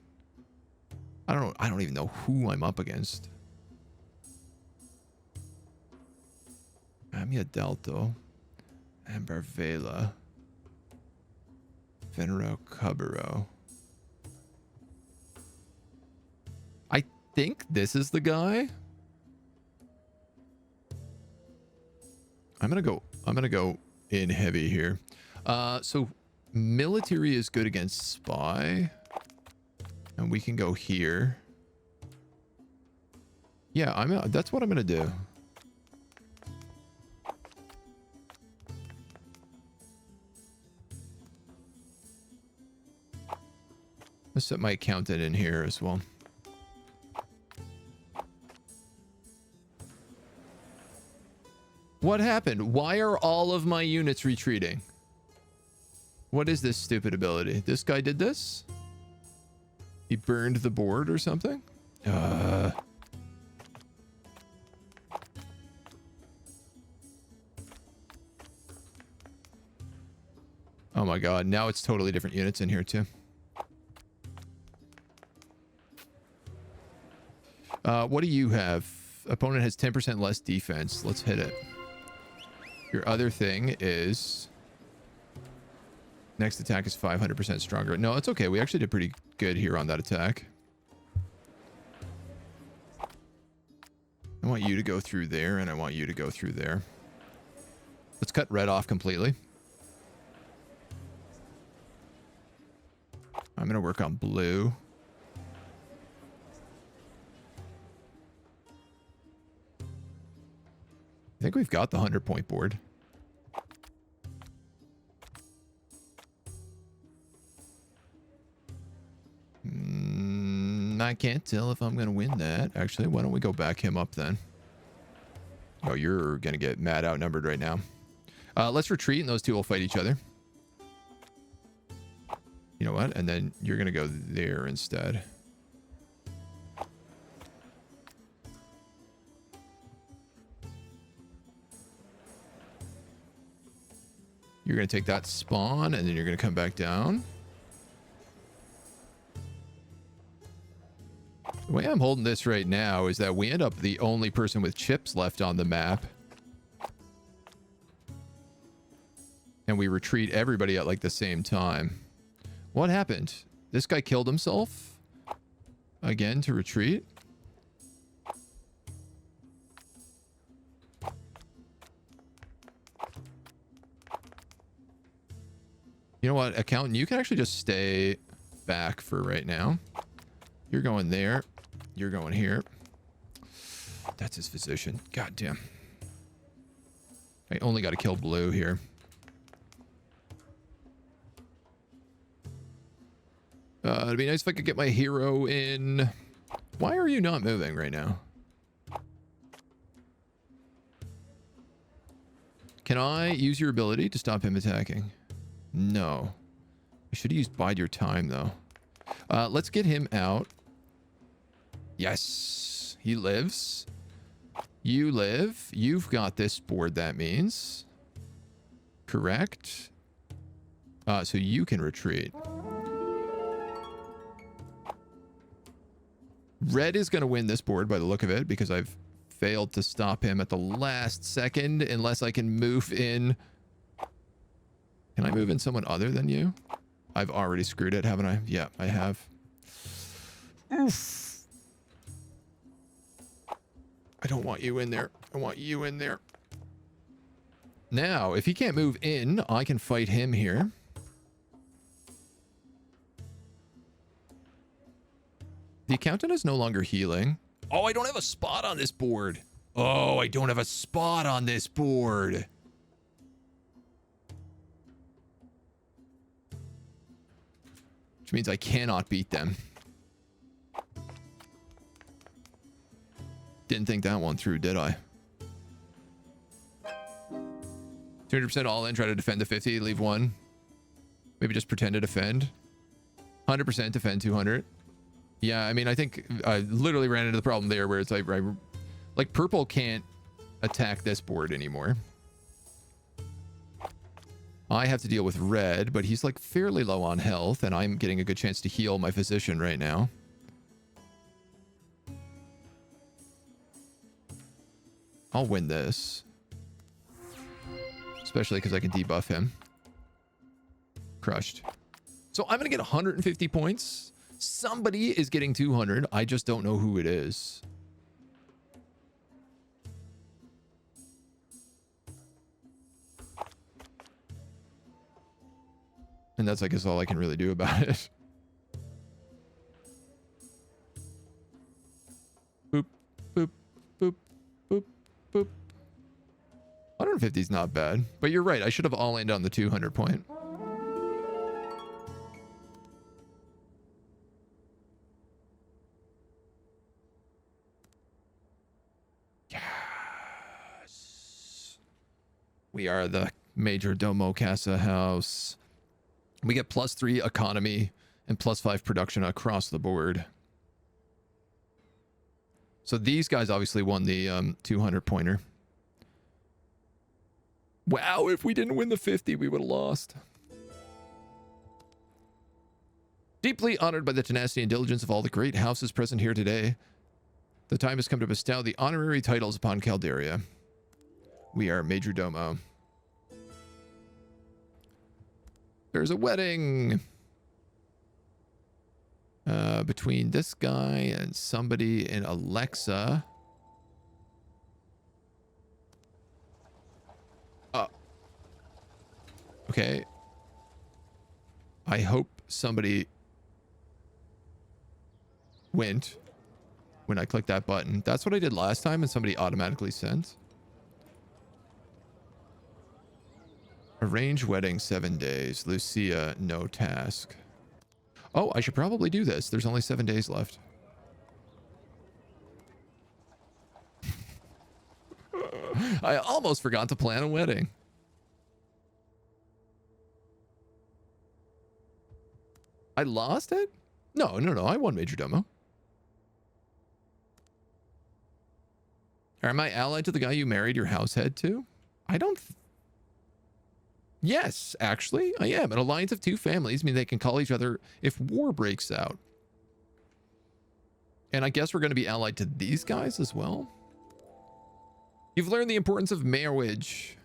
I don't even know who I'm up against. Amia Delto. Amber Vela. Venero Cabero. I think this is the guy. I'm gonna go in heavy here. So military is good against spy. And we can go here. Yeah, that's what I'm gonna do. Let's set my accountant in here as well. What happened? Why are all of my units retreating? What is this stupid ability? This guy did this? He burned the board or something? Oh my god, now it's totally different units in here too. What do you have? Opponent has 10% less defense. Let's hit it. Your other thing is... Next attack is 500% stronger. No, it's okay. We actually did pretty good here on that attack. I want you to go through there, and I want you to go through there. Let's cut red off completely. I'm going to work on blue. I think we've got the 100-point board. I can't tell if I'm going to win that. Actually, why don't we go back him up then? Oh, you're going to get mad outnumbered right now. Let's retreat, and those two will fight each other. You know what? And then you're going to go there instead. You're going to take that spawn, and then you're going to come back down. The way I'm holding this right now is that we end up the only person with chips left on the map. And we retreat everybody at like the same time. What happened? This guy killed himself? Again to retreat? You know what, accountant, you can actually just stay back for right now. You're going there. You're going here. That's his physician. God damn. I only got to kill blue here. It'd be nice if I could get my hero in. Why are you not moving right now? Can I use your ability to stop him attacking? No. I should have used bide your time, though. Let's get him out. Yes. He lives. You live. You've got this board, that means. Correct. So you can retreat. Red is going to win this board by the look of it because I've failed to stop him at the last second unless I can move in. Can I move in someone other than you? I've already screwed it, haven't I? Yeah, I have. Oof. I don't want you in there. I want you in there. Now, if he can't move in, I can fight him here. The accountant is no longer healing. Oh, I don't have a spot on this board. Oh, I don't have a spot on this board. Which means I cannot beat them. Didn't think that one through, did I? 200% all in, try to defend the 50, leave one. Maybe just pretend to defend. 100% defend 200. Yeah, I mean, I think I literally ran into the problem there where it's like purple can't attack this board anymore. I have to deal with red, but he's like fairly low on health, and I'm getting a good chance to heal my physician right now. I'll win this. Especially because I can debuff him. Crushed. So I'm going to get 150 points. Somebody is getting 200. I just don't know who it is. And that's, I guess, all I can really do about it. Boop, boop, boop, boop, boop. 150 is not bad. But you're right. I should have all-in on the 200 point. We are the Major Domo Casa house. We get +3 economy and +5 production across the board. So these guys obviously won the 200 pointer. Wow, if we didn't win the 50, we would have lost. Deeply honored by the tenacity and diligence of all the great houses present here today, the time has come to bestow the honorary titles upon Calderia. We are Major Domo. There's a wedding between this guy and somebody in Alexa. Okay. I hope somebody went when I clicked that button. That's what I did last time and somebody automatically sent. Arrange wedding 7 days. Lucia, no task. Oh, I should probably do this. There's only 7 days left. I almost forgot to plan a wedding. I lost it? No. I won Major Domo. Am I allied to the guy you married your house head to? I don't... Yes, actually, I am. An alliance of two families mean they can call each other if war breaks out. And I guess we're going to be allied to these guys as well. You've learned the importance of marriage.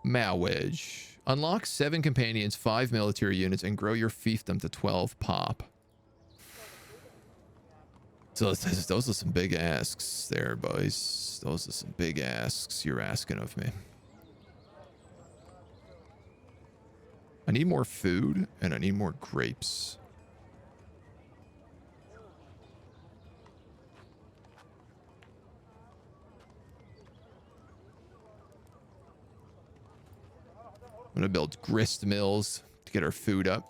Marriage. Unlock 7 companions, 5 military units, and grow your fiefdom to 12 pop. So those are some big asks there, boys. Those are some big asks you're asking of me. I need more food, and I need more grapes. I'm going to build grist mills to get our food up.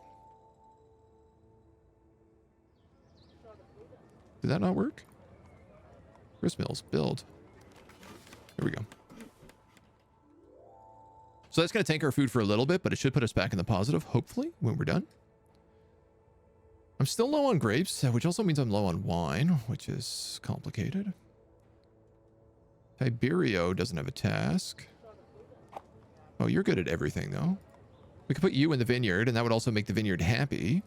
Did that not work? Grist mills, build. There we go. So that's going to tank our food for a little bit, but it should put us back in the positive, hopefully, when we're done. I'm still low on grapes, which also means I'm low on wine, which is complicated. Tiberio doesn't have a task. Oh, you're good at everything, though. We could put you in the vineyard, and that would also make the vineyard happy.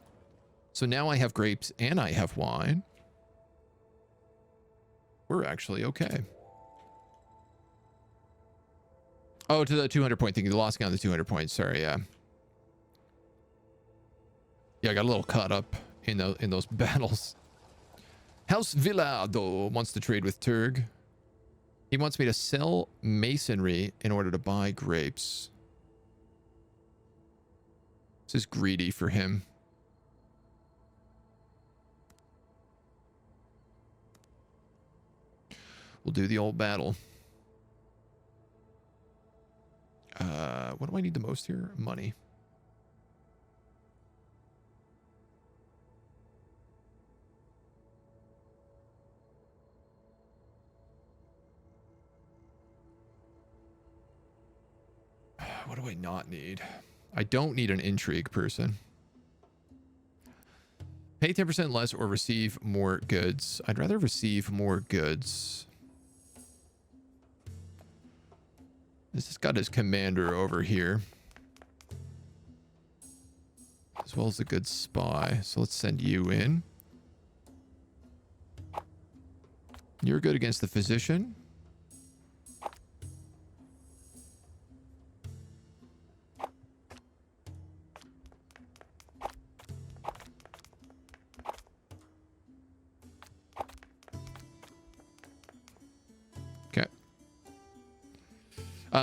So now I have grapes and I have wine. We're actually okay. Oh, to the 200 point thing. The loss on the 200 points. Sorry, yeah. Yeah, I got a little caught up in those battles. House Villado wants to trade with Turg. He wants me to sell masonry in order to buy grapes. This is greedy for him. We'll do the old battle. What do I need the most here? Money. What do I not need? I don't need an intrigue person. Pay 10% less or receive more goods. I'd rather receive more goods. This has got his commander over here, as well as a good spy. So let's send you in. You're good against the physician.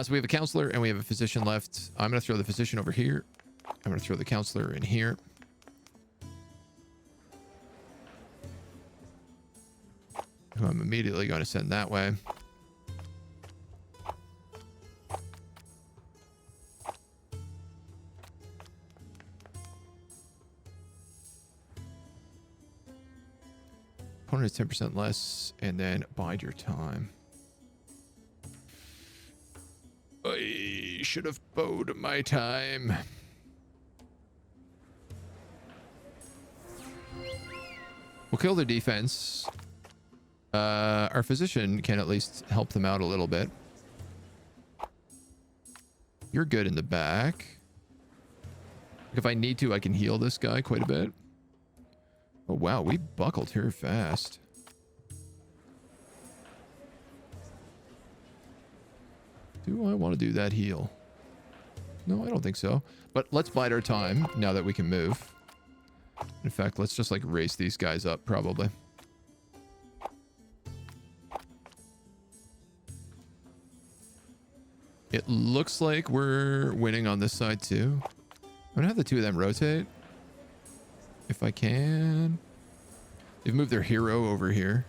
So we have a counselor and we have a physician left. I'm going to throw the physician over here. I'm going to throw the counselor in here. Who I'm immediately going to send that way. Opponent is 10% less, and then bide your time. I should have bowed my time. We'll kill their defense. Our physician can at least help them out a little bit. You're good in the back. If I need to, I can heal this guy quite a bit. Oh, wow. We buckled here fast. Do I want to do that heal? No, I don't think so. But let's bide our time now that we can move. In fact, let's just like race these guys up probably. It looks like we're winning on this side too. I'm gonna have the two of them rotate. If I can. They've moved their hero over here.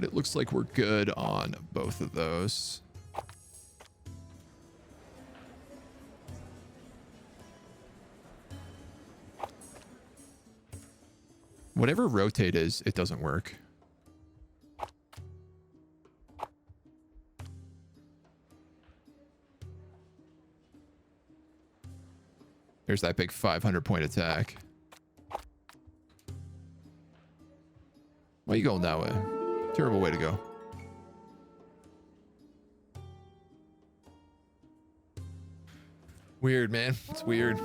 It looks like we're good on both of those. Whatever rotate is, it doesn't work. There's that big 500-point attack. Why are you going that way? Terrible way to go. Weird, man. It's weird.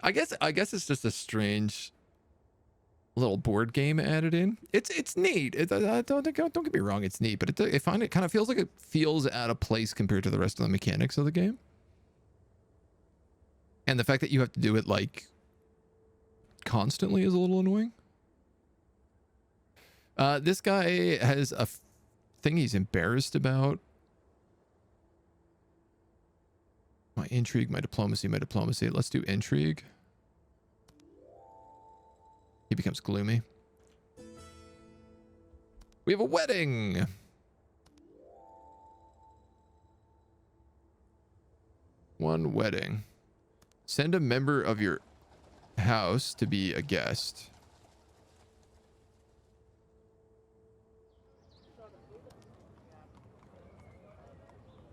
I guess it's just a strange little board game added in. It's neat. Don't get me wrong, it's neat, but I find it kind of feels like it feels out of place compared to the rest of the mechanics of the game. And the fact that you have to do it like constantly is a little annoying. This guy has a thing he's embarrassed about. My intrigue, my diplomacy, my diplomacy. Let's do intrigue. He becomes gloomy. We have a wedding. One wedding. Send a member of your house to be a guest.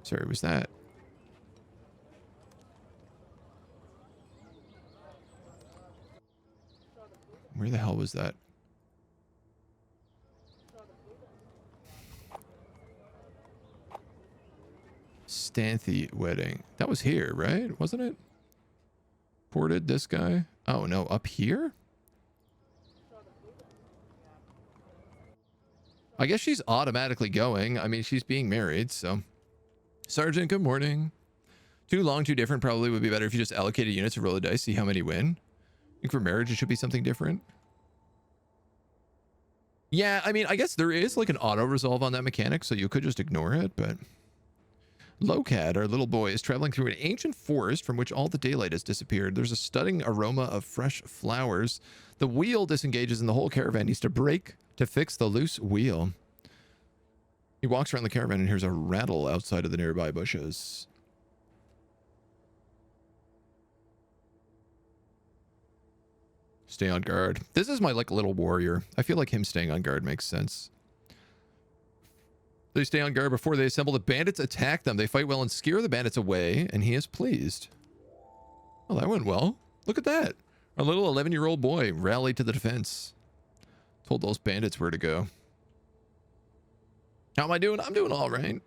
Sorry, was that? Where the hell was that? Stanthy wedding. That was here, right? Wasn't it? Ported this guy. Oh no, up here? I guess she's automatically going. I mean, she's being married, so. Sergeant, good morning. Too long, too different. Probably would be better if you just allocated units to roll the dice, see how many win. I think for marriage, it should be something different. Yeah, I mean, I guess there is like an auto-resolve on that mechanic, so you could just ignore it, but... Locad, our little boy, is traveling through an ancient forest from which all the daylight has disappeared. There's a stunning aroma of fresh flowers. The wheel disengages and the whole caravan needs to brake to fix the loose wheel. He walks around the caravan and hears a rattle outside of the nearby bushes. Stay on guard. This is my like little warrior. I feel like him staying on guard makes sense. They stay on guard before they assemble. The bandits attack them. They fight well and scare the bandits away, and he is pleased. Oh, that went well. Look at that. Our little 11-year-old boy rallied to the defense. Told those bandits where to go. How am I doing? I'm doing all right.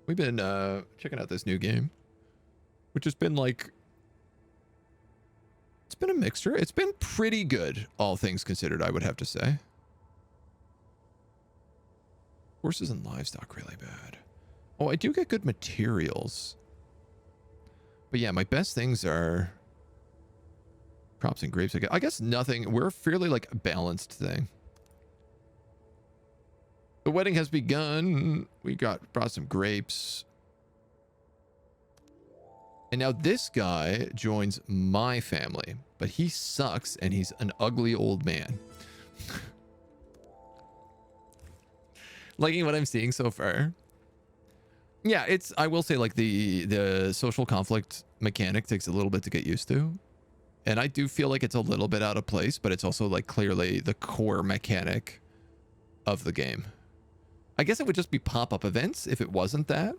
We've been checking out this new game, which has been like... It's been a mixture. It's been pretty good, all things considered, I would have to say. Horses and livestock really bad. Oh, I do get good materials. But yeah, my best things are crops and grapes. I guess nothing. We're fairly like a balanced thing. The wedding has begun. We brought some grapes. And now this guy joins my family, but he sucks and he's an ugly old man. Liking what I'm seeing so far. Yeah, I will say like the social conflict mechanic takes a little bit to get used to. And I do feel like it's a little bit out of place, but it's also like clearly the core mechanic of the game. I guess it would just be pop-up events if it wasn't that.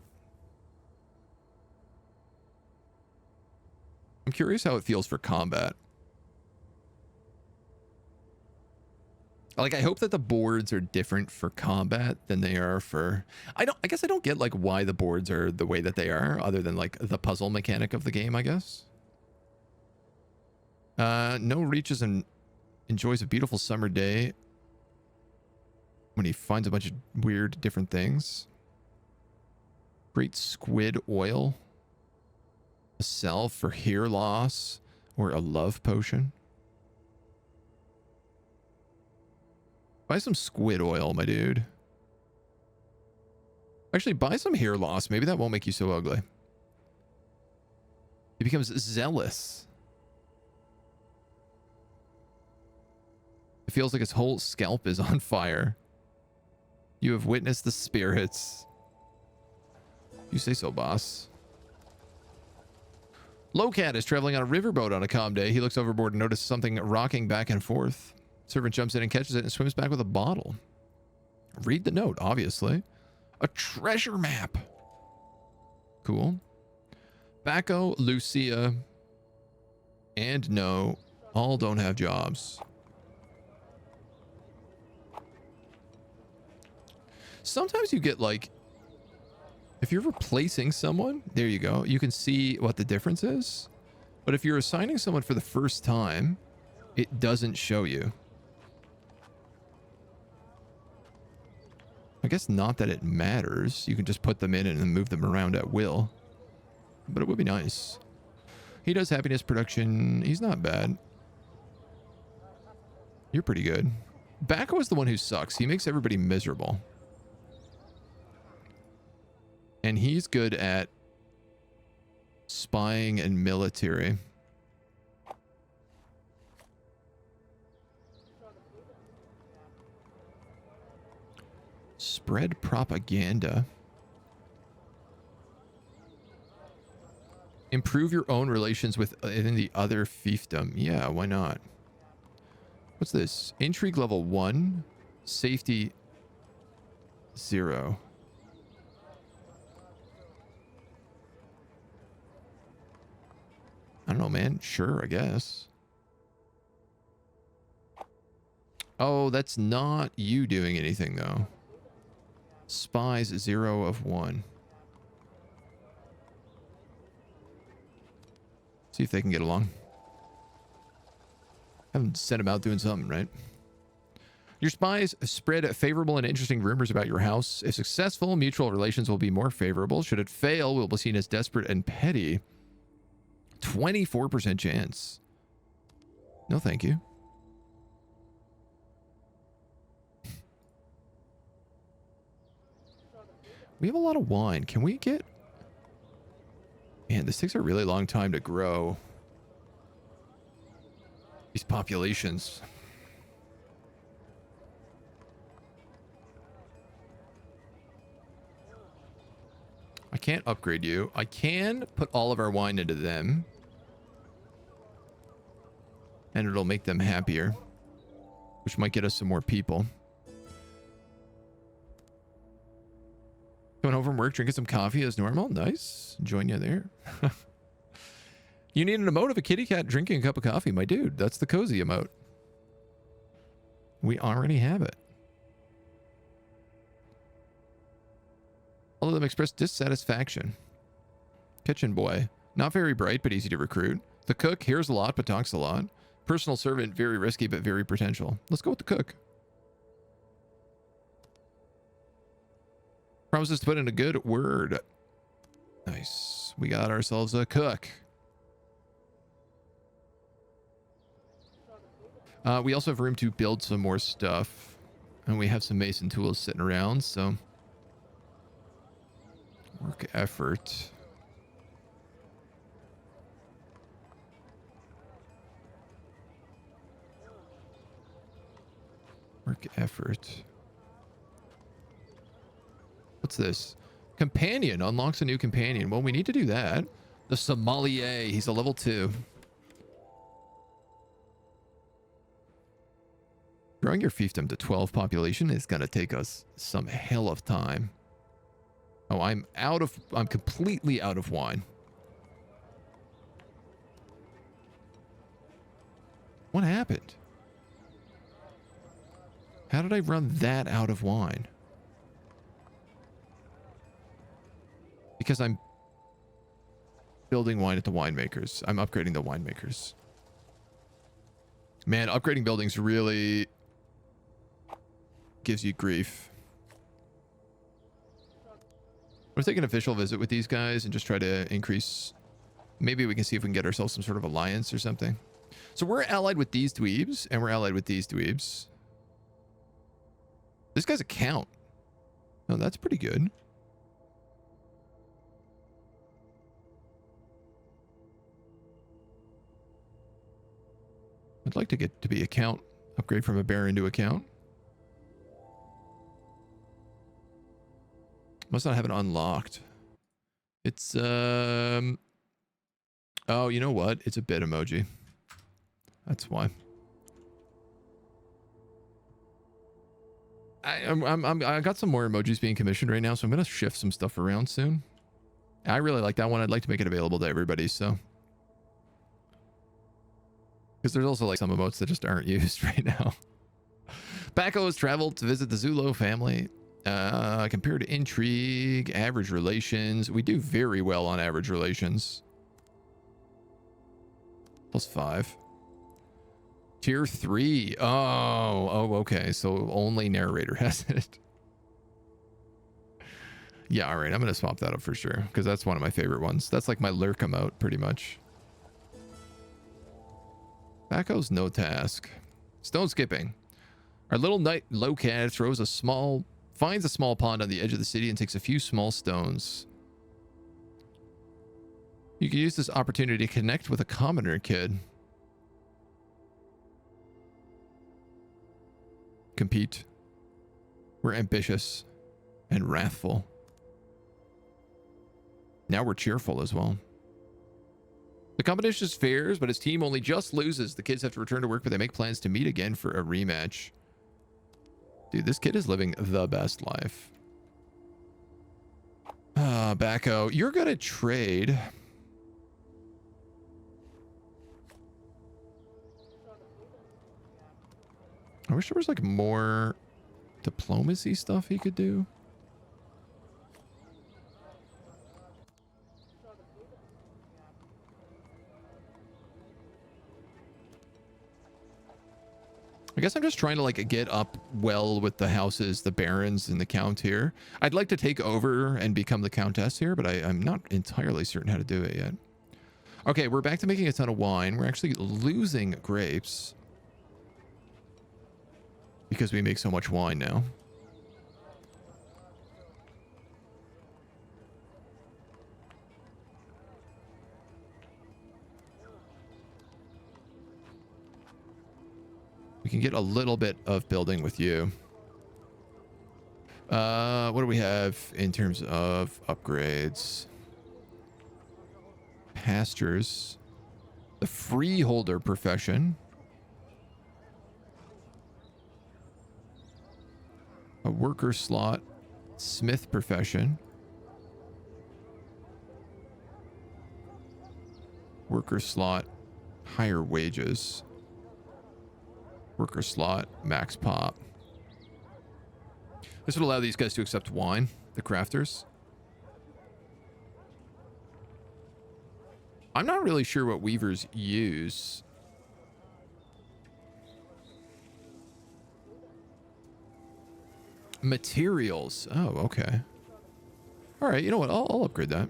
I'm curious how it feels for combat. Like, I hope that the boards are different for combat than they are for... I guess I don't get, like, why the boards are the way that they are, other than, like, the puzzle mechanic of the game, I guess. No reaches and enjoys a beautiful summer day when he finds a bunch of weird different things. Great squid oil. A salve for hair loss, or a love potion. Buy some squid oil, my dude. Actually, buy some hair loss. Maybe that won't make you so ugly. He becomes zealous. It feels like his whole scalp is on fire. You have witnessed the spirits. You say so, boss. Lowcat is traveling on a riverboat on a calm day. He looks overboard and notices something rocking back and forth. Servant jumps in and catches it and swims back with a bottle. Read the note, obviously. A treasure map. Cool. Bacco, Lucia, and No all don't have jobs. Sometimes you get like, if you're replacing someone, there you go. You can see what the difference is. But if you're assigning someone for the first time, it doesn't show you. I guess not that it matters. You can just put them in and then move them around at will. But it would be nice. He does happiness production. He's not bad. You're pretty good. Bacco is the one who sucks. He makes everybody miserable. And he's good at spying and military. Spread propaganda. Improve your own relations with the other fiefdom. Yeah, why not? What's this? Intrigue level 1. Safety 0. I don't know, man. Sure, I guess. Oh, that's not you doing anything, though. Spies 0 of 1. See if they can get along. Haven't sent them out doing something, right? Your spies spread favorable and interesting rumors about your house. If successful, mutual relations will be more favorable. Should it fail, we'll be seen as desperate and petty. 24% chance. No, thank you. We have a lot of wine. Can we get... Man, this takes a really long time to grow. These populations. I can't upgrade you. I can put all of our wine into them. And it'll make them happier. Which might get us some more people. Coming home from work, drinking some coffee as normal. Nice. Join you there. You need an emote of a kitty cat drinking a cup of coffee, my dude. That's the cozy emote. We already have it. All of them express dissatisfaction. Kitchen boy. Not very bright, but easy to recruit. The cook hears a lot, but talks a lot. Personal servant, very risky, but very potential. Let's go with the cook. Promises to put in a good word. Nice. We got ourselves a cook. We also have room to build some more stuff. And we have some mason tools sitting around, so... Work effort. Work effort. What's this? Companion unlocks a new companion. Well, we need to do that. The sommelier. He's a level 2. Growing your fiefdom to 12 population is going to take us some hell of time. Oh, I'm completely out of wine. What happened? How did I run that out of wine? Because I'm building wine at the winemakers. I'm upgrading the winemakers. Man, upgrading buildings really gives you grief. We'll take an official visit with these guys and just try to increase... Maybe we can see if we can get ourselves some sort of alliance or something. So we're allied with these dweebs, and we're allied with these dweebs. This guy's a count. Oh, that's pretty good. I'd like to get to be a count. Upgrade from a baron to a count. Must not have it unlocked. It's Oh, you know what? It's a bit emoji. That's why. I got some more emojis being commissioned right now, so I'm gonna shift some stuff around soon. I really like that one. I'd like to make it available to everybody, so. Because there's also like some emotes that just aren't used right now. Bacco has traveled to visit the Zulo family. Compared to intrigue, average relations. We do very well on average relations. +5. Tier 3. Oh, okay. So only narrator has it. Yeah, all right. I'm going to swap that up for sure, because that's one of my favorite ones. That's like my lurk emote, pretty much. Bacco's no task. Stone skipping. Our little knight Lowcat finds a small pond on the edge of the city and takes a few small stones. You can use this opportunity to connect with a commoner kid. Compete. We're ambitious and wrathful. Now we're cheerful as well. The competition is fair, but his team only just loses. The kids have to return to work, but they make plans to meet again for a rematch. Dude, this kid is living the best life. Bacco, you're gonna trade. I wish there was like more diplomacy stuff he could do. I guess I'm just trying to like get up well with the houses, the barons, and the count here. I'd like to take over and become the countess here, but I'm not entirely certain how to do it yet. Okay, we're back to making a ton of wine. We're actually losing grapes because we make so much wine now. We can get a little bit of building with you. What do we have in terms of upgrades? Pastures. The freeholder profession. A worker slot. Smith profession. Worker slot. Higher wages. Worker slot, max pop. This would allow these guys to accept wine, the crafters. I'm not really sure what weavers use. Materials. Oh, okay. All right, you know what? I'll upgrade that.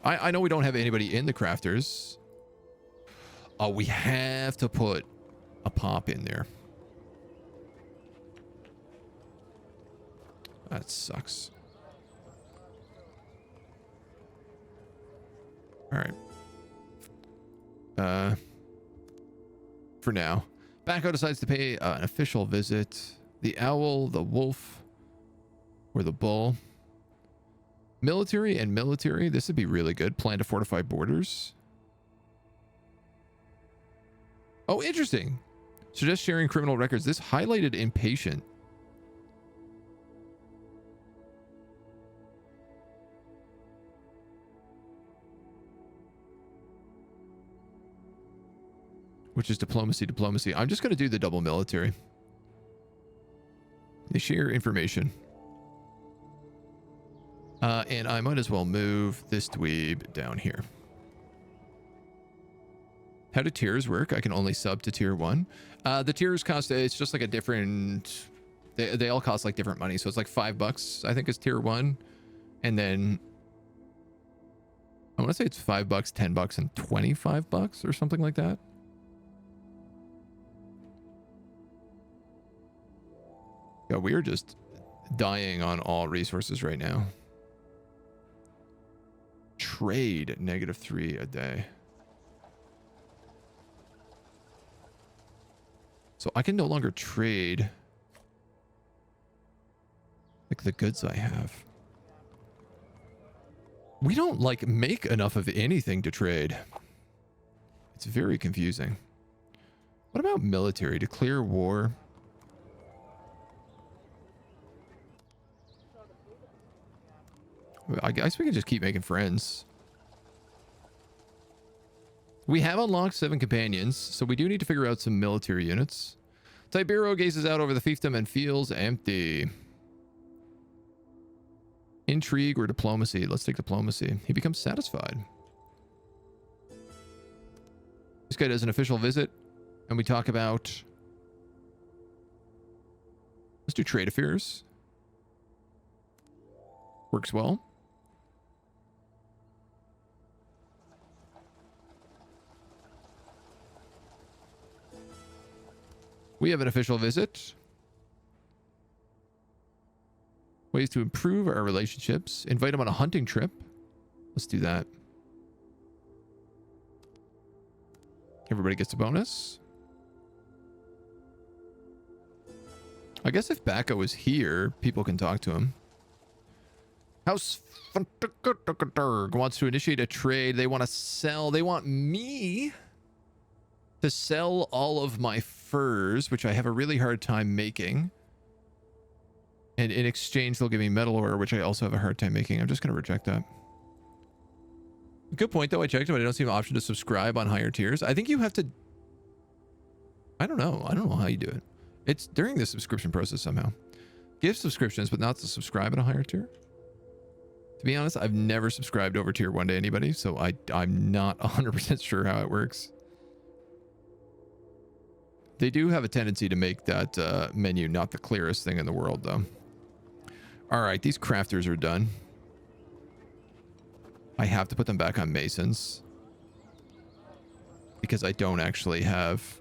I know we don't have anybody in the crafters. Oh, we have to put a pop in there. That sucks. All right. For now, Bacco decides to pay an official visit. The owl, the wolf, or the bull. Military and military. This would be really good. Plan to fortify borders. Oh, interesting. Suggest sharing criminal records. This highlighted impatient. Which is diplomacy. I'm just going to do the double military. They share information. And I might as well move this dweeb down here. How do tiers work? I can only sub to tier 1. The tiers cost, it's just like a different, they all cost like different money. So it's like $5, I think, is tier 1. And then I want to say it's $5, $10, and $25 or something like that. Yeah, we are just dying on all resources right now. Trade, -3 a day. So I can no longer trade like the goods I have. We don't like make enough of anything to trade. It's very confusing. What about military? Declare war. I guess we can just keep making friends. We have unlocked 7 companions, so we do need to figure out some military units. Tibero gazes out over the fiefdom and feels empty. Intrigue or diplomacy? Let's take diplomacy. He becomes satisfied. This guy does an official visit, and we talk about... Let's do trade affairs. Works well. We have an official visit. Ways to improve our relationships. Invite him on a hunting trip. Let's do that. Everybody gets a bonus. I guess if Bacco is here, people can talk to him. House wants to initiate a trade. They want to sell. They want me to sell all of my furs, which I have a really hard time making. And in exchange, they'll give me metal ore, which I also have a hard time making. I'm just going to reject that. Good point, though. I checked it, but I don't see an option to subscribe on higher tiers. I think you have to... I don't know. I don't know how you do it. It's during the subscription process somehow. Give subscriptions, but not to subscribe at a higher tier. To be honest, I've never subscribed over tier 1 to anybody, so I'm not 100% sure how it works. They do have a tendency to make that menu not the clearest thing in the world, though. All right, these crafters are done. I have to put them back on masons because I don't actually have...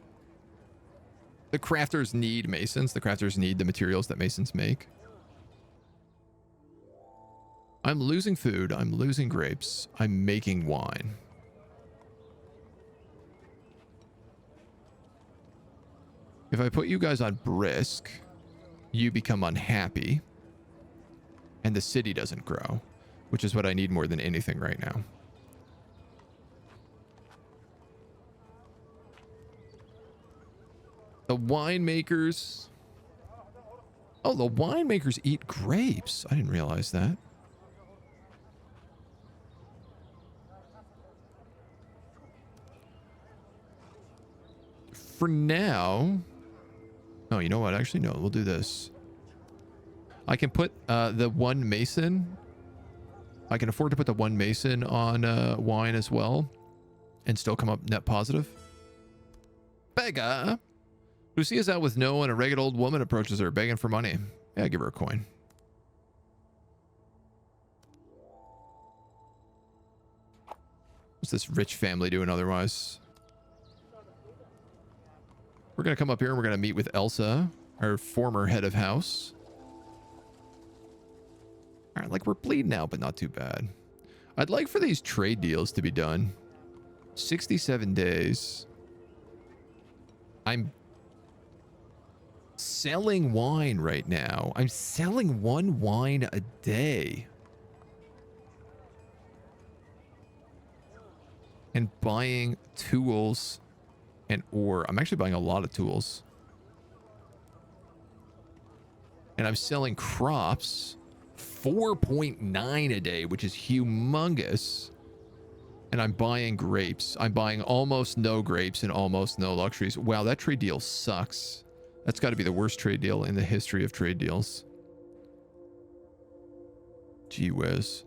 The crafters need masons. The crafters need the materials that masons make. I'm losing food. I'm losing grapes. I'm making wine. If I put you guys on brisk, you become unhappy. And the city doesn't grow, which is what I need more than anything right now. The winemakers. Oh, the winemakers eat grapes. I didn't realize that. For now... No, you know what? Actually, no. We'll do this. I can put the 1 mason. I can afford to put the 1 mason on wine as well. And still come up net positive. Beggar! Lucia's out with no one. A ragged old woman approaches her, begging for money. Yeah, give her a coin. What's this rich family doing otherwise? We're going to come up here and we're going to meet with Elsa, our former head of house. All right, like we're bleeding out, but not too bad. I'd like for these trade deals to be done. 67 days. I'm selling wine right now. I'm selling 1 wine a day. And buying tools and ore. I'm actually buying a lot of tools. And I'm selling crops 4.9 a day, which is humongous. And I'm buying grapes. I'm buying almost no grapes and almost no luxuries. Wow, that trade deal sucks. That's got to be the worst trade deal in the history of trade deals. Gee whiz.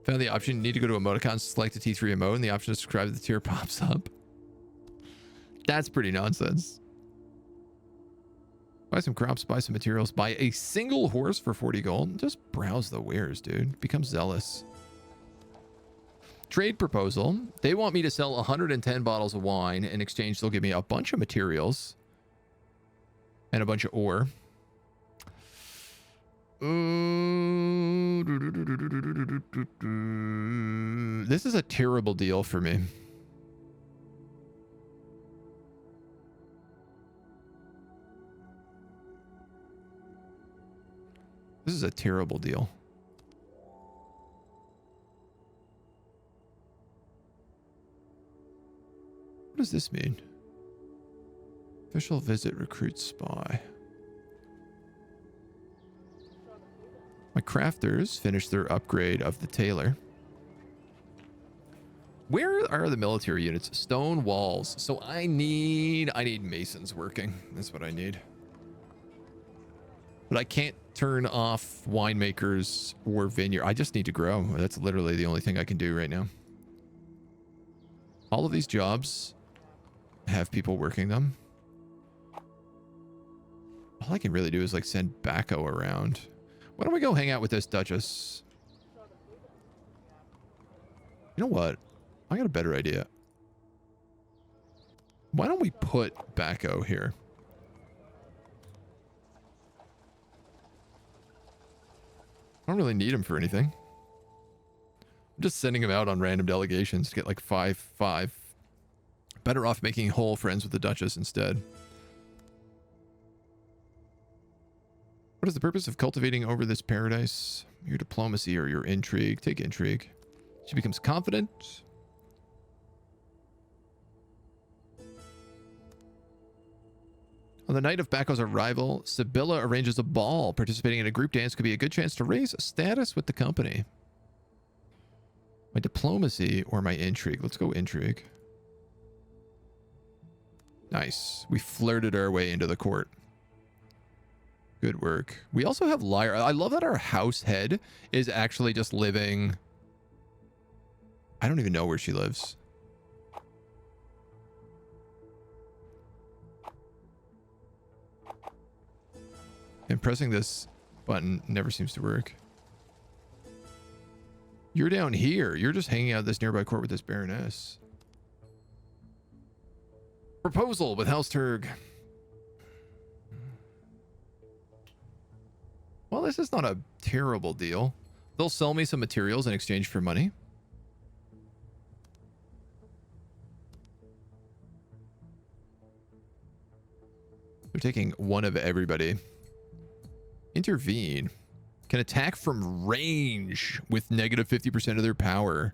Found the option. You need to go to emoticons, select the T3 emote, and the option to subscribe to the tier pops up. That's pretty nonsense. Buy some crops, buy some materials, buy a single horse for 40 gold. Just browse the wares, dude. Become zealous. Trade proposal. They want me to sell 110 bottles of wine. In exchange, they'll give me a bunch of materials and a bunch of ore. This is a terrible deal for me. This is a terrible deal. What does this mean? Official visit, recruit spy. My crafters finished their upgrade of the tailor. Where are the military units? Stone walls. So I need masons working. That's what I need. But I can't turn off winemakers or vineyard. I just need to grow. That's literally the only thing I can do right now. All of these jobs have people working them. All I can really do is like send Bacco around. Why don't we go hang out with this Duchess? You know what? I got a better idea. Why don't we put Bacco here? I don't really need him for anything. I'm just sending him out on random delegations to get like 5. Better off making whole friends with the Duchess instead. What is the purpose of cultivating over this paradise? Your diplomacy or your intrigue? Take intrigue. She becomes confident. On the night of Bacco's arrival, Sibylla arranges a ball. Participating in a group dance could be a good chance to raise status with the company. My diplomacy or my intrigue? Let's go intrigue. Nice. We flirted our way into the court. Good work. We also have liar. I love that our house head is actually just living. I don't even know where she lives. And pressing this button never seems to work. You're down here. You're just hanging out at this nearby court with this Baroness. Proposal with House Turg. Well, this is not a terrible deal. They'll sell me some materials in exchange for money. They're taking one of everybody. Intervene. Can attack from range with negative 50% of their power.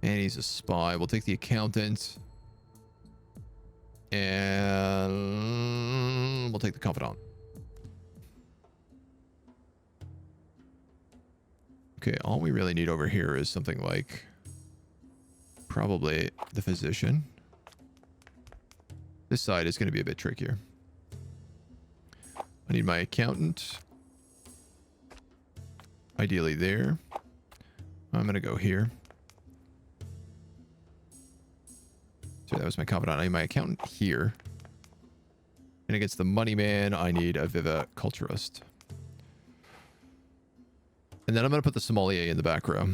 And he's a spy. We'll take the accountant. And we'll take the confidant. Okay, all we really need over here is something like probably the physician. This side is going to be a bit trickier. I need my accountant. Ideally there. I'm going to go here. So that was my confidant. I need my accountant here. And against the money man, I need a Viva Culturist. And then I'm going to put the sommelier in the back row.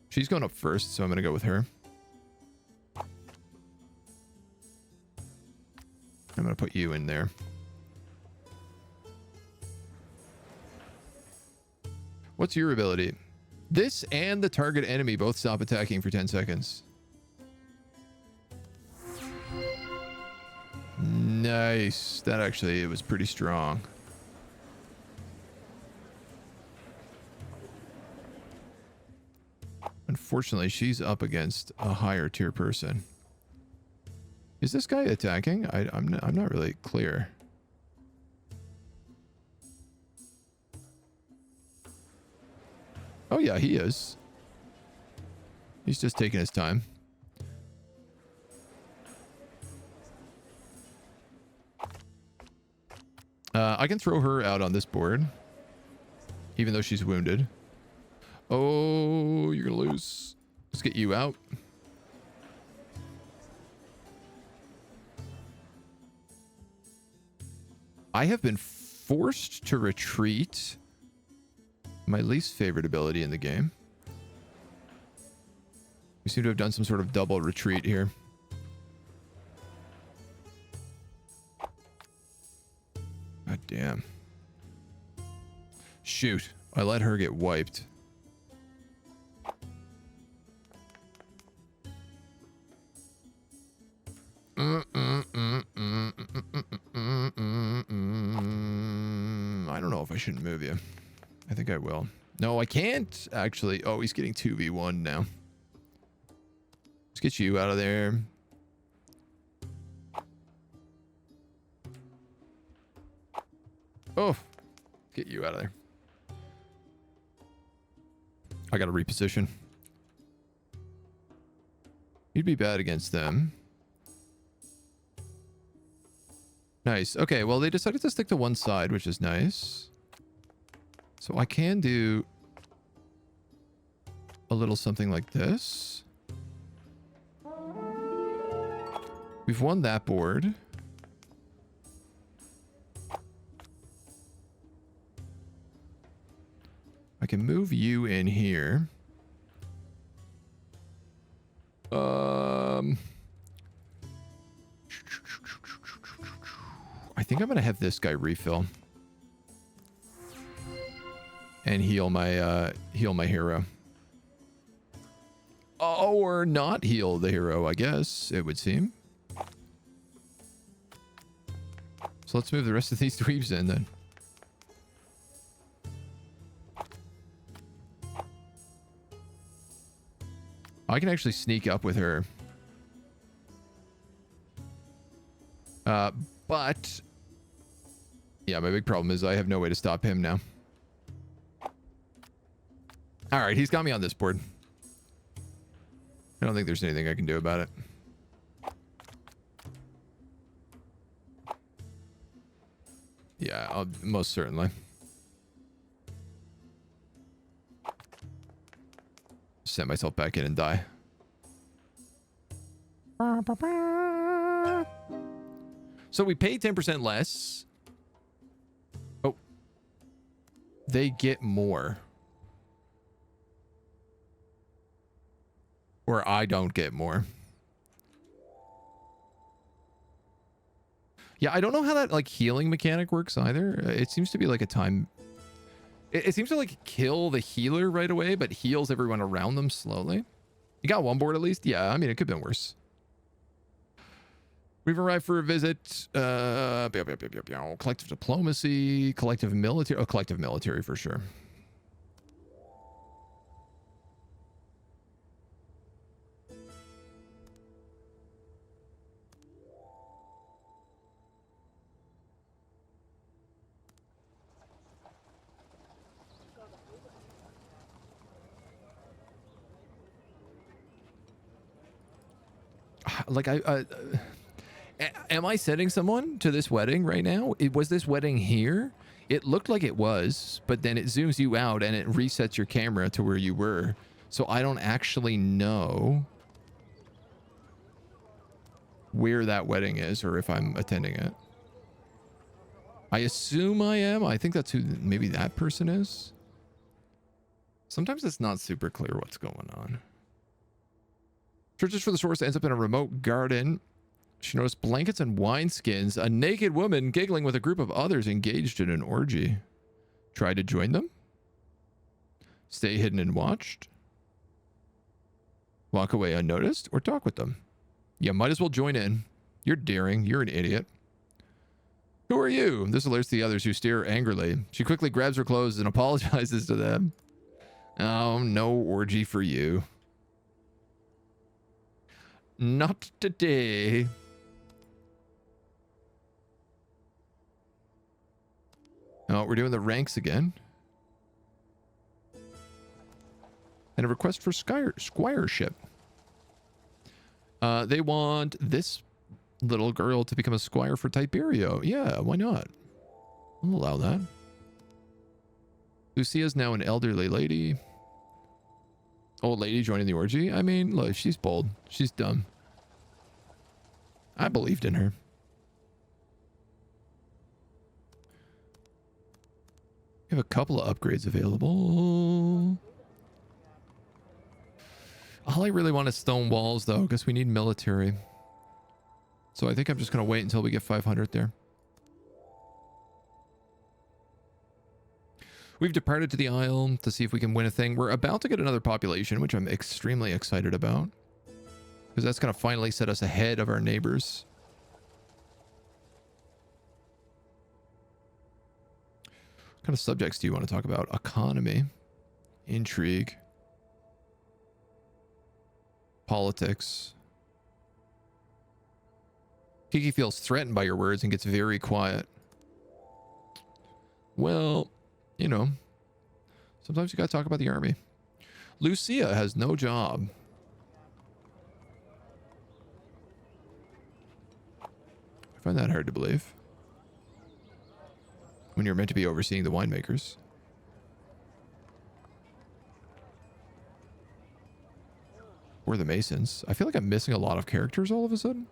She's going up first, so I'm going to go with her. I'm going to put you in there. What's your ability? This and the target enemy both stop attacking for 10 seconds. Nice. That actually, it was pretty strong. Unfortunately, she's up against a higher tier person. Is this guy attacking? I'm not really clear. Oh yeah, he is. He's just taking his time. I can throw her out on this board, even though she's wounded. Oh, you're gonna lose. Let's get you out. I have been forced to retreat. My least favorite ability in the game. We seem to have done some sort of double retreat here. God damn. Shoot. I let her get wiped. I shouldn't move you. I think I will. No, I can't actually. Oh, he's getting 2v1 now. Let's get you out of there. Oh, get you out of there. I got to reposition. You'd be bad against them. Nice. Okay, well, they decided to stick to one side, which is nice. So I can do a little something like this. We've won that board. I can move you in here. I think I'm gonna have this guy refill and heal my hero. Or not heal the hero, I guess it would seem. So let's move the rest of these dweebs in then. I can actually sneak up with her. But yeah, my big problem is I have no way to stop him now. All right, he's got me on this board. I don't think there's anything I can do about it. Yeah, I'll most certainly. Send myself back in and die. So we pay 10% less. Oh. They get more. Or I don't get more. Yeah, I don't know how that like healing mechanic works either. It seems to be like a time... It seems to like kill the healer right away, but heals everyone around them slowly. You got one board at least? Yeah, I mean, it could have been worse. We've arrived for a visit. Collective diplomacy, collective military. Oh, collective military for sure. Like am I sending someone to this wedding right now? Was this wedding here? It looked like it was, but then it zooms you out and it resets your camera to where you were. So I don't actually know where that wedding is or if I'm attending it. I assume I am. I think that's who maybe that person is. Sometimes it's not super clear what's going on. Searches for the source, ends up in a remote garden. She noticed blankets and wineskins. A naked woman giggling with a group of others engaged in an orgy. Try to join them? Stay hidden and watched? Walk away unnoticed? Or talk with them? You might as well join in. You're daring. You're an idiot. Who are you? This alerts the others who stare angrily. She quickly grabs her clothes and apologizes to them. Oh, no orgy for you. Not today. Oh, we're doing the ranks again. And a request for squireship. They want this little girl to become a squire for Tiberio. Yeah, why not? I'll allow that. Lucia's now an elderly lady. Old lady joining the orgy? I mean, look, she's bold. She's dumb. I believed in her. We have a couple of upgrades available. All I really want is stone walls, though, because we need military. So I think I'm just going to wait until we get 500 there. We've departed to the Isle to see if we can win a thing. We're about to get another population, which I'm extremely excited about. Because that's going to finally set us ahead of our neighbors. kind of subjects do you want to talk about? Economy, intrigue, politics. Kiki feels threatened by your words and gets very quiet. Well, you know, sometimes you gotta talk about the army. Lucia has no job. I find that hard to believe. When you're meant to be overseeing the winemakers. Or the Masons. I feel like I'm missing a lot of characters all of a sudden.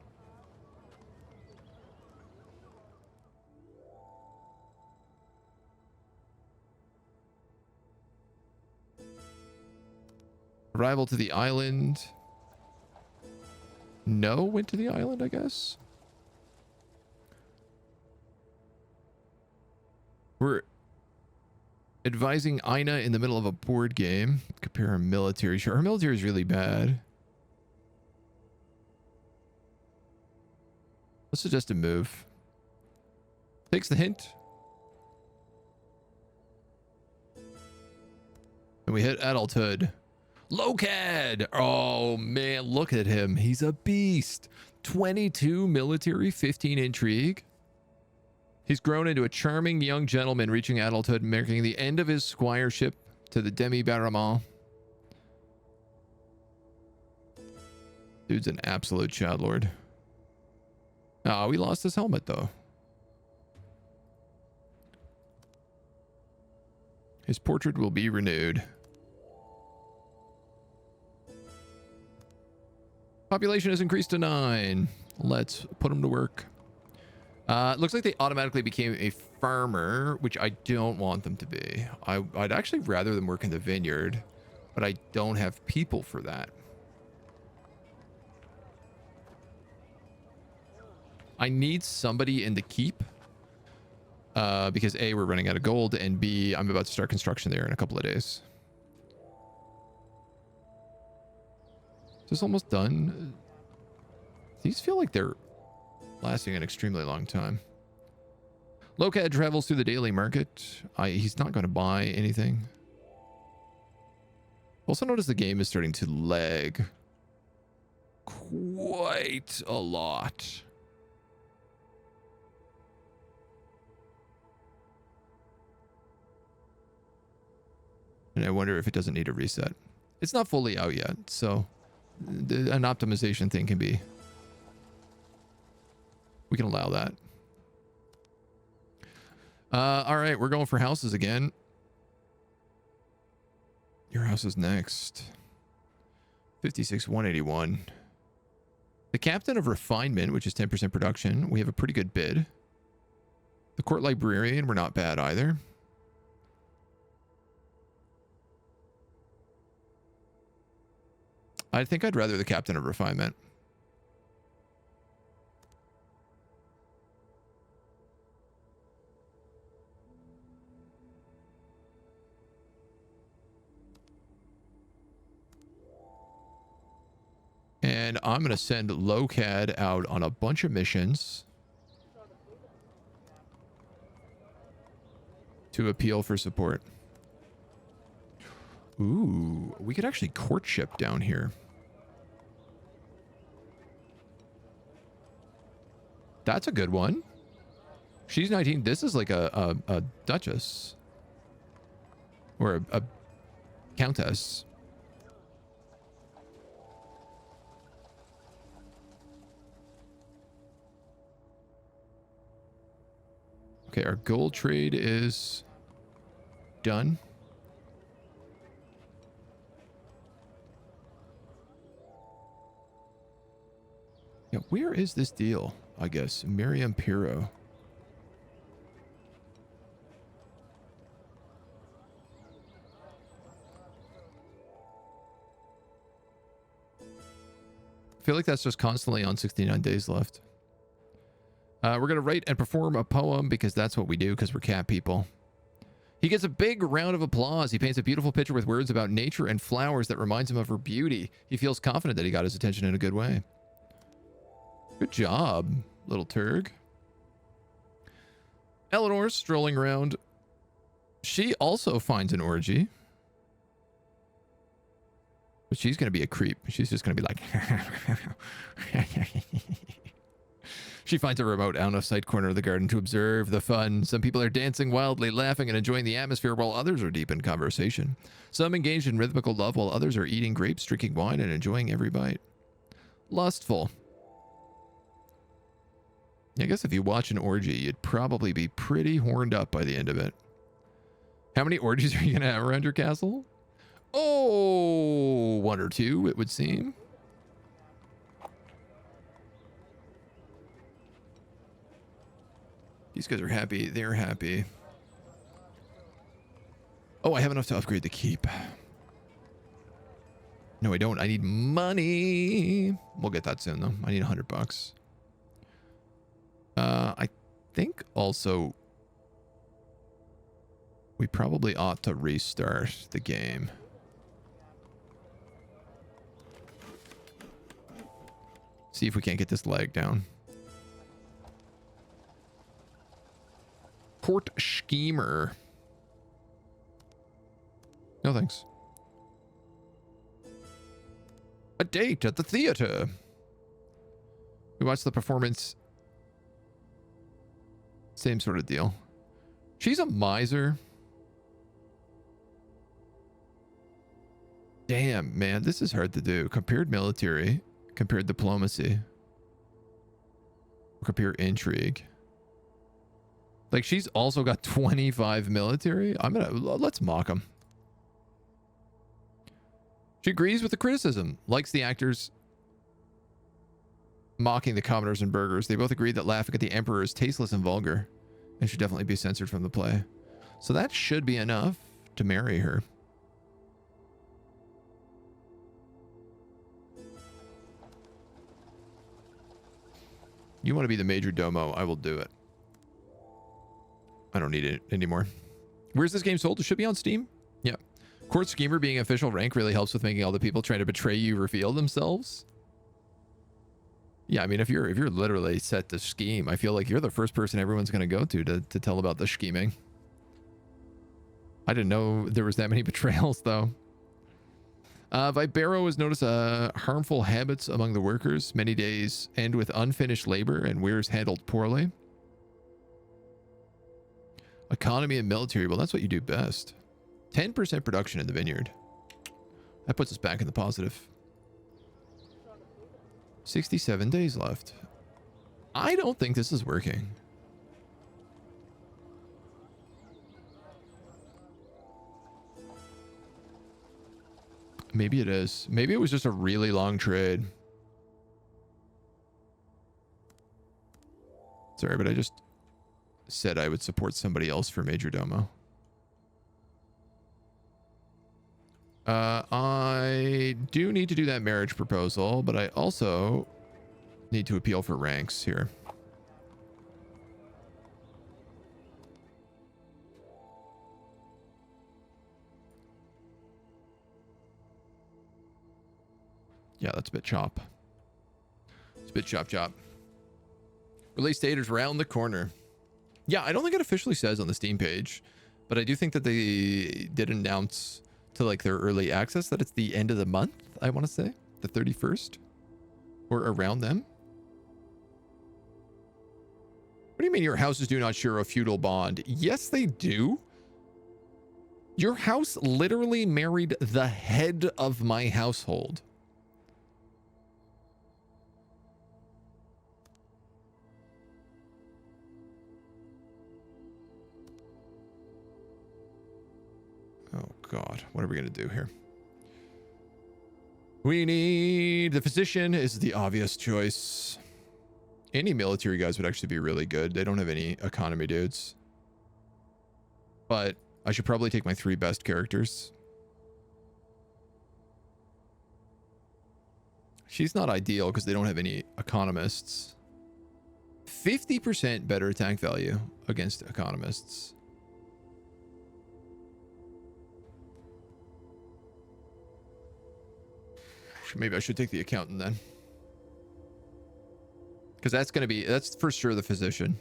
Arrival to the island. No, went to the island, I guess. We're advising Ina in the middle of a board game. Compare her military. Sure, her military is really bad. Let's suggest a move. Takes the hint. And we hit adulthood. Locad! Oh man, look at him. He's a beast. 22 military, 15 intrigue. He's grown into a charming young gentleman reaching adulthood, marking the end of his squireship to the demi-barrement. Dude's an absolute chadlord. Ah, we lost his helmet though. His portrait will be renewed. Population has increased to 9. Let's put him to work. It looks like they automatically became a farmer, which I don't want them to be. I'd actually rather them work in the vineyard, but I don't have people for that. I need somebody in the keep because A, we're running out of gold, and B, I'm about to start construction there in a couple of days. Is this almost done? These feel like they're lasting an extremely long time. Locad travels through the daily market. He's not going to buy anything. Also notice the game is starting to lag quite a lot. And I wonder if it doesn't need a reset. It's not fully out yet, so an optimization thing can be... We can allow that. All right, we're going for houses again. Your house is next. 56,181. The Captain of Refinement, which is 10% production. We have a pretty good bid. The Court Librarian, we're not bad either. I think I'd rather the Captain of Refinement. And I'm going to send Locad out on a bunch of missions to appeal for support. Ooh, we could actually courtship down here. That's a good one. She's 19. This is like a duchess. Or a countess. Okay, our gold trade is done. Yeah, where is this deal? I guess Miriam Piro. I feel like that's just constantly on 69 days left. We're going to write and perform a poem because that's what we do, because we're cat people. He gets a big round of applause. He paints a beautiful picture with words about nature and flowers that reminds him of her beauty. He feels confident that he got his attention in a good way. Good job, little turg. Eleanor's strolling around She also finds an orgy. But she's going to be a creep. She's just going to be like... She finds a remote out-of-sight corner of the garden to observe the fun. Some people are dancing wildly, laughing, and enjoying the atmosphere, while others are deep in conversation. Some engaged in rhythmical love, while others are eating grapes, drinking wine, and enjoying every bite. Lustful. I guess if you watch an orgy, you'd probably be pretty horned up by the end of it. How many orgies are you going to have around your castle? Oh, 1 or 2, it would seem. These guys are happy. They're happy. Oh, I have enough to upgrade the keep. No, I don't. I need money. We'll get that soon, though. I need $100. I think also we probably ought to restart the game. See if we can't get this lag down. Court schemer. No thanks. A date at the theater. We watched the performance. Same sort of deal. She's a miser. Damn, man, this is hard to do. Compared military, compared diplomacy, compare intrigue. Like, she's also got 25 military. Let's mock him. She agrees with the criticism, likes the actors mocking the commoners and burghers. They both agreed that laughing at the emperor is tasteless and vulgar and should definitely be censored from the play. So that should be enough to marry her. You want to be the major domo? I will do it. I don't need it anymore. Where's this game sold? It should be on Steam. Yeah. Court schemer being official rank really helps with making all the people trying to betray you reveal themselves. Yeah, I mean, if you're literally set to scheme, I feel like you're the first person everyone's going to go to tell about the scheming. I didn't know there was that many betrayals, though. Vibero has noticed harmful habits among the workers. Many days end with unfinished labor and wares handled poorly. Economy and military. Well, that's what you do best. 10% production in the vineyard. That puts us back in the positive. 67 days left. I don't think this is working. Maybe it is. Maybe it was just a really long trade. Sorry, but I just said I would support somebody else for Major Domo. I do need to do that marriage proposal, but I also need to appeal for ranks here. Yeah, that's a bit chop. It's a bit chop. Release date is around the corner. Yeah, I don't think it officially says on the Steam page, but I do think that they did announce to like their early access that it's the end of the month, I want to say. The 31st. Or around them. What do you mean your houses do not share a feudal bond? Yes, they do. Your house literally married the head of my household. Oh, God. What are we going to do here? We need... The physician is the obvious choice. Any military guys would actually be really good. They don't have any economy dudes. But I should probably take my 3 best characters. She's not ideal because they don't have any economists. 50% better attack value against economists. Maybe I should take the accountant then. Because that's for sure the physician.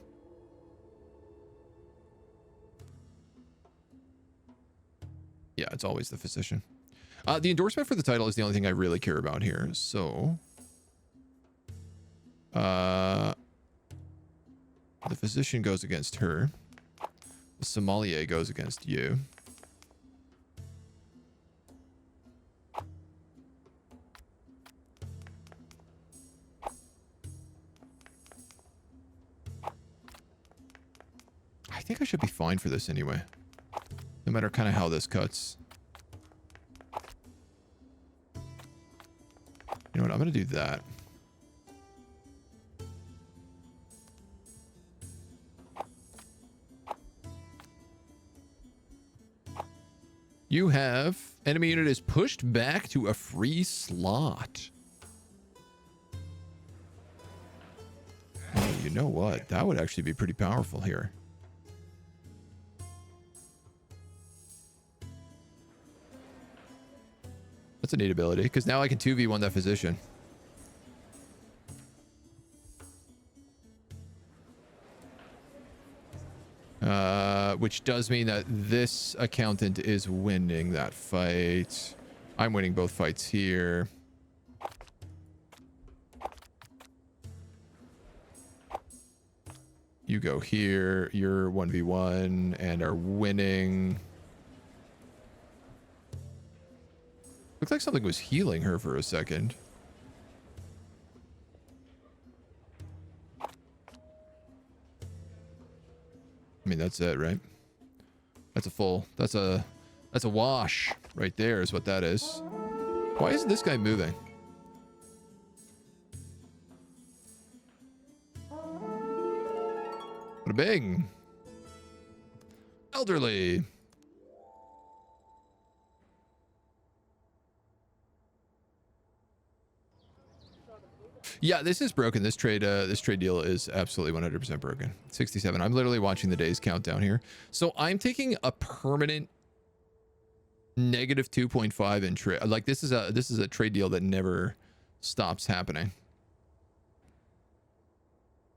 it's always the physician. The endorsement for the title is the only thing I really care about here. So, the physician goes against her. The sommelier goes against you. I think I should be fine for this anyway. No matter kind of how this cuts. You know what? I'm going to do that. You have enemy unit is pushed back to a free slot. Oh, you know what? That would actually be pretty powerful here. That's a neat ability, because now I can 2v1 that physician. Which does mean that this accountant is winning that fight. I'm winning both fights here. You go here. You're 1v1 and are winning. Looks like something was healing her for a second. I mean, that's it, right? That's a full, that's a wash right there is what that is. Why isn't this guy moving? Bada bing. Elderly. Yeah, this is broken. This trade deal is absolutely 100% broken. 67. I'm literally watching the days count down here. So I'm taking a permanent negative 2.5 in trade. Like this is a trade deal that never stops happening.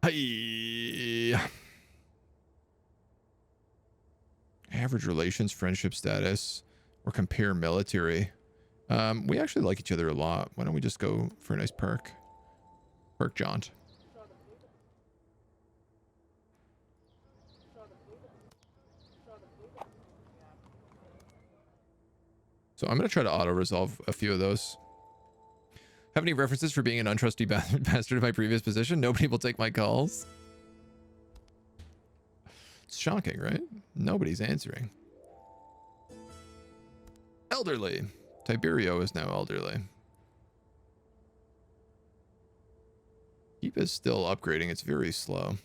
Hey. Average relations, friendship status, or compare military. We actually like each other a lot. Why don't we just go for a nice perk? Perk jaunt. So I'm going to try to auto-resolve a few of those. Have any references for being an untrusty bastard in my previous position? Nobody will take my calls. It's shocking, right? Nobody's answering. Elderly. Tiberio is now elderly. Keep is still upgrading. It's very slow.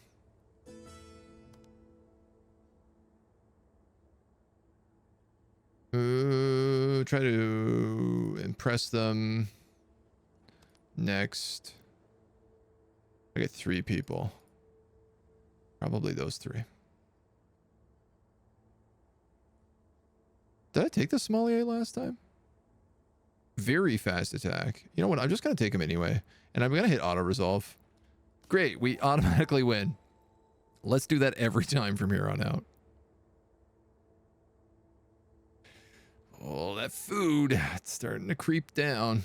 Try to impress them. Next. I get 3 people. Probably those 3. Did I take the sommelier last time? Very fast attack. You know what? I'm just going to take him anyway. And I'm going to hit auto-resolve. Great. We automatically win. Let's do that every time from here on out. Oh, that food. It's starting to creep down.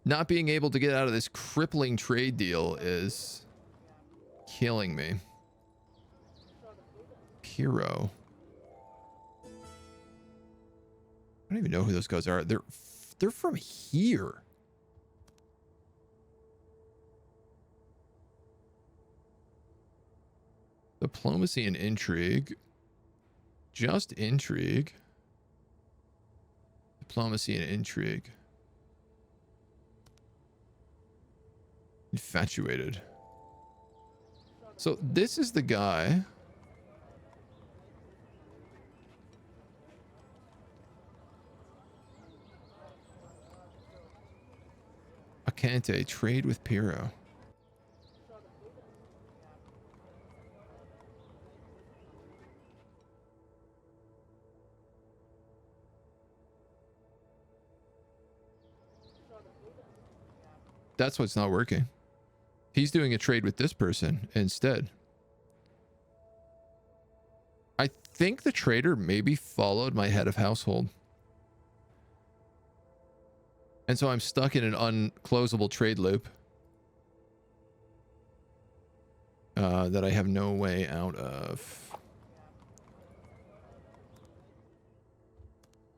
Not being able to get out of this crippling trade deal is killing me. Hero. I don't even know who those guys are. They're from here. Diplomacy and intrigue. Just intrigue. Diplomacy and intrigue. Infatuated. So this is the guy. Acante, trade with Piro. That's what's not working. He's doing a trade with this person instead. I think the trader maybe followed my head of household. And so I'm stuck in an unclosable trade loop that I have no way out of.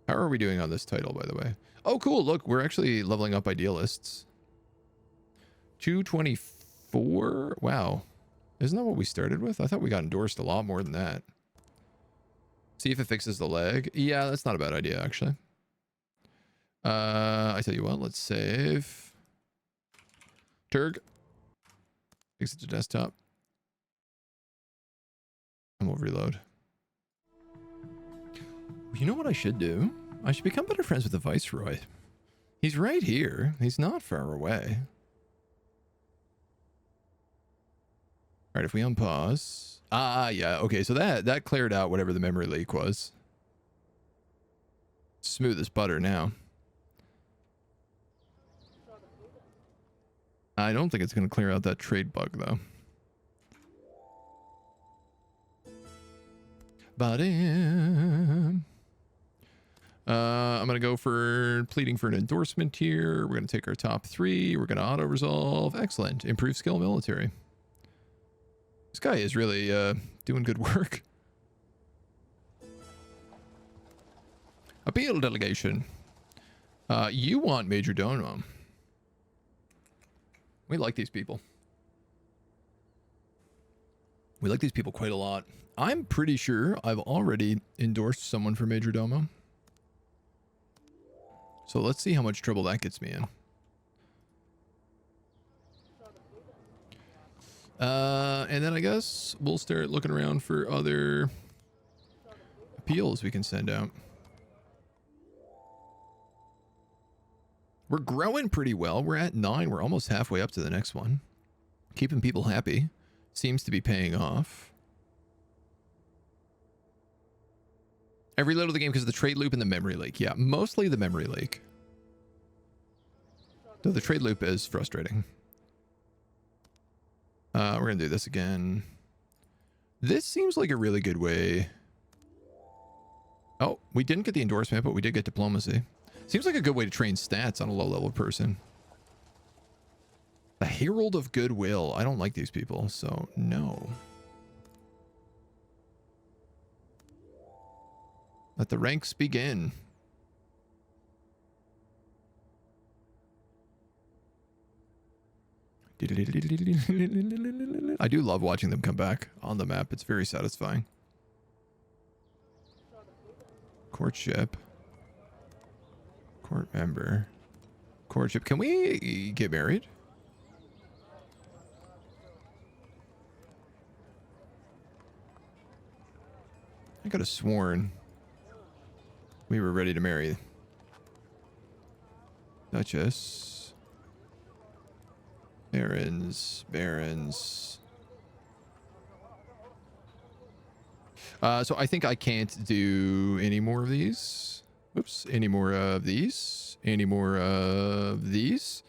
How are we doing on this title, by the way? Oh, cool. Look, we're actually leveling up idealists. 224? Wow. Isn't that what we started with? I thought we got endorsed a lot more than that. See if it fixes the lag. Yeah, that's not a bad idea, actually. I tell you what, let's save. Turg. Exit to desktop. And we'll reload. You know what I should do? I should become better friends with the Viceroy. He's right here. He's not far away. All right, if we unpause. Yeah. Okay, so that cleared out whatever the memory leak was. Smooth as butter now. I don't think it's going to clear out that trade bug, though. But I'm going to go for pleading for an endorsement here. We're going to take our top 3. We're going to auto-resolve. Excellent. Improve skill military. This guy is really doing good work. Appeal delegation. You want Major Domo. We like these people. We like these people quite a lot. I'm pretty sure I've already endorsed someone for Major Domo. So let's see how much trouble that gets me in. And then I guess we'll start looking around for other appeals we can send out. We're growing pretty well. We're at 9. We're almost halfway up to the next one. Keeping people happy. Seems to be paying off. I reloaded the game because of the trade loop and the memory leak. Yeah, mostly the memory leak. Though the trade loop is frustrating. We're going to do this again. This seems like a really good way. Oh, we didn't get the endorsement, but we did get diplomacy. Seems like a good way to train stats on a low-level person. The Herald of Goodwill. I don't like these people, so no. Let the ranks begin. I do love watching them come back on the map. It's very satisfying. Courtship. Court member. Courtship. Can we get married? I could have sworn we were ready to marry. Duchess. Barons. Barons. So I think I can't do any more of these. Oops. Any more of these. Any more of these.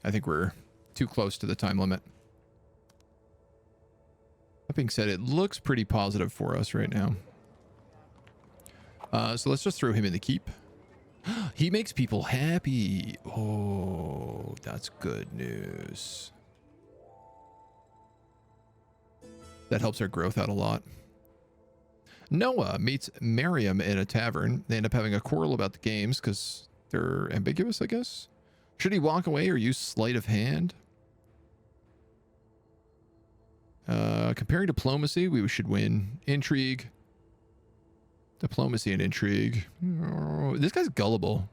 I think we're too close to the time limit. That being said, it looks pretty positive for us right now. So let's just throw him in the keep. He makes people happy. Oh, that's good news. That helps our growth out a lot. Noah meets Miriam in a tavern. They end up having a quarrel about the games because they're ambiguous, I guess. Should he walk away or use sleight of hand? Comparing diplomacy, we should win. Intrigue. Diplomacy and intrigue. Oh, this guy's gullible.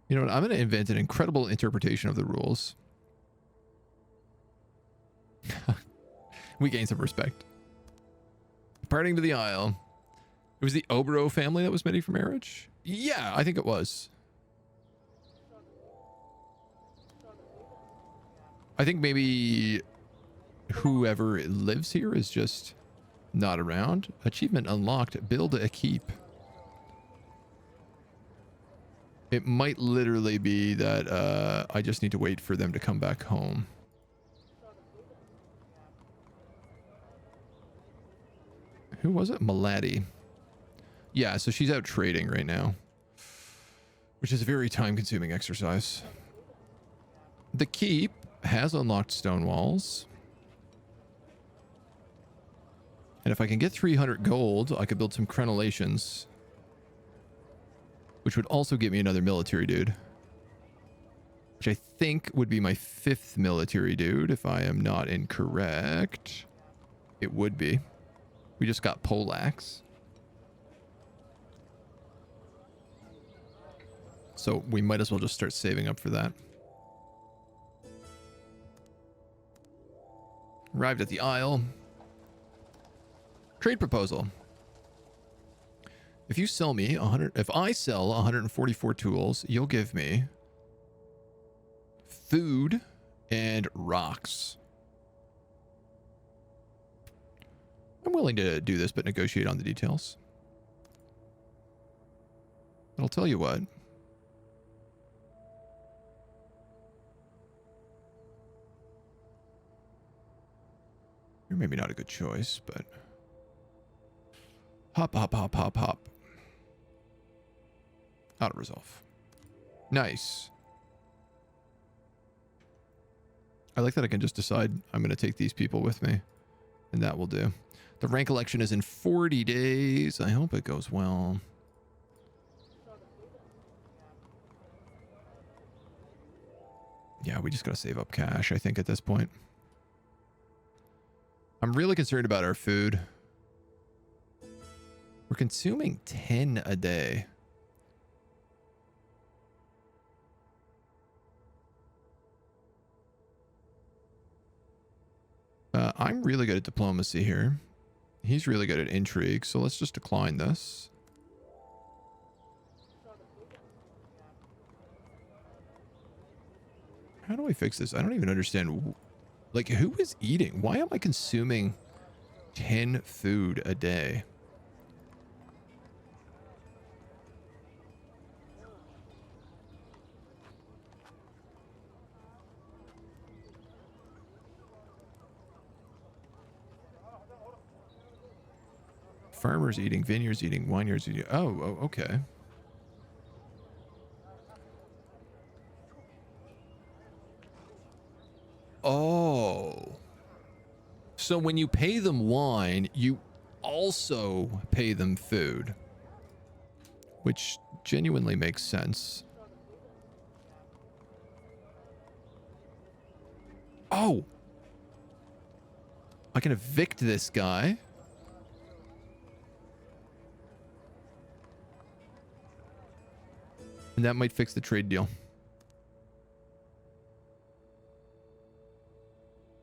You know what? I'm going to invent an incredible interpretation of the rules. We gain some respect. Departing to the Isle. It was the Obro family that was ready for marriage? Yeah, I think it was. I think maybe whoever lives here is just not around. Achievement unlocked. Build a keep. It might literally be that I just need to wait for them to come back home. Who was it? Malady. Yeah, so she's out trading right now, which is a very time-consuming exercise. The keep has unlocked stone walls. And if I can get 300 gold, I could build some crenellations, which would also get me another military dude, which I think would be my 5th military dude, if I am not incorrect. It would be. We just got Polax. So we might as well just start saving up for that. Arrived at the Isle. Trade proposal. If you sell me 100, if I sell 144 tools, you'll give me food and rocks. I'm willing to do this, but negotiate on the details. But I'll tell you what. You're maybe not a good choice, but... Hop, hop, hop, hop, hop. Auto resolve. Nice. I like that I can just decide I'm going to take these people with me. And that will do. The rank election is in 40 days. I hope it goes well. Yeah, we just got to save up cash, I think, at this point. I'm really concerned about our food. We're consuming 10 a day. I'm really good at diplomacy here. He's really good at intrigue, so let's just decline this. How do I fix this? I don't even understand. Like, who is eating? Why am I consuming 10 food a day? Farmers eating, vineyards eating, vineyards eating. Oh, okay. Oh. So when you pay them wine, you also pay them food. Which genuinely makes sense. Oh. I can evict this guy. And that might fix the trade deal.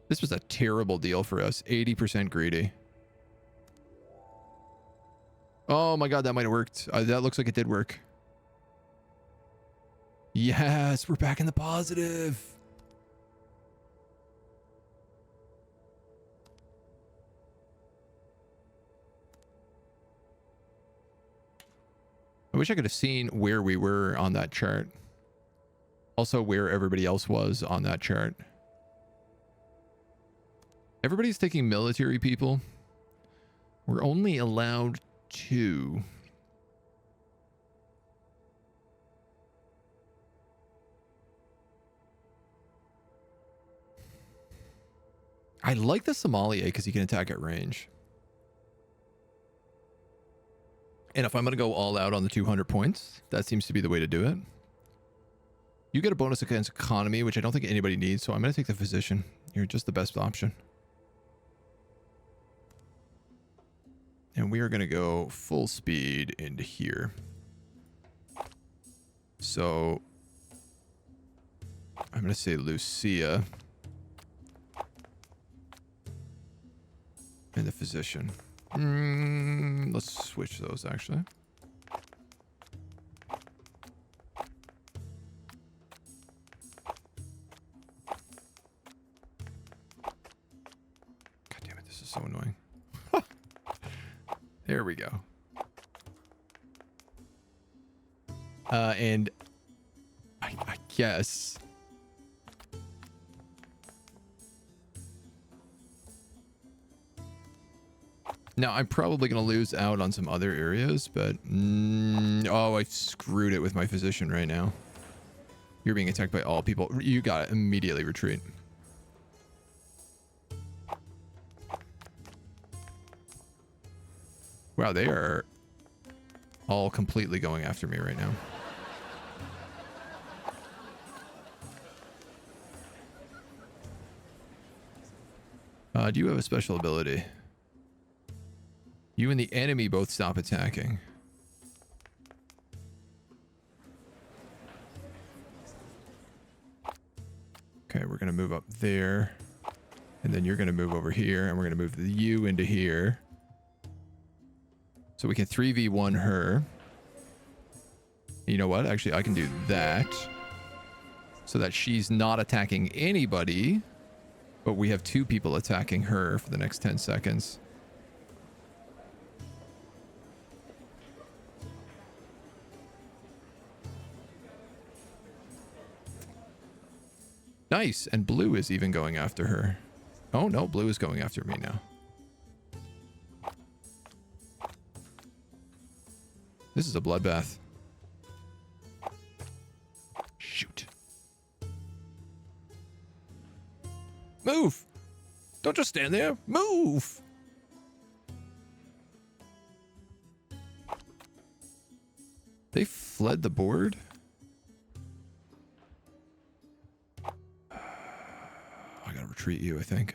This was a terrible deal for us. 80% greedy. Oh my god, that might have worked. That looks like it did work. Yes, we're back in the positive. I wish I could have seen where we were on that chart. Also where everybody else was on that chart. Everybody's taking military people. We're only allowed 2. I like the sommelier because he can attack at range. And if I'm going to go all out on the 200 points, that seems to be the way to do it. You get a bonus against economy, which I don't think anybody needs, so I'm going to take the physician. You're just the best option. And we are going to go full speed into here. So I'm going to say Lucia and the physician. Let's switch those, actually. God damn it, this is so annoying. There we go. And I guess... Now, I'm probably going to lose out on some other areas, but... oh, I screwed it with my physician right now. You're being attacked by all people. You got it. Immediately retreat. Wow, they are all completely going after me right now. Do you have a special ability? You and the enemy both stop attacking. Okay, we're going to move up there. And then you're going to move over here. And we're going to move you into here. So we can 3v1 her. You know what? Actually, I can do that. So that she's not attacking anybody. But we have 2 people attacking her for the next 10 seconds. Nice. And blue is even going after her. Oh, no. Blue is going after me now. This is a bloodbath. Shoot. Move! Don't just stand there. Move! They fled the board? I gotta retreat you, I think.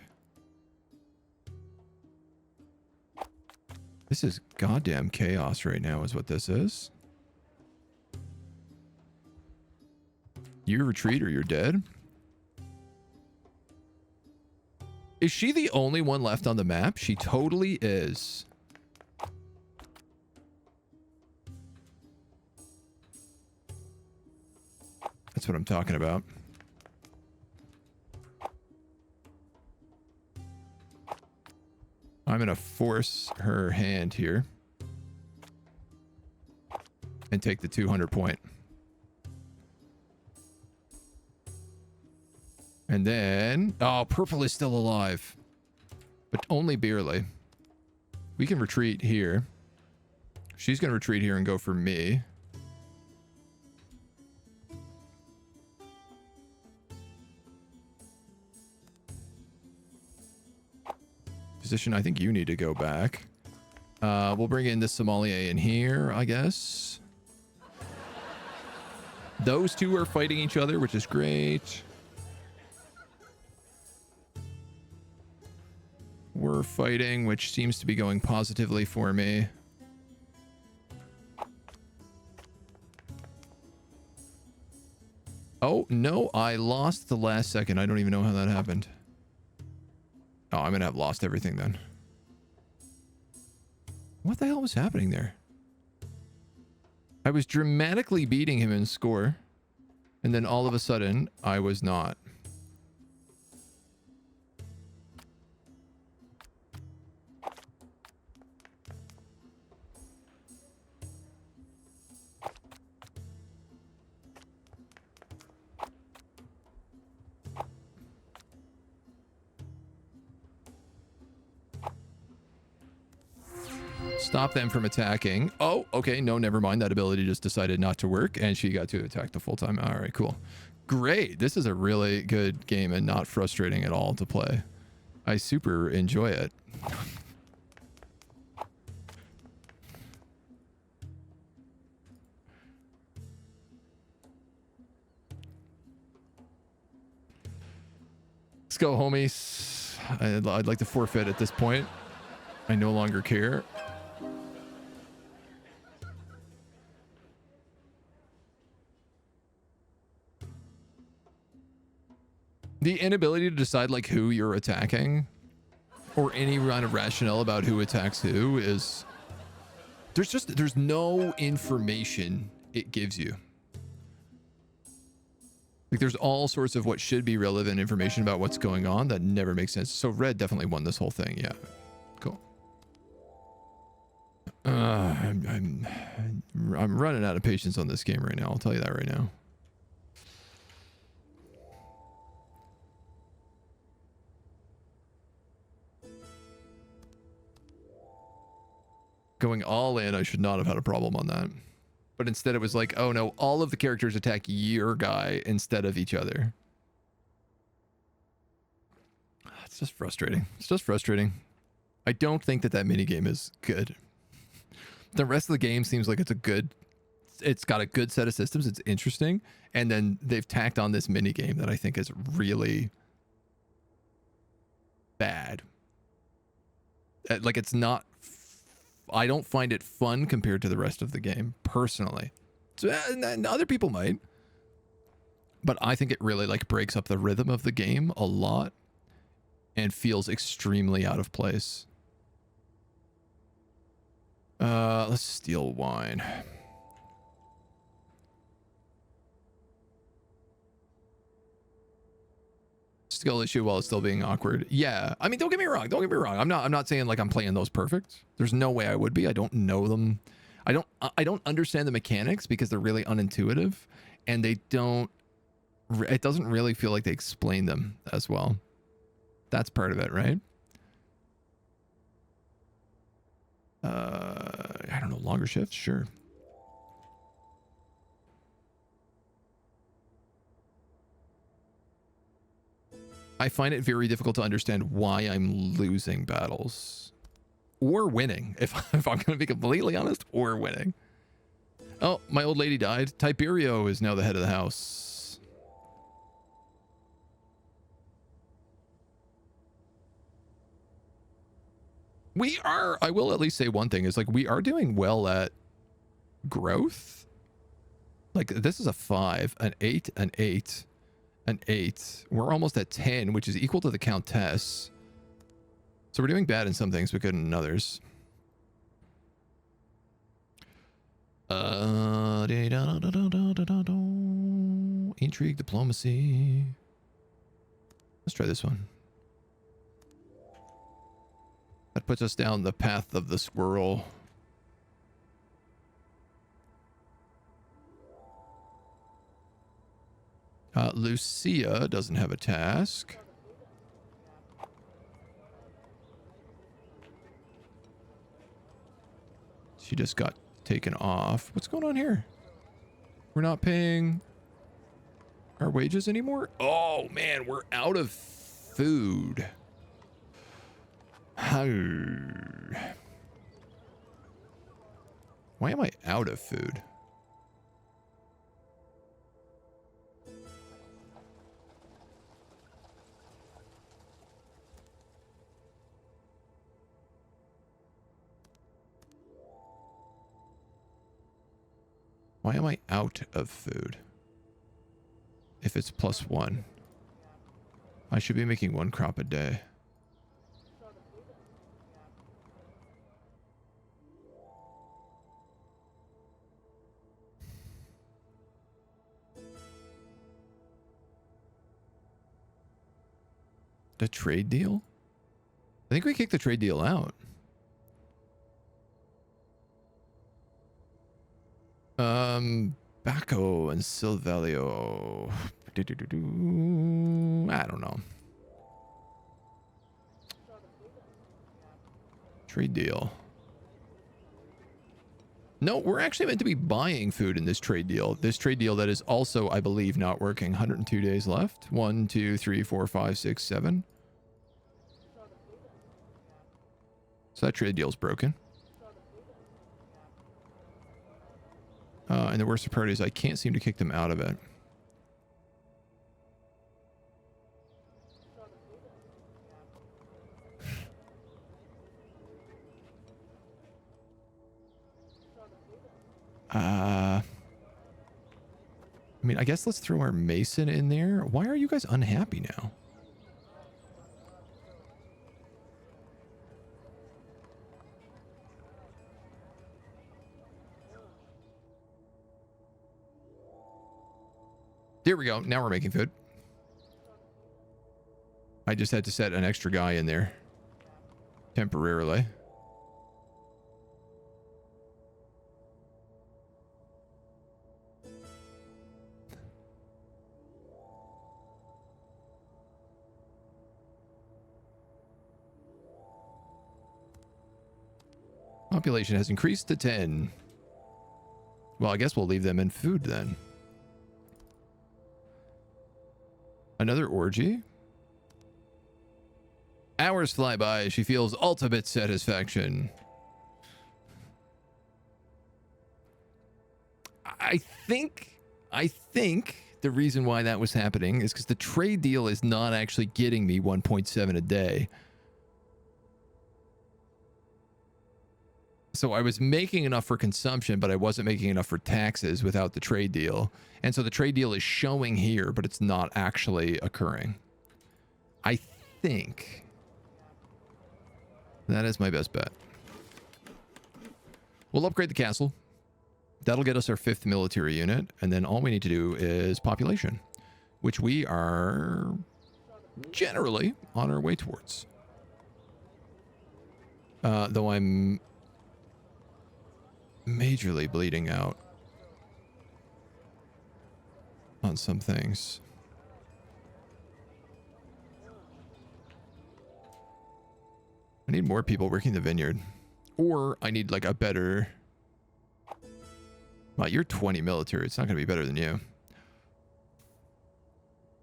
This is goddamn chaos right now is what this is. You retreat or you're dead? Is she the only one left on the map? She totally is. That's what I'm talking about. I'm gonna force her hand here and take the 200 point. And then, oh, purple is still alive, but only barely. We can retreat here. She's gonna retreat here and go for me. Position, I think you need to go back. We'll bring in this sommelier in here, I guess. Those two are fighting each other, which is great. We're fighting, which seems to be going positively for me. Oh, no, I lost the last second. I don't even know how that happened. Oh, I'm gonna have lost everything then. What the hell was happening there? I was dramatically beating him in score, and then all of a sudden, I was not. Stop them from attacking. Oh, okay. No, never mind. That ability just decided not to work, and she got to attack the full time. All right, cool. Great. This is a really good game and not frustrating at all to play. I super enjoy it. Let's go, homies. I'd like to forfeit at this point. I no longer care. The inability to decide like who you're attacking or any kind of rationale about who attacks who is there's no information it gives you. Like there's all sorts of what should be relevant information about what's going on that never makes sense. So red definitely won this whole thing. Yeah. Cool. I'm running out of patience on this game right now. I'll tell you that right now. Going all in, I should not have had a problem on that. But instead it was like, oh no, all of the characters attack your guy instead of each other. It's just frustrating. It's just frustrating. I don't think that minigame is good. The rest of the game seems like it's got a good set of systems. It's interesting. And then they've tacked on this minigame that I think is really bad. Like, it's not... I don't find it fun compared to the rest of the game, personally. So, and other people might. But I think it really, like, breaks up the rhythm of the game a lot. And feels extremely out of place. Let's steal wine. Skill issue while it's still being awkward. Yeah, I mean, don't get me wrong. Don't get me wrong. I'm not saying like I'm playing those perfect. There's no way I would be. I don't know them. I don't understand the mechanics because they're really unintuitive, and they don't. It doesn't really feel like they explain them as well. That's part of it, right? I don't know. Longer shifts, sure. I find it very difficult to understand why I'm losing battles. Or winning, if I'm going to be completely honest, or winning. Oh, my old lady died. Tiberio is now the head of the house. We are, I will at least say one thing, is like we are doing well at growth. Like this is a 5, an 8, an 8. An 8. We're almost at 10, which is equal to the Countess. So we're doing bad in some things, but good in others. Intrigue, diplomacy. Let's try this one. That puts us down the path of the squirrel. Lucia doesn't have a task. She just got taken off. What's going on here? We're not paying our wages anymore? Oh, man, we're out of food. Why am I out of food? Why am I out of food? If it's +1. I should be making 1 crop a day. The trade deal? I think we kicked the trade deal out. Bacco and Silvelio. I don't know. Trade deal. No, we're actually meant to be buying food in this trade deal. This trade deal that is also, I believe, not working. 102 days left. 1, 2, 3, 4, 5, 6, 7. So that trade deal's broken. And the worst part is I can't seem to kick them out of it. I mean, I guess let's throw our Mason in there. Why are you guys unhappy now? There we go. Now we're making food. I just had to set an extra guy in there temporarily. Population has increased to 10. Well, I guess we'll leave them in food then. Another orgy. Hours fly by. She feels ultimate satisfaction. I think the reason why that was happening is because the trade deal is not actually getting me 1.7 a day. So I was making enough for consumption, but I wasn't making enough for taxes without the trade deal. And so the trade deal is showing here, but it's not actually occurring. I think that is my best bet. We'll upgrade the castle. That'll get us our 5th military unit. And then all we need to do is population, which we are generally on our way towards. Though I'm majorly bleeding out on some things. I need more people working the vineyard, or I need like a better. Well, you're 20 military. It's not going to be better than you.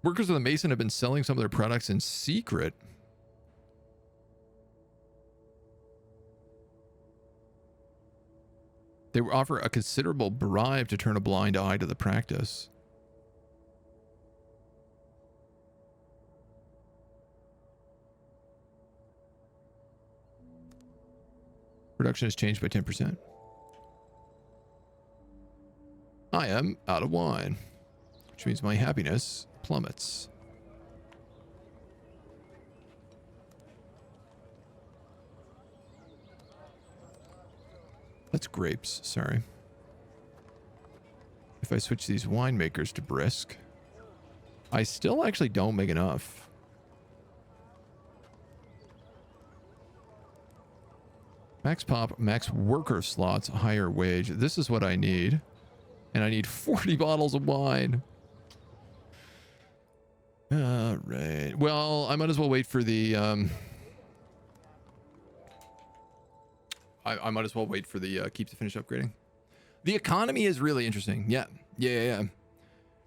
Workers of the Mason have been selling some of their products in secret. They offer a considerable bribe to turn a blind eye to the practice. Production has changed by 10%. I am out of wine, which means my happiness plummets. That's grapes, sorry. If I switch these winemakers to brisk, I still actually don't make enough. Max pop, max worker slots, higher wage. This is what I need. And I need 40 bottles of wine. All right. Well, I might as well wait for the... I might as well wait for the keep to finish upgrading. The economy is really interesting. Yeah.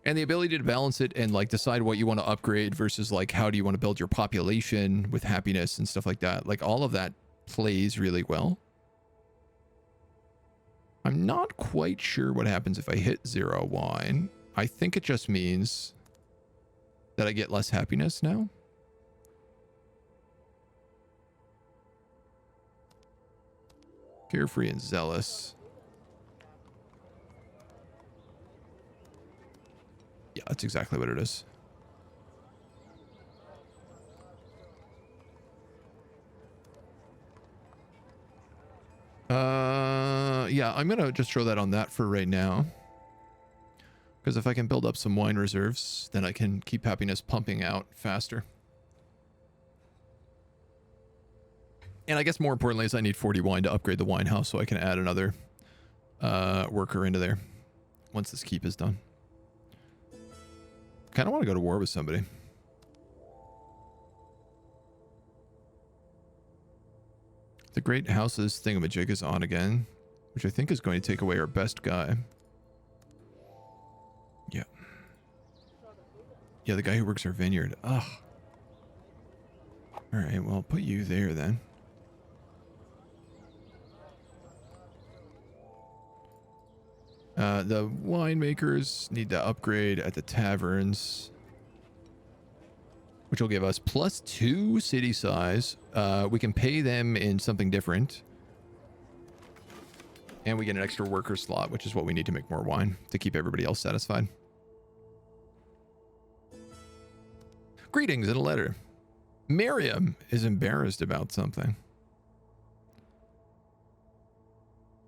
And the ability to balance it and like decide what you want to upgrade versus like how do you want to build your population with happiness and stuff like that. Like all of that plays really well. I'm not quite sure what happens if I hit 0 wine. I think it just means that I get less happiness now. Carefree and zealous. Yeah, that's exactly what it is. Yeah, I'm gonna just throw that on that for right now. Because if I can build up some wine reserves, then I can keep happiness pumping out faster. And I guess more importantly is I need 40 wine to upgrade the wine house so I can add another worker into there once this keep is done. Kind of want to go to war with somebody. The Great Houses thingamajig is on again, which I think is going to take away our best guy. Yeah. Yeah, the guy who works our vineyard. Ugh. Alright, well, I'll put you there then. The winemakers need to upgrade at the taverns, which will give us +2 city size. We can pay them in something different. And we get an extra worker slot, which is what we need to make more wine to keep everybody else satisfied. Greetings and a letter. Miriam is embarrassed about something.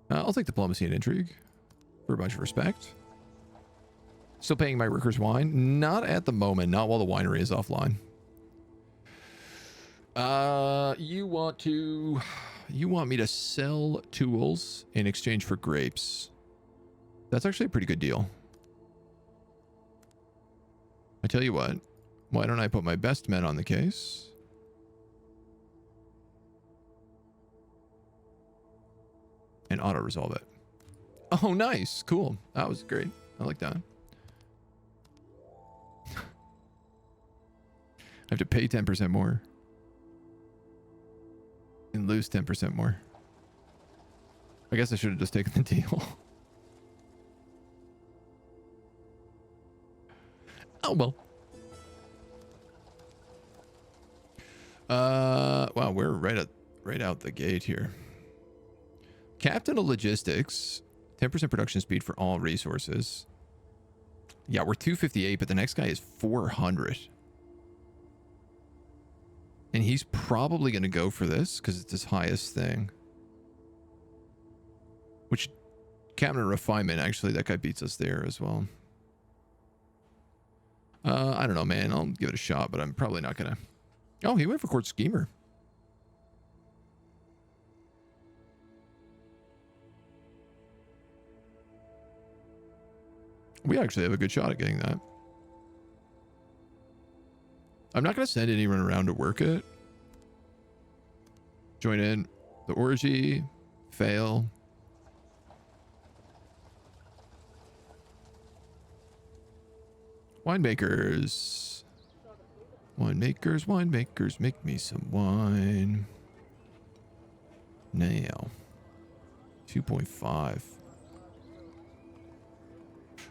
I'll take diplomacy and intrigue for a bunch of respect. Still paying my workers wine? Not at the moment. Not while the winery is offline. You want me to sell tools in exchange for grapes. That's actually a pretty good deal. I tell you what, why don't I put my best men on the case? and auto-resolve it. Oh, nice. Cool. That was great. I like that. I have to pay 10% more. And lose 10% more. I guess I should have just taken the deal. Oh, well. Wow, we're right out the gate here. Captain of Logistics, 10% production speed for all resources. Yeah, we're 258, but the next guy is 400. And he's probably going to go for this because it's his highest thing. Which, Cabinet Refinement, actually, that guy beats us there as well. I don't know, man. I'll give it a shot, but I'm probably not going to. Oh, he went for Court Schemer. We actually have a good shot at getting that. I'm not going to send anyone around to work it. Join in. The orgy. Fail. Winemakers. Winemakers, winemakers, make me some wine. Now. 2.5.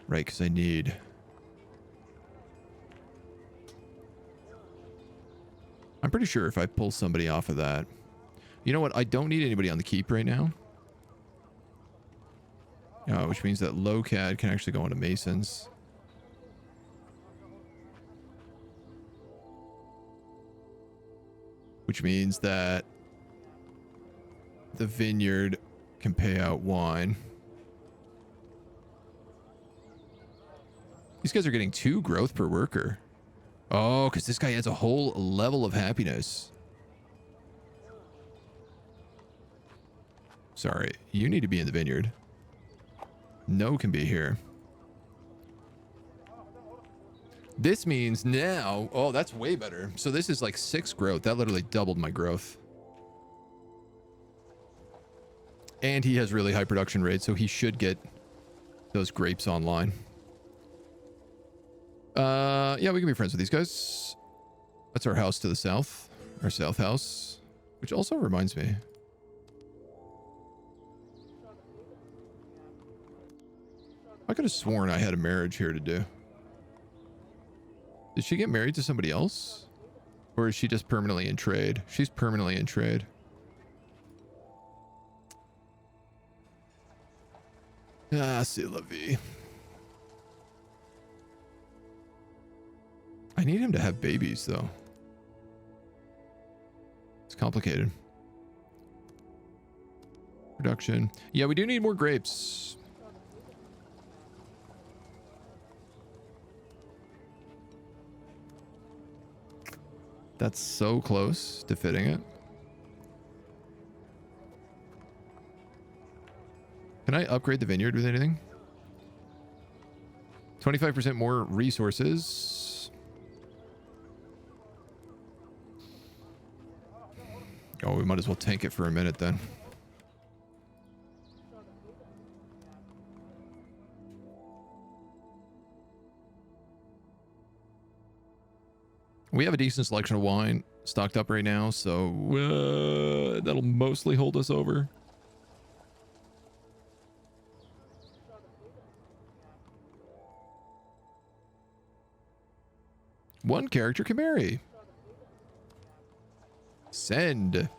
Right, because I need... I'm pretty sure if I pull somebody off of that... You know what? I don't need anybody on the keep right now. Which means that low-cad can actually go into Masons. Which means that the vineyard can pay out wine. These guys are getting 2 growth per worker. Oh, because this guy adds a whole level of happiness. Sorry, you need to be in the vineyard. No can be here. This means now... Oh, that's way better. So this is like 6 growth. That literally doubled my growth. And he has really high production rate, so he should get those grapes online. Yeah, we can be friends with these guys. That's our house to the south. Our south house. Which also reminds me. I could have sworn I had a marriage here to do. Did she get married to somebody else? Or is she just permanently in trade? She's permanently in trade. Ah, c'est la vie. I need him to have babies, though. It's complicated. Production. Yeah, we do need more grapes. That's so close to fitting it. Can I upgrade the vineyard with anything? 25% more resources. Oh, we might as well tank it for a minute then. We have a decent selection of wine stocked up right now, so that'll mostly hold us over. One character can marry. Send.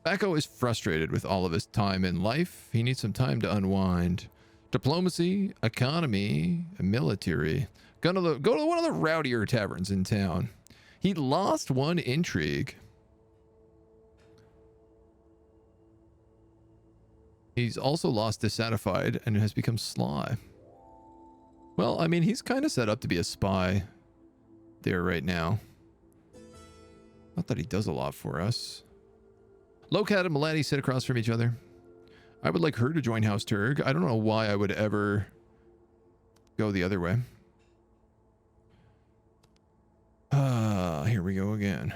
Bacco is frustrated with all of his time in life. He needs some time to unwind. Diplomacy, economy, military. Go to one of the rowdier taverns in town. He lost one intrigue. He's also lost dissatisfied and has become sly. Well, I mean, he's kind of set up to be a spy there right now. Not that he does a lot for us. Locat and Melati sit across from each other. I would like her to join House Turg. I don't know why I would ever go the other way. Here we go again.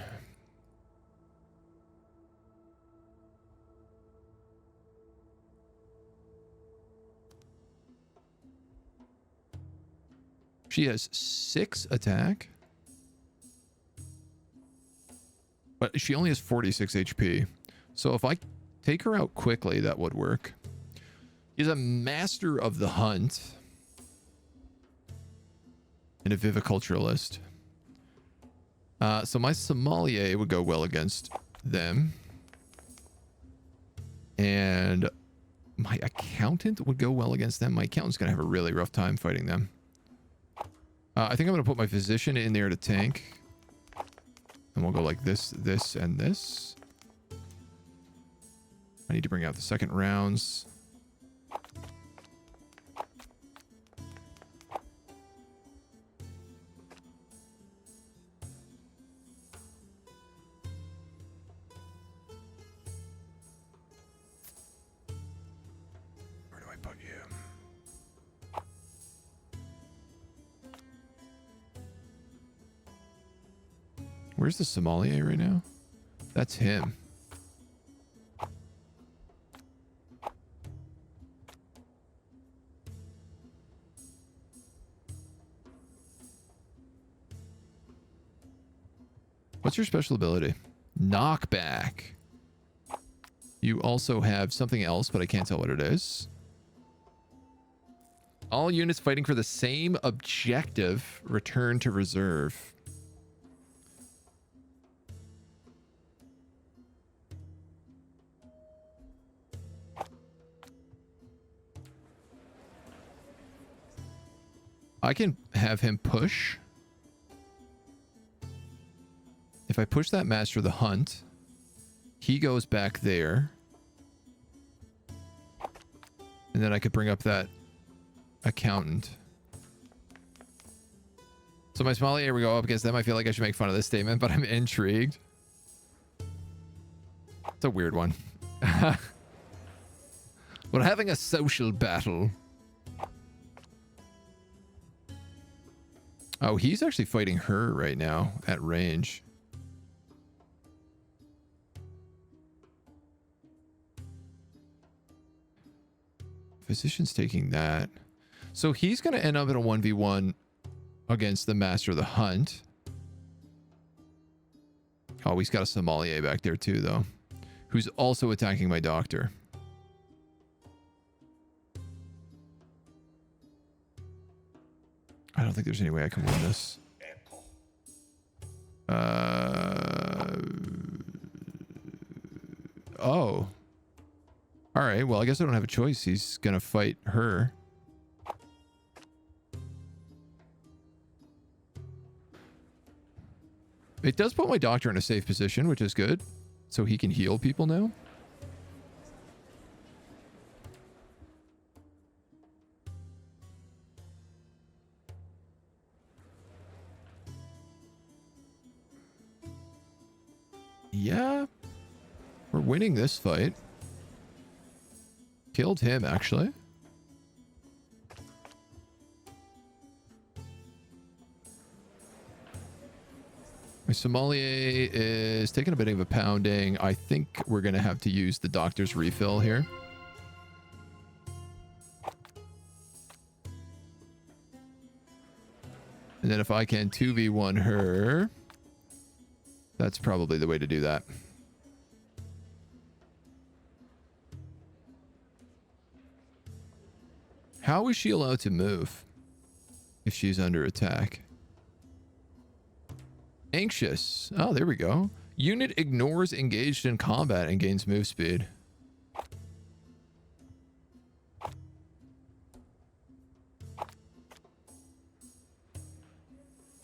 She has 6 attack. But she only has 46 HP. So if I take her out quickly, that would work. He's a master of the hunt. And a viviculturalist. So my sommelier would go well against them. And my accountant would go well against them. My accountant's going to have a really rough time fighting them. I think I'm going to put my physician in there to tank. And we'll go like this, this, and this. I need to bring out the second rounds. Where do I put you? Where's the sommelier right now? That's him. What's your special ability? Knockback. You also have something else, but I can't tell what it is. All units fighting for the same objective return to reserve. I can have him push. If I push that master of the hunt, he goes back there. And then I could bring up that accountant. So my sommelier would go up against them. I feel like I should make fun of this statement, but I'm intrigued. It's a weird one. We're having a social battle. Oh, he's actually fighting her right now at range. Physician's taking that. So he's going to end up in a 1v1 against the Master of the Hunt. Oh, he's got a sommelier back there too, though, who's also attacking my doctor. I don't think there's any way I can win this. Oh. All right. Well, I guess I don't have a choice. He's going to fight her. It does put my doctor in a safe position, which is good. So he can heal people now. Yeah, we're winning this fight. Killed him, actually. My sommelier is taking a bit of a pounding. I think we're going to have to use the doctor's refill here. And then if I can 2v1 her... That's probably the way to do that. How is she allowed to move if she's under attack? Anxious. Oh, there we go. Unit ignores engaged in combat and gains move speed.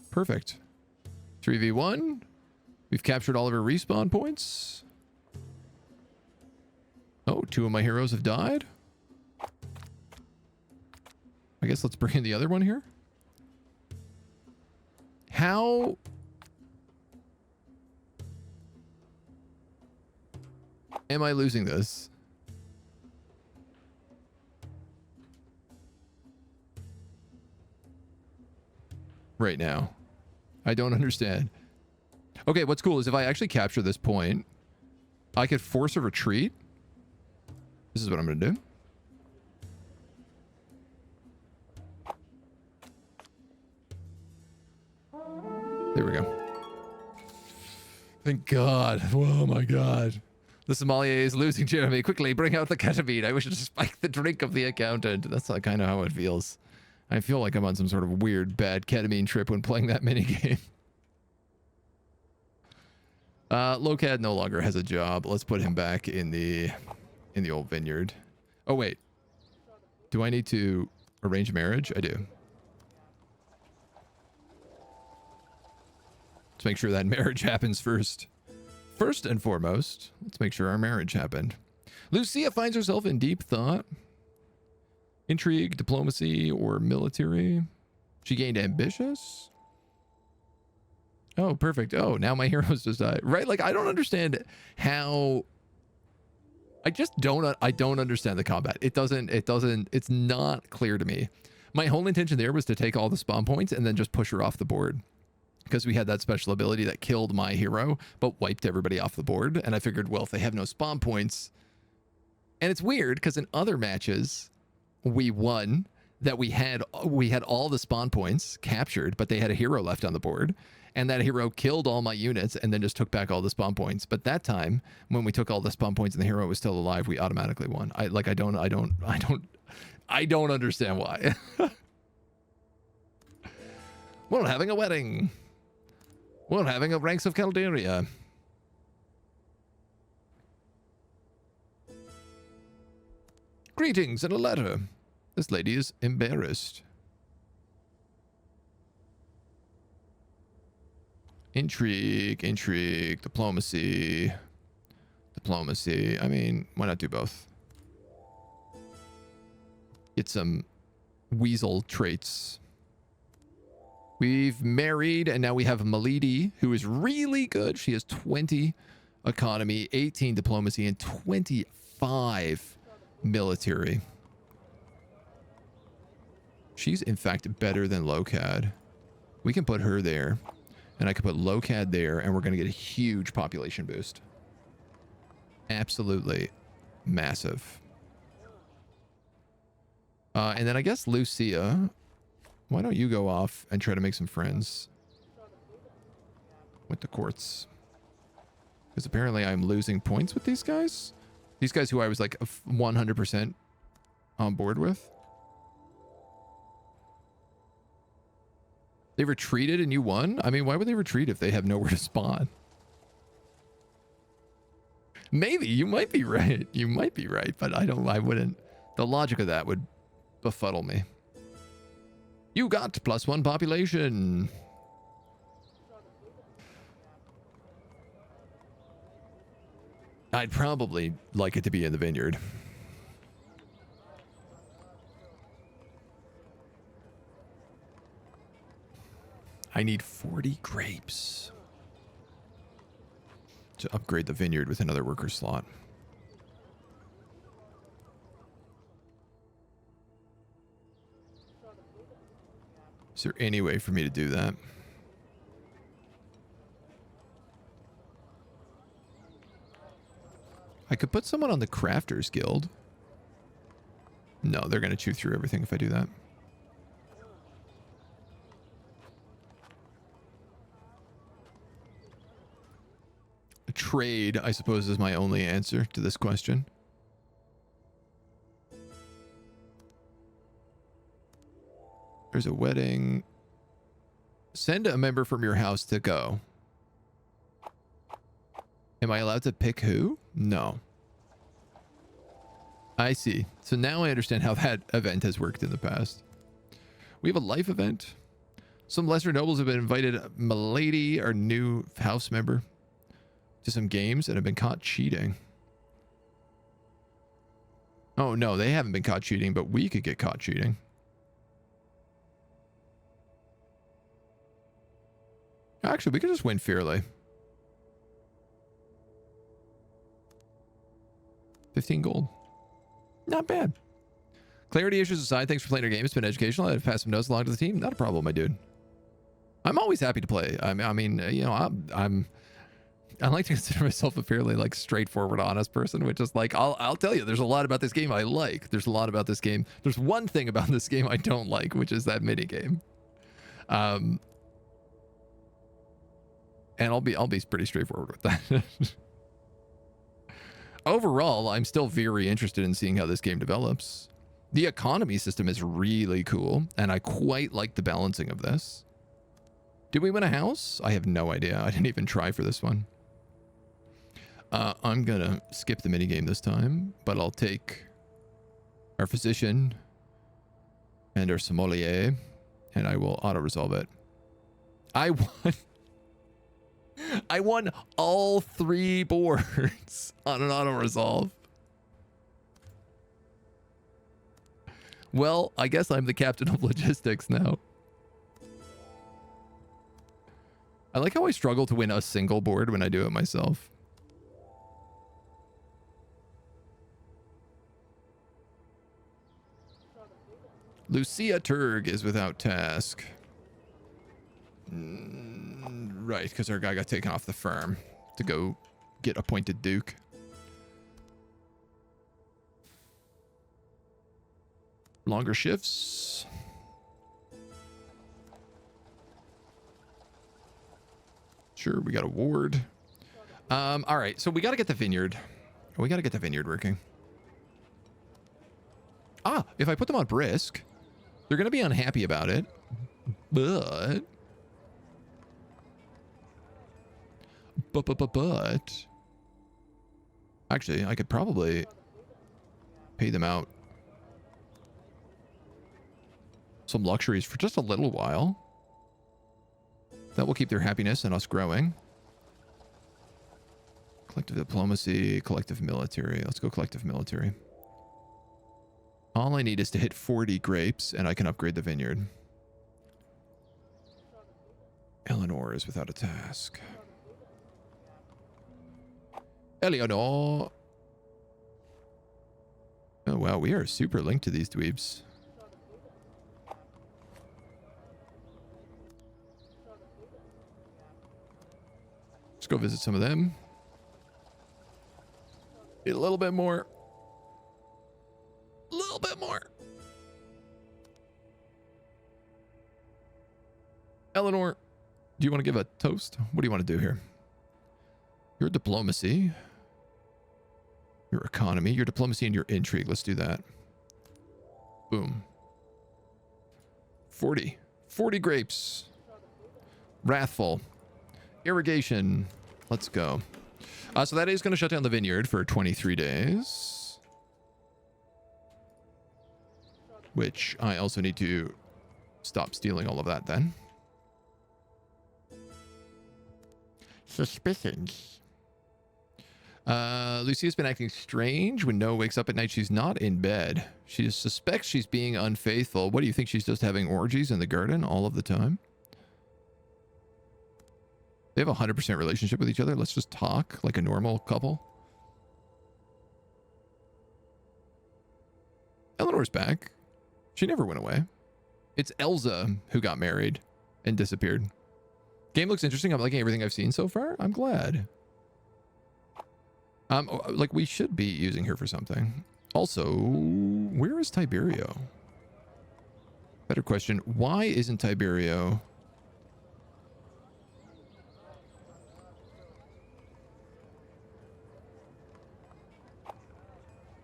Perfect. 3v1. We've captured all of her respawn points. Oh, 2 of my heroes have died. I guess let's bring in the other one here. How... am I losing this? Right now. I don't understand. Okay, what's cool is if I actually capture this point, I could force a retreat. This is what I'm going to do. There we go. Thank God. Oh my God. The sommelier is losing Jeremy. Quickly, bring out the ketamine. I wish to spike the drink of the accountant. That's like kind of how it feels. I feel like I'm on some sort of weird, bad ketamine trip when playing that minigame. Locad no longer has a job. Let's put him back in the old vineyard. Oh, wait. Do I need to arrange marriage? I do. Let's make sure that marriage happens first. First and foremost, let's make sure our marriage happened. Lucia finds herself in deep thought. Intrigue, diplomacy, or military. She gained ambitious. Oh, perfect. Oh, now my heroes just died. Right? Like, I don't understand how... I don't understand the combat. It's not clear to me. My whole intention there was to take all the spawn points and then just push her off the board. Because we had that special ability that killed my hero, but wiped everybody off the board. And I figured, well, if they have no spawn points... And it's weird, because in other matches, we won, that we had all the spawn points captured, but they had a hero left on the board. And that hero killed all my units and then just took back all the spawn points. But that time, when we took all the spawn points and the hero was still alive, we automatically won. I don't understand why. We're having a wedding. We're having a Ranks of Calderia. Greetings and a letter. This lady is embarrassed. Intrigue, diplomacy. I mean, why not do both? Get some weasel traits. We've married, and now we have Milady, who is really good. She has 20 economy, 18 diplomacy, and 25 military. She's, in fact, better than Locad. We can put her there, and I can put Locad there, and we're going to get a huge population boost. Absolutely massive. And then I guess Lucia... Why don't you go off and try to make some friends with the courts? Because apparently I'm losing points with these guys. These guys who I was like 100% on board with. They retreated and you won? I mean, why would they retreat if they have nowhere to spawn? Maybe, you might be right. You might be right, but I wouldn't. The logic of that would befuddle me. You got +1 population. I'd probably like it to be in the vineyard. I need 40 grapes to upgrade the vineyard with another worker slot. Is there any way for me to do that? I could put someone on the Crafters Guild. No, they're going to chew through everything if I do that. A trade, I suppose, is my only answer to this question. There's a wedding. Send a member from your house to go. Am I allowed to pick who? No. I see. So now I understand how that event has worked in the past. We have a life event. Some lesser nobles have been invited. Milady, our new house member, to some games and have been caught cheating. Oh, no, they haven't been caught cheating, but we could get caught cheating. Actually, we could just win fairly. 15 gold. Not bad. Clarity issues aside, thanks for playing our game. It's been educational. I've passed some notes along to the team. Not a problem, my dude. I'm always happy to play. I mean, you know, I like to consider myself a fairly like straightforward, honest person, which is like, I'll tell you, there's a lot about this game I like. There's a lot about this game. There's one thing about this game I don't like, which is that mini game. And I'll be pretty straightforward with that. Overall, I'm still very interested in seeing how this game develops. The economy system is really cool, and I quite like the balancing of this. Did we win a house? I have no idea. I didn't even try for this one. I'm gonna skip the minigame this time, but I'll take our physician and our sommelier, and I will auto-resolve it. I won all 3 boards on an auto-resolve. Well, I guess I'm the captain of logistics now. I like how I struggle to win a single board when I do it myself. Lucia Turg is without task. Right, because our guy got taken off the farm to go get appointed Duke. Longer shifts. Sure, we got a ward. All right, so we got to get the vineyard. We got to get the vineyard working. Ah, if I put them on brisk, they're going to be unhappy about it. But actually, I could probably pay them out some luxuries for just a little while. That will keep their happiness and us growing. Collective diplomacy, collective military. Let's go collective military. All I need is to hit 40 grapes and I can upgrade the vineyard. Eleanor is without a task. Eleanor. Oh wow, we are super linked to these dweebs. Let's go visit some of them. Get a little bit more. A little bit more. Eleanor, do you want to give a toast? What do you want to do here? Your diplomacy, your economy, your diplomacy, and your intrigue. Let's do that. Boom. 40 grapes. Wrathful. Irrigation. Let's go. So that is going to shut down the vineyard for 23 days. Which I also need to stop stealing all of that then. Suspicions. Lucia's been acting strange. When Noah wakes up at night, she's not in bed. She just suspects she's being unfaithful. What do you think? She's just having orgies in the garden all of the time? They have a 100% relationship with each other. Let's just talk like a normal couple. Eleanor's back. She never went away. It's Elsa who got married and disappeared. Game looks interesting. I'm liking everything I've seen so far. I'm glad. Like we should be using her for something. Also, where is Tiberio? Better question. Why isn't Tiberio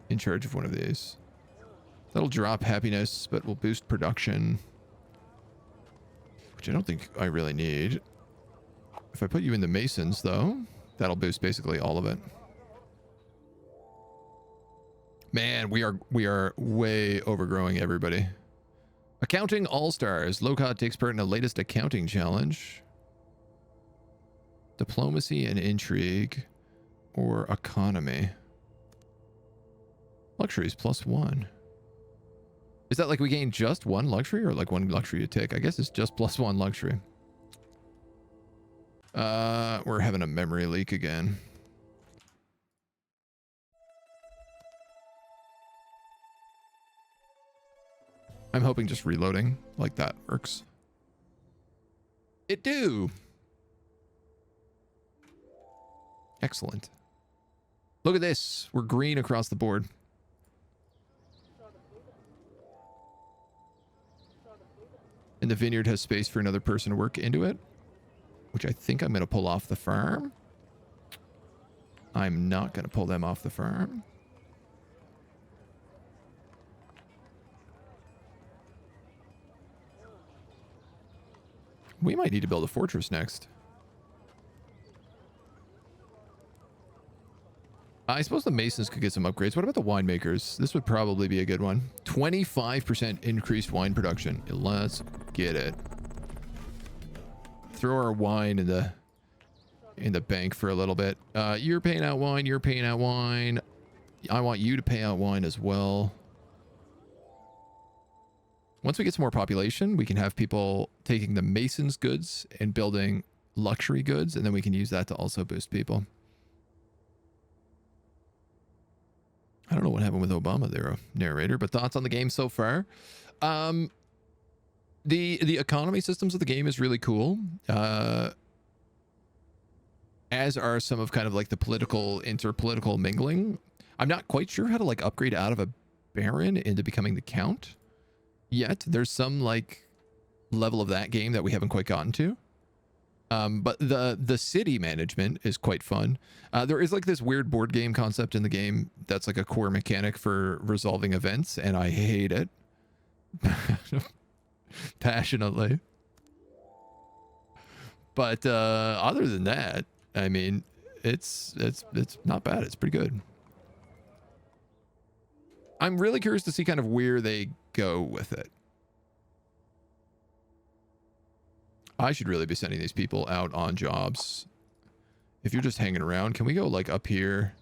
in charge of one of these? That'll drop happiness, but will boost production, which I don't think I really need. If I put you in the Masons, though, that'll boost basically all of it. Man, we are way overgrowing everybody. Accounting All-Stars. Locott takes part in the latest accounting challenge. Diplomacy and intrigue. Or economy. Luxuries +1. Is that like we gain just 1 luxury or like 1 luxury to take? I guess it's just +1 luxury. We're having a memory leak again. I'm hoping just reloading like that works. It do. Excellent. Look at this. We're green across the board. And the vineyard has space for another person to work into it. which I think I'm going to pull off the farm. I'm not going to pull them off the farm. We might need to build a fortress next. I suppose the masons could get some upgrades. What about the winemakers? This would probably be a good one. 25% increased wine production. Let's get it. Throw our wine in the bank for a little bit. You're paying out wine. You're paying out wine. I want you to pay out wine as well. Once we get some more population, we can have people taking the masons' goods and building luxury goods, and then we can use that to also boost people. I don't know what happened with Obama there, narrator, but thoughts on the game so far? The economy systems of the game is really cool. As are some of kind of like the interpolitical mingling. I'm not quite sure how to like upgrade out of a baron into becoming the count yet. There's some like level of that game that we haven't quite gotten to. But the city management is quite fun. There is like this weird board game concept in the game that's like a core mechanic for resolving events, and I hate it passionately. But other than that, I mean, it's not bad. It's pretty good. I'm really curious to see kind of where they go with it. I should really be sending these people out on jobs. If you're just hanging around, can we go like up here,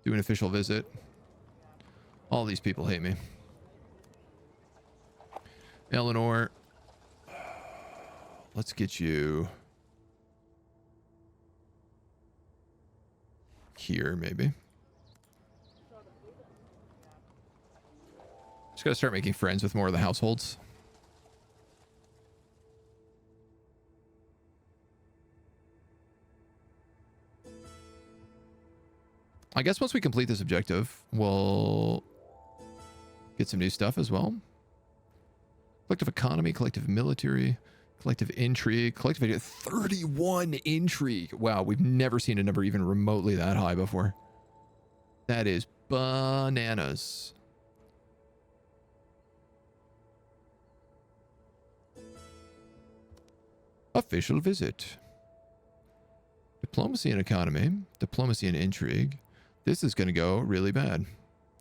do an official visit? All these people hate me. Eleanor, let's get you here, maybe. Just gotta start making friends with more of the households. I guess once we complete this objective, we'll get some new stuff as well. Collective economy, collective military, collective intrigue, collective idea. 31 intrigue. Wow, we've never seen a number even remotely that high before. That is bananas. Official visit. Diplomacy and economy. Diplomacy and intrigue. This is going to go really bad.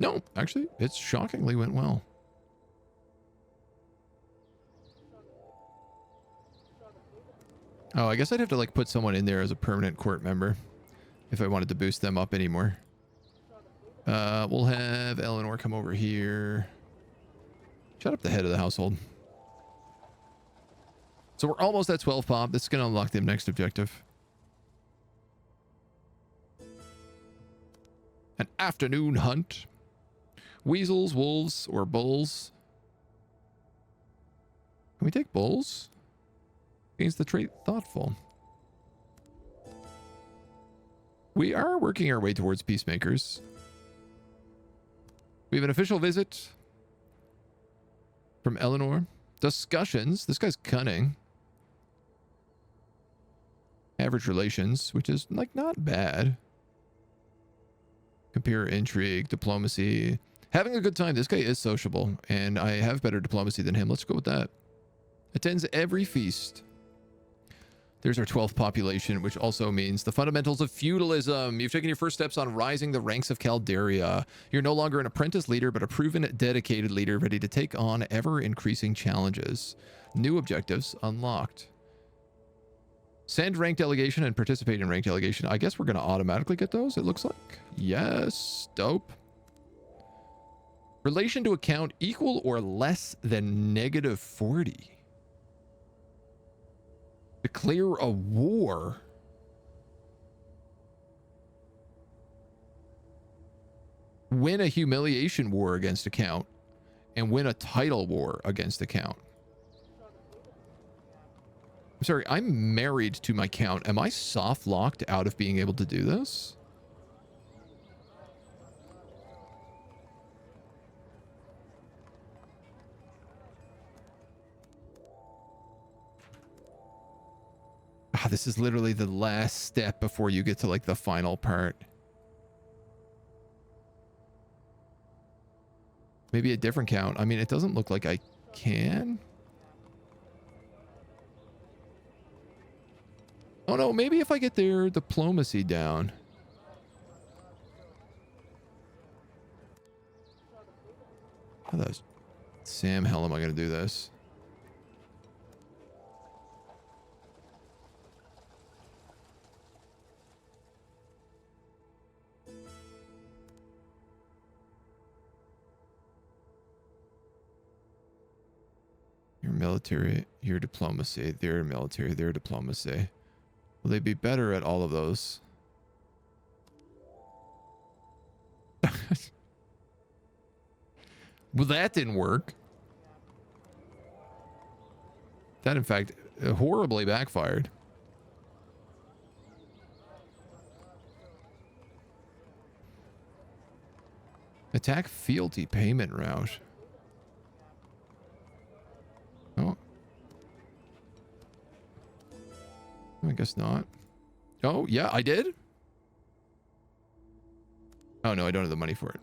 No, actually, it shockingly went well. Oh, I guess I'd have to like put someone in there as a permanent court member if I wanted to boost them up anymore. We'll have Eleanor come over here. Shut up the head of the household. So we're almost at 12 pop. This is going to unlock the next objective. An afternoon hunt. Weasels, wolves, or bulls. Can we take bulls? Gains the trait thoughtful. We are working our way towards peacemakers. We have an official visit from Eleanor. Discussions. This guy's cunning. Average relations, which is like not bad. Compare intrigue, diplomacy. Having a good time. This guy is sociable, and I have better diplomacy than him. Let's go with that. Attends every feast. There's our 12th population, which also means the fundamentals of feudalism. You've taken your first steps on rising the ranks of Calderia. You're no longer an apprentice leader, but a proven, dedicated leader ready to take on ever-increasing challenges. New objectives unlocked. Send rank delegation and participate in rank delegation. I guess we're going to automatically get those, it looks like. Yes, dope. Relation to account equal or less than -40. Declare a war. Win a humiliation war against account and win a title war against account. I'm sorry, I'm married to my count. Am I soft locked out of being able to do this? this is literally the last step before you get to like the final part. Maybe a different count. I mean, it doesn't look like I can. Oh no, maybe if I get their diplomacy down. How the Sam hell am I going to do this? Your military, your diplomacy, their military, their diplomacy. Will they be better at all of those? Well, that didn't work. That, in fact, horribly backfired. Attack fealty payment route. Oh. I guess not. Oh, yeah, I did? Oh, no, I don't have the money for it.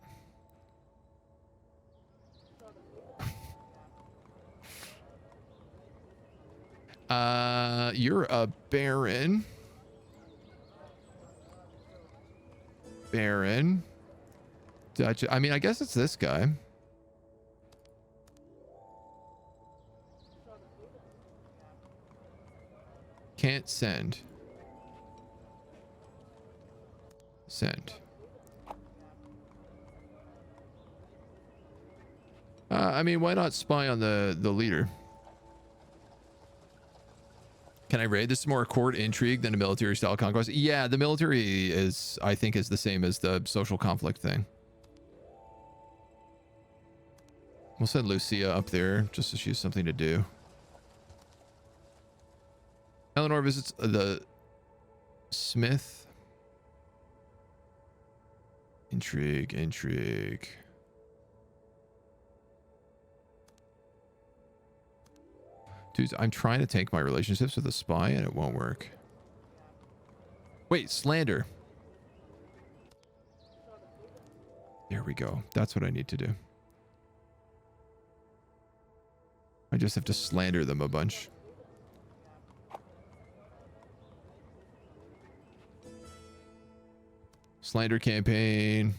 You're a baron. Baron. Dutch. I mean, I guess it's this guy. Can't send. Send. I mean, why not spy on the leader? Can I raid? This is more a court intrigue than a military style conquest. Yeah, the military is, I think, is the same as the social conflict thing. We'll send Lucia up there just so she has something to do. Eleanor visits the Smith. Intrigue, intrigue. Dude, I'm trying to tank my relationships with a spy and it won't work. Wait, slander. There we go. That's what I need to do. I just have to slander them a bunch. Slander campaign.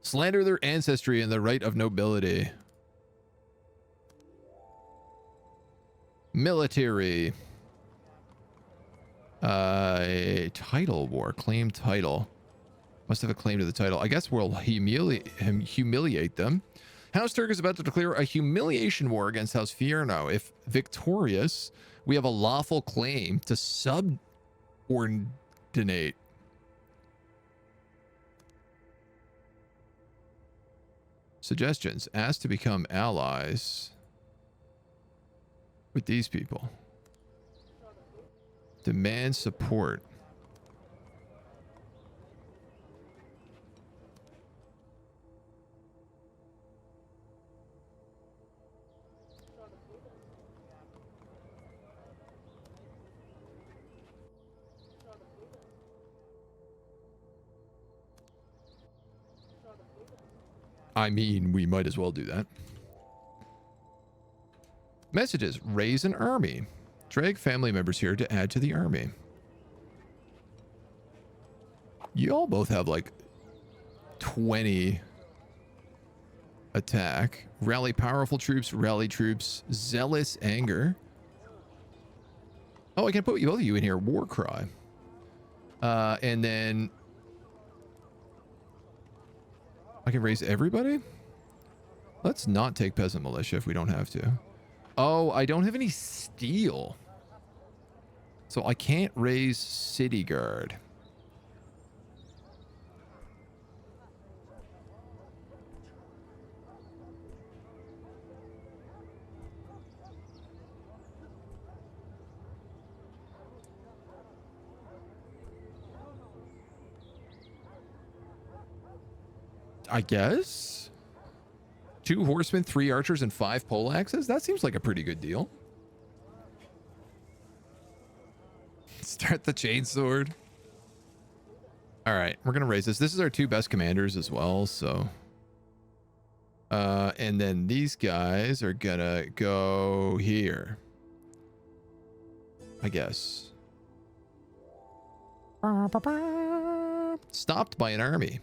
Slander their ancestry and the right of nobility. Military. Title war. Claim title. Must have a claim to the title. I guess we'll humiliate them. House Turk is about to declare a humiliation war against House Fierno. If victorious, we have a lawful claim to subordinate. Suggestions. Ask to become allies with these people. Demand support. I mean, we might as well do that. Messages. Raise an army. Drag family members here to add to the army. You all both have like 20 attack. Rally powerful troops, rally troops, zealous anger. Oh, I can put both of you in here. War cry. And then I can raise everybody? Let's not take peasant militia if we don't have to. Oh, I don't have any steel. So I can't raise city guard. I guess 2 horsemen, 3 archers, and 5 poleaxes. That seems like a pretty good deal. Start the chainsword. All right, we're gonna raise this. This is our 2 best commanders as well, so. And then these guys are gonna go here, I guess. Stopped by an army.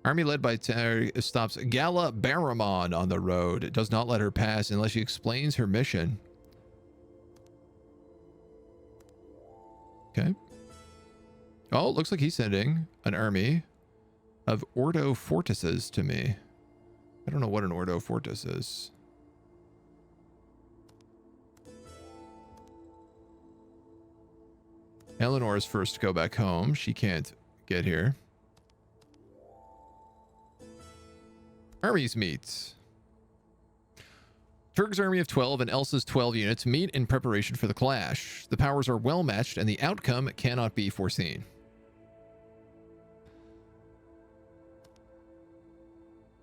Army led by stops Gala Barramon on the road. It does not let her pass unless she explains her mission. Okay. Oh, it looks like he's sending an army of Ordo Fortises to me. I don't know what an Ordo Fortis is. Eleanor is first to go back home. She can't get here. Armies meet. Turg's army of 12 and Elsa's 12 units meet in preparation for the clash. The powers are well matched and the outcome cannot be foreseen.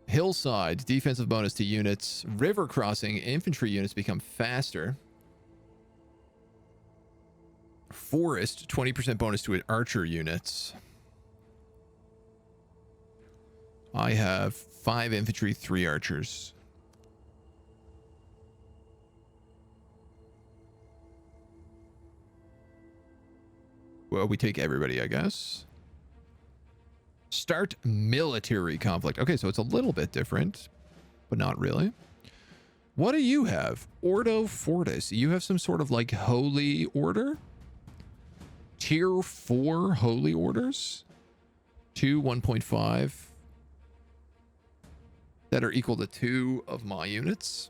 Hillside, defensive bonus to units. River crossing, infantry units become faster. Forest, 20% bonus to archer units. I have 5 infantry, 3 archers. Well, we take everybody, I guess. Start military conflict. Okay, so it's a little bit different, but not really. What do you have? Ordo Fortis. You have some sort of like holy order? Tier 4 holy orders? 2, 1.5. That are equal to 2 of my units.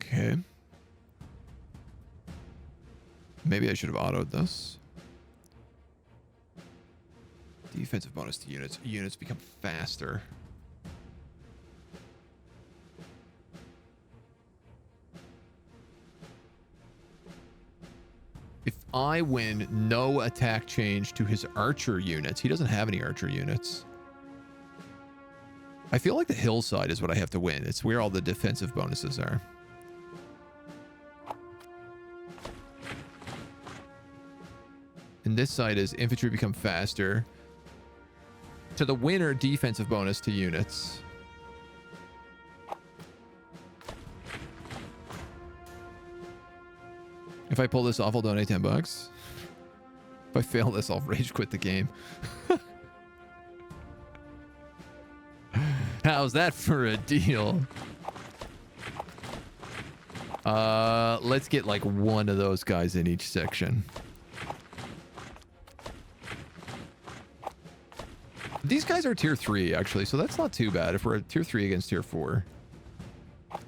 Okay. Maybe I should have autoed this. Defensive bonus to units. Units become faster. If I win no attack change to his archer units, he doesn't have any archer units. I feel like the hillside is what I have to win. It's where all the defensive bonuses are. And this side is infantry become faster. To the winner, defensive bonus to units. If I pull this off, I'll donate $10. If I fail this, I'll rage quit the game. How's that for a deal? Let's get like one of those guys in each section. These guys are tier 3, actually, so that's not too bad if we're at tier 3 against tier 4. All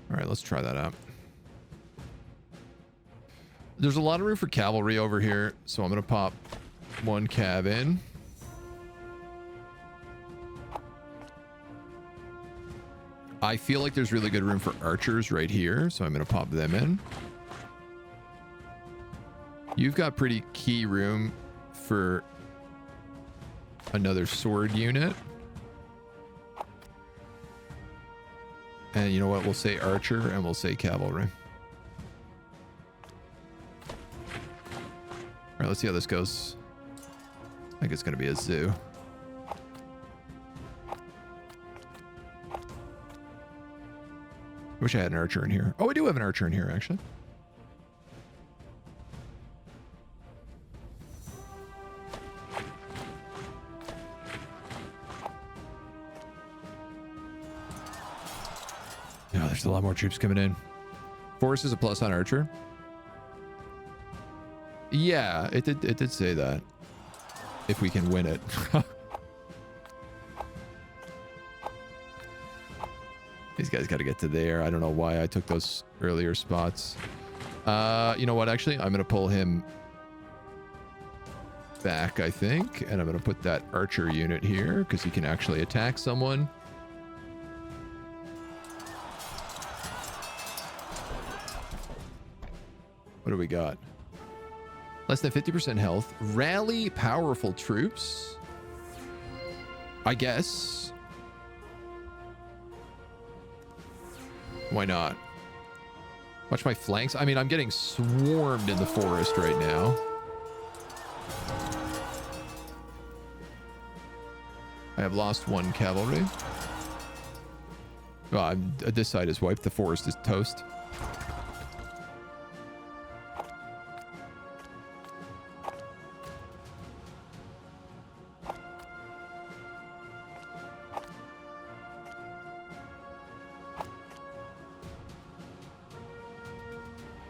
right, let's try that out. There's a lot of room for cavalry over here, so I'm going to pop 1 cav in. I feel like there's really good room for archers right here, so I'm going to pop them in. You've got pretty key room for another sword unit. And you know what? We'll say archer and we'll say cavalry. All right, let's see how this goes. I think it's going to be a zoo. Wish I had an archer in here. Oh, I do have an archer in here, actually. Oh, there's a lot more troops coming in. Force is a plus on archer. Yeah, it did say that. If we can win it. These guys got to get to there. I don't know why I took those earlier spots. You know what? Actually, I'm going to pull him back, I think. And I'm going to put that archer unit here because he can actually attack someone. What do we got? Less than 50% health. Rally powerful troops. I guess. Why not? Watch my flanks. I mean, I'm getting swarmed in the forest right now. I have lost 1 cavalry. Well, this side is wiped. The forest is toast.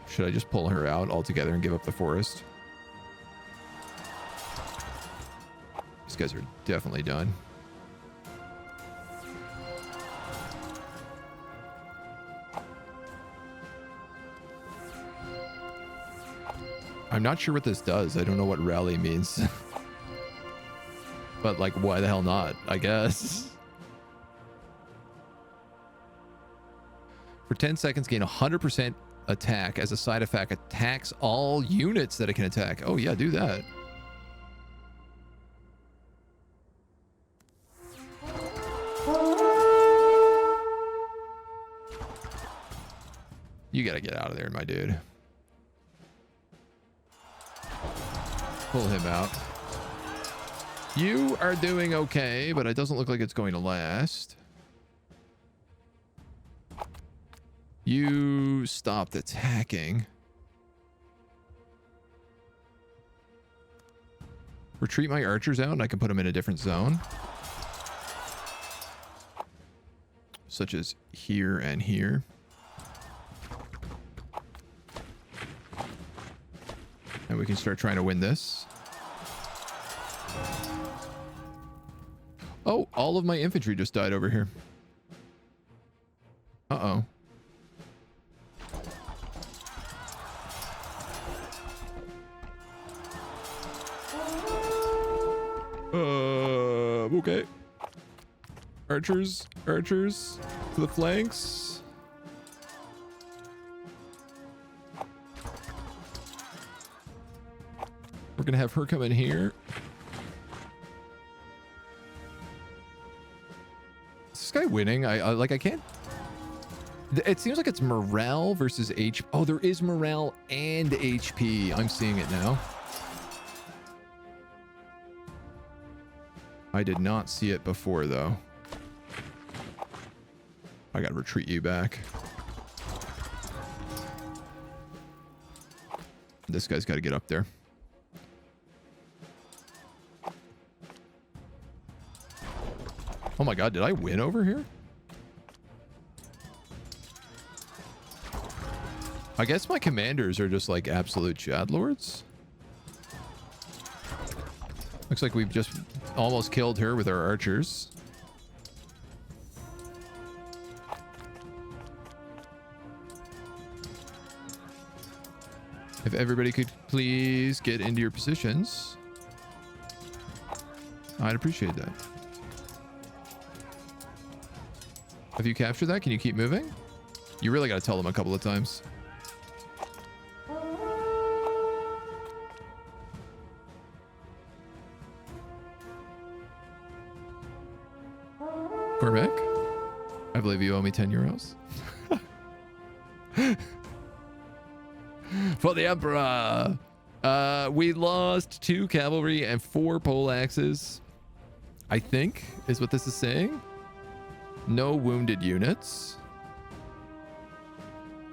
Should I just pull her out altogether and give up the forest? These guys are definitely done. I'm not sure what this does. I don't know what rally means. But, like, why the hell not? I guess. For 10 seconds, gain 100% attack. As a side effect, attacks all units that it can attack. Oh, yeah, do that. You gotta get out of there, my dude. Pull him out. You are doing okay, but it doesn't look like it's going to last. You stopped attacking. Retreat my archers out and I can put them in a different zone. Such as here and here. And we can start trying to win this. Oh, all of my infantry just died over here. Uh-oh. Okay. Archers, archers to the flanks. We're gonna have her come in here. Is this guy winning? I can't. It seems like it's morale versus HP. Oh, there is morale and HP. I'm seeing it now. I did not see it before, though. I gotta retreat you back. This guy's gotta get up there. Oh my god, did I win over here? I guess my commanders are just like absolute Chad Lords. Looks like we've just almost killed her with our archers. If everybody could please get into your positions, I'd appreciate that. Have you captured that? Can you keep moving? You really got to tell them a couple of times. Cormac, I believe you owe me 10 euros. For the Emperor! We lost 2 cavalry and 4 poleaxes, I think, is what this is saying. No wounded units.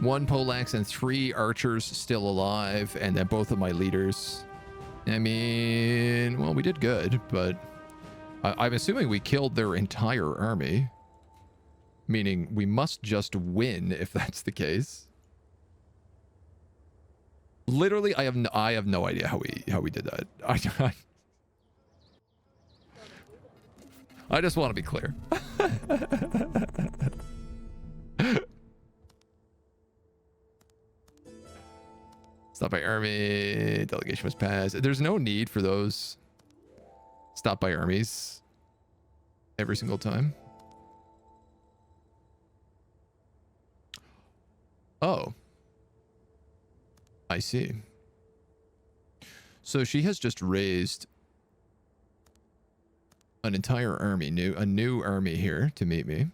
1 poleaxe and 3 archers still alive, and then both of my leaders. I mean, well, we did good, but I'm assuming we killed their entire army. Meaning we must just win if that's the case. Literally, I have no idea how we did that. I just want to be clear. Stop by army. Delegation was passed. There's no need for those stop by armies every single time. Oh. I see. So she has just raised an entire army, a new army here to meet me.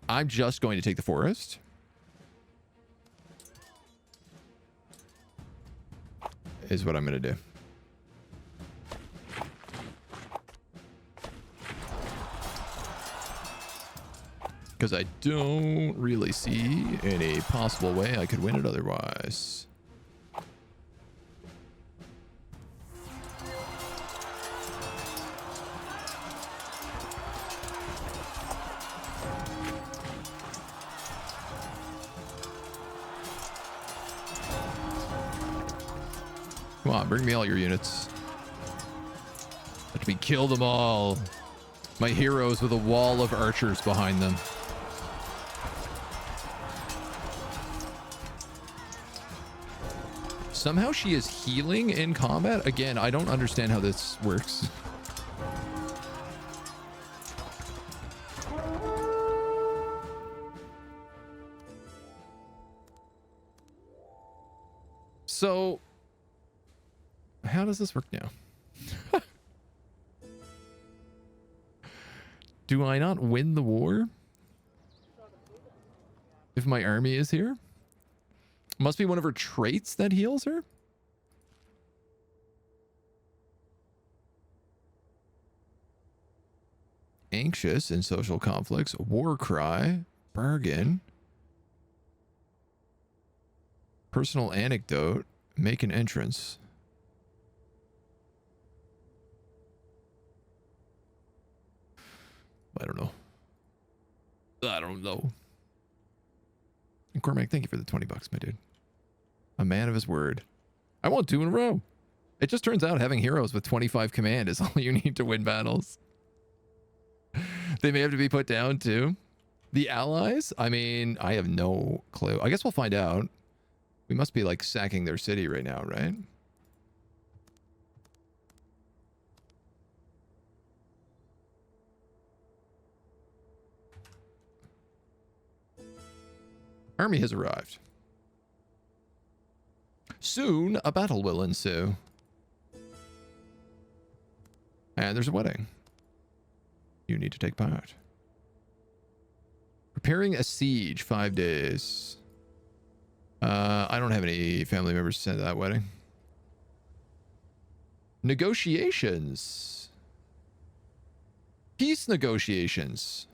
I'm just going to take the forest. Is what I'm going to do. Because I don't really see any possible way I could win it otherwise. Come on, bring me all your units. Let me kill them all. My heroes with a wall of archers behind them. Somehow she is healing in combat. Again, I don't understand how this works. So, how does this work now? Do I not win the war if my army is here? Must be one of her traits that heals her? Anxious in social conflicts, war cry, bargain, personal anecdote, make an entrance. I don't know. I don't know. And Cormac, thank you for the 20 bucks, my dude. A man of his word. I won 2 in a row. It just turns out having heroes with 25 command is all you need to win battles. They may have to be put down too. The allies? I mean, I have no clue. I guess we'll find out. We must be like sacking their city right now, right? Army has arrived. Soon, a battle will ensue. And there's a wedding. You need to take part. Preparing a siege, 5 days. I don't have any family members to send to that wedding. Negotiations. Peace negotiations.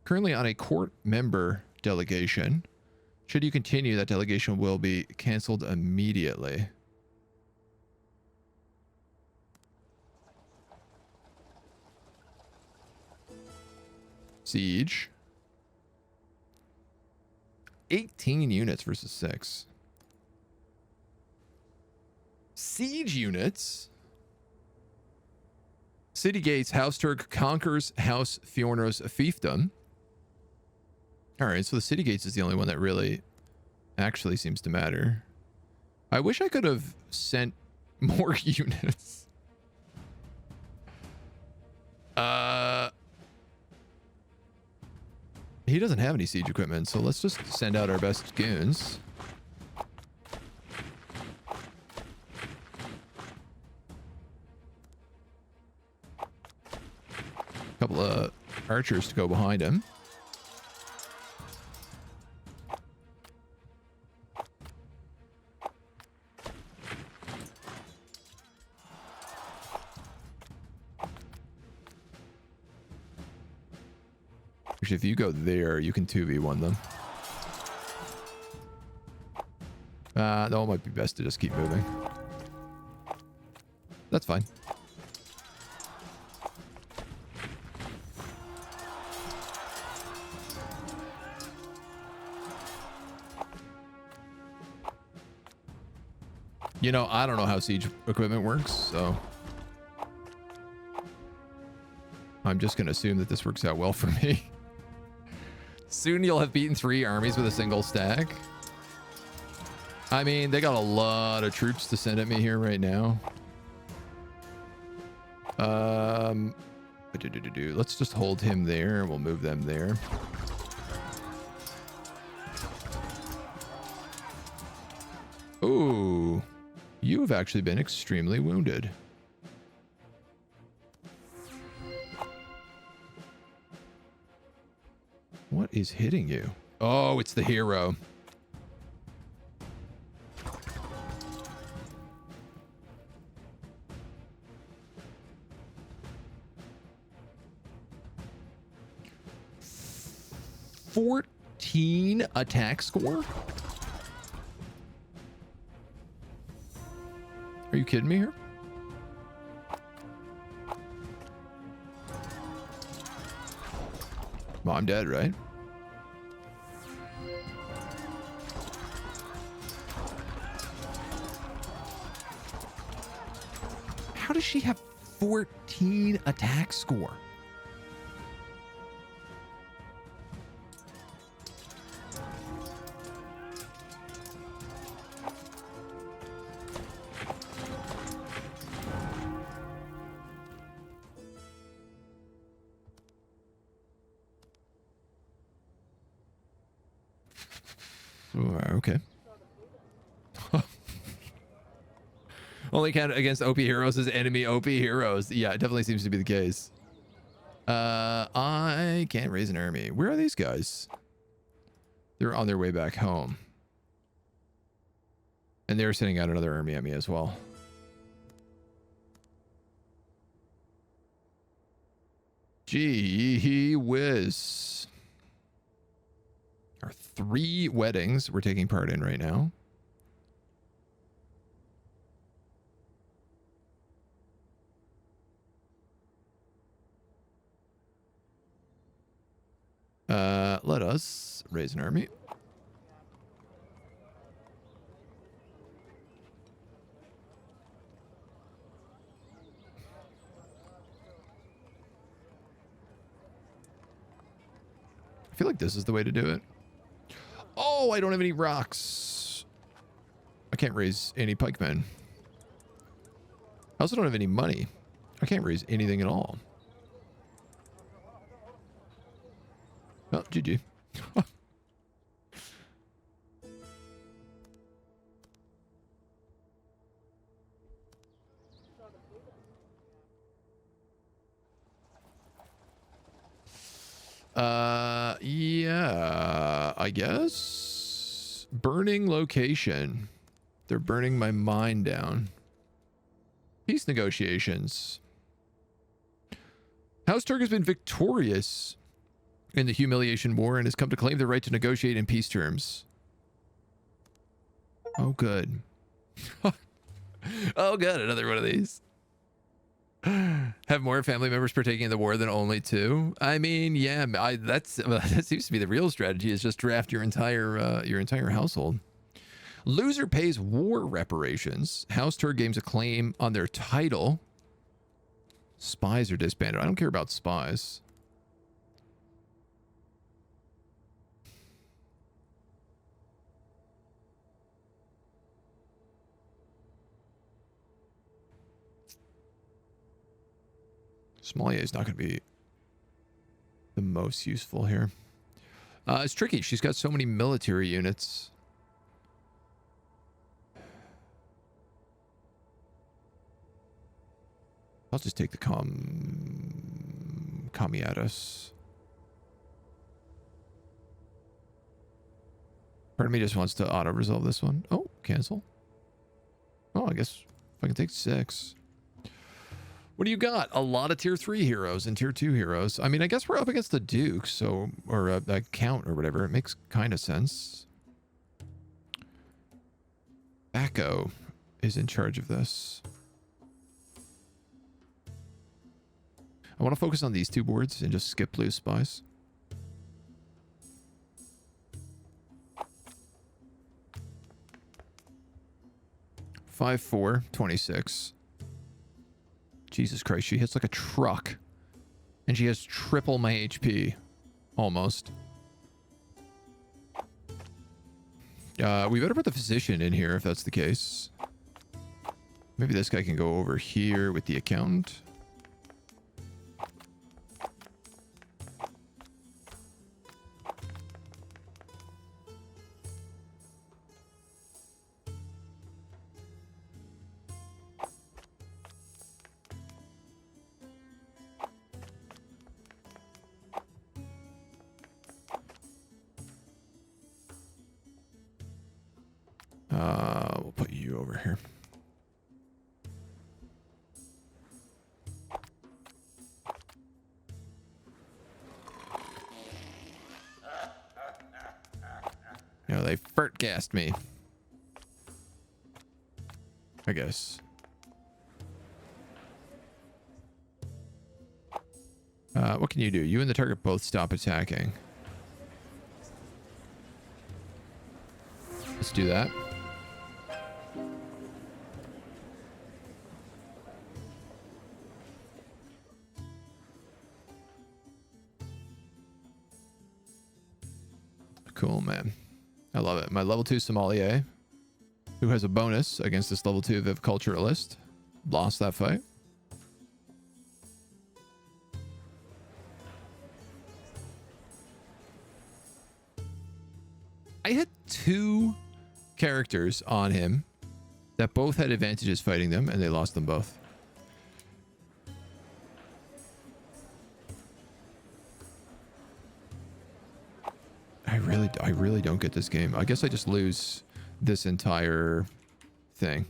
Currently on a court member delegation. Should you continue, that delegation will be canceled immediately. Siege. 18 units versus 6. Siege units. City gates. House Turk conquers House Fjorno's fiefdom. All right, so the city gates is the only one that really actually seems to matter. I wish I could have sent more units. He doesn't have any siege equipment, so let's just send out our best goons. A couple of archers to go behind him. Actually, if you go there, you can 2v1 them. No, it might be best to just keep moving. That's fine. You know, I don't know how siege equipment works, so I'm just going to assume that this works out well for me. Soon you'll have beaten 3 armies with a single stack. I mean, they got a lot of troops to send at me here right now. Let's just hold him there and we'll move them there. Ooh, you have actually been extremely wounded. What is hitting you? Oh, it's the hero. $14 attack score? Are you kidding me here? Well, I'm dead, right? How does she have 14 attack score? Okay. Only count against OP heroes as enemy OP heroes. Yeah, it definitely seems to be the case. I can't raise an army. Where are these guys? They're on their way back home. And they're sending out another army at me as well. Gee whiz. Our 3 weddings we're taking part in right now. Let us raise an army. I feel like this is the way to do it. Oh, I don't have any rocks. I can't raise any pikemen. I also don't have any money. I can't raise anything at all. Oh, GG. Yeah, I guess. Burning location. They're burning my mine down. Peace negotiations. House Turk has been victorious in the Humiliation War and has come to claim the right to negotiate in peace terms. Oh, good. Oh, good. Another one of these. Have more family members partaking in the war than only 2. I mean, yeah, that seems to be the real strategy, is just draft your entire household. Loser pays war reparations. House Turk gains a claim on their title. Spies are disbanded. I don't care about spies. Somalia is not going to be the most useful here. It's tricky. She's got so many military units. I'll just take the Kamiatas. Part of me just wants to auto-resolve this one. Oh, cancel. Oh, I guess if I can take 6. What do you got? A lot of tier 3 heroes and tier 2 heroes. I mean, I guess we're up against the Duke, so, or a count or whatever. It makes kind of sense. Bacco is in charge of this. I want to focus on these 2 boards and just skip blue spies. 5'4", 26. Jesus Christ, she hits like a truck. And she has triple my HP. Almost. We better put the physician in here if that's the case. Maybe this guy can go over here with the accountant. We'll put you over here. You know, they furt gassed me. I guess. What can you do? You and the target both stop attacking. Let's do that. Cool, man. I love it. My level 2 sommelier, who has a bonus against this level 2 viticulturalist, lost that fight. I had 2 characters on him that both had advantages fighting them, and they lost them both. I really don't get this game. I guess I just lose this entire thing.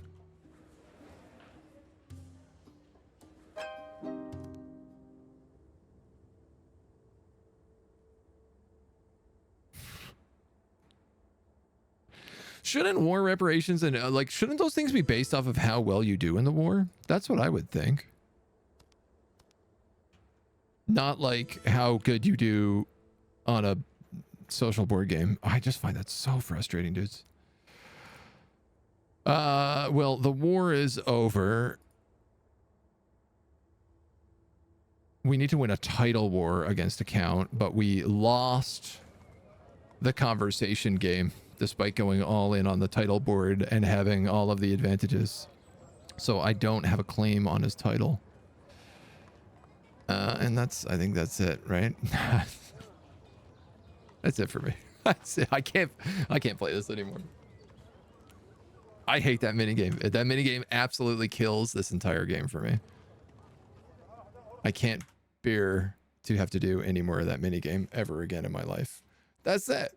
Shouldn't war reparations and like, shouldn't those things be based off of how well you do in the war? That's what I would think. Not like how good you do on a social board game. I just find that so frustrating, dudes. Well, the war is over. We need to win a title war against a count, but we lost the conversation game despite going all in on the title board and having all of the advantages. So I don't have a claim on his title. And I think that's it, right? That's it for me. That's it. I can't play this anymore. I hate that minigame. That minigame absolutely kills this entire game for me. I can't bear to have to do any more of that minigame ever again in my life. That's it.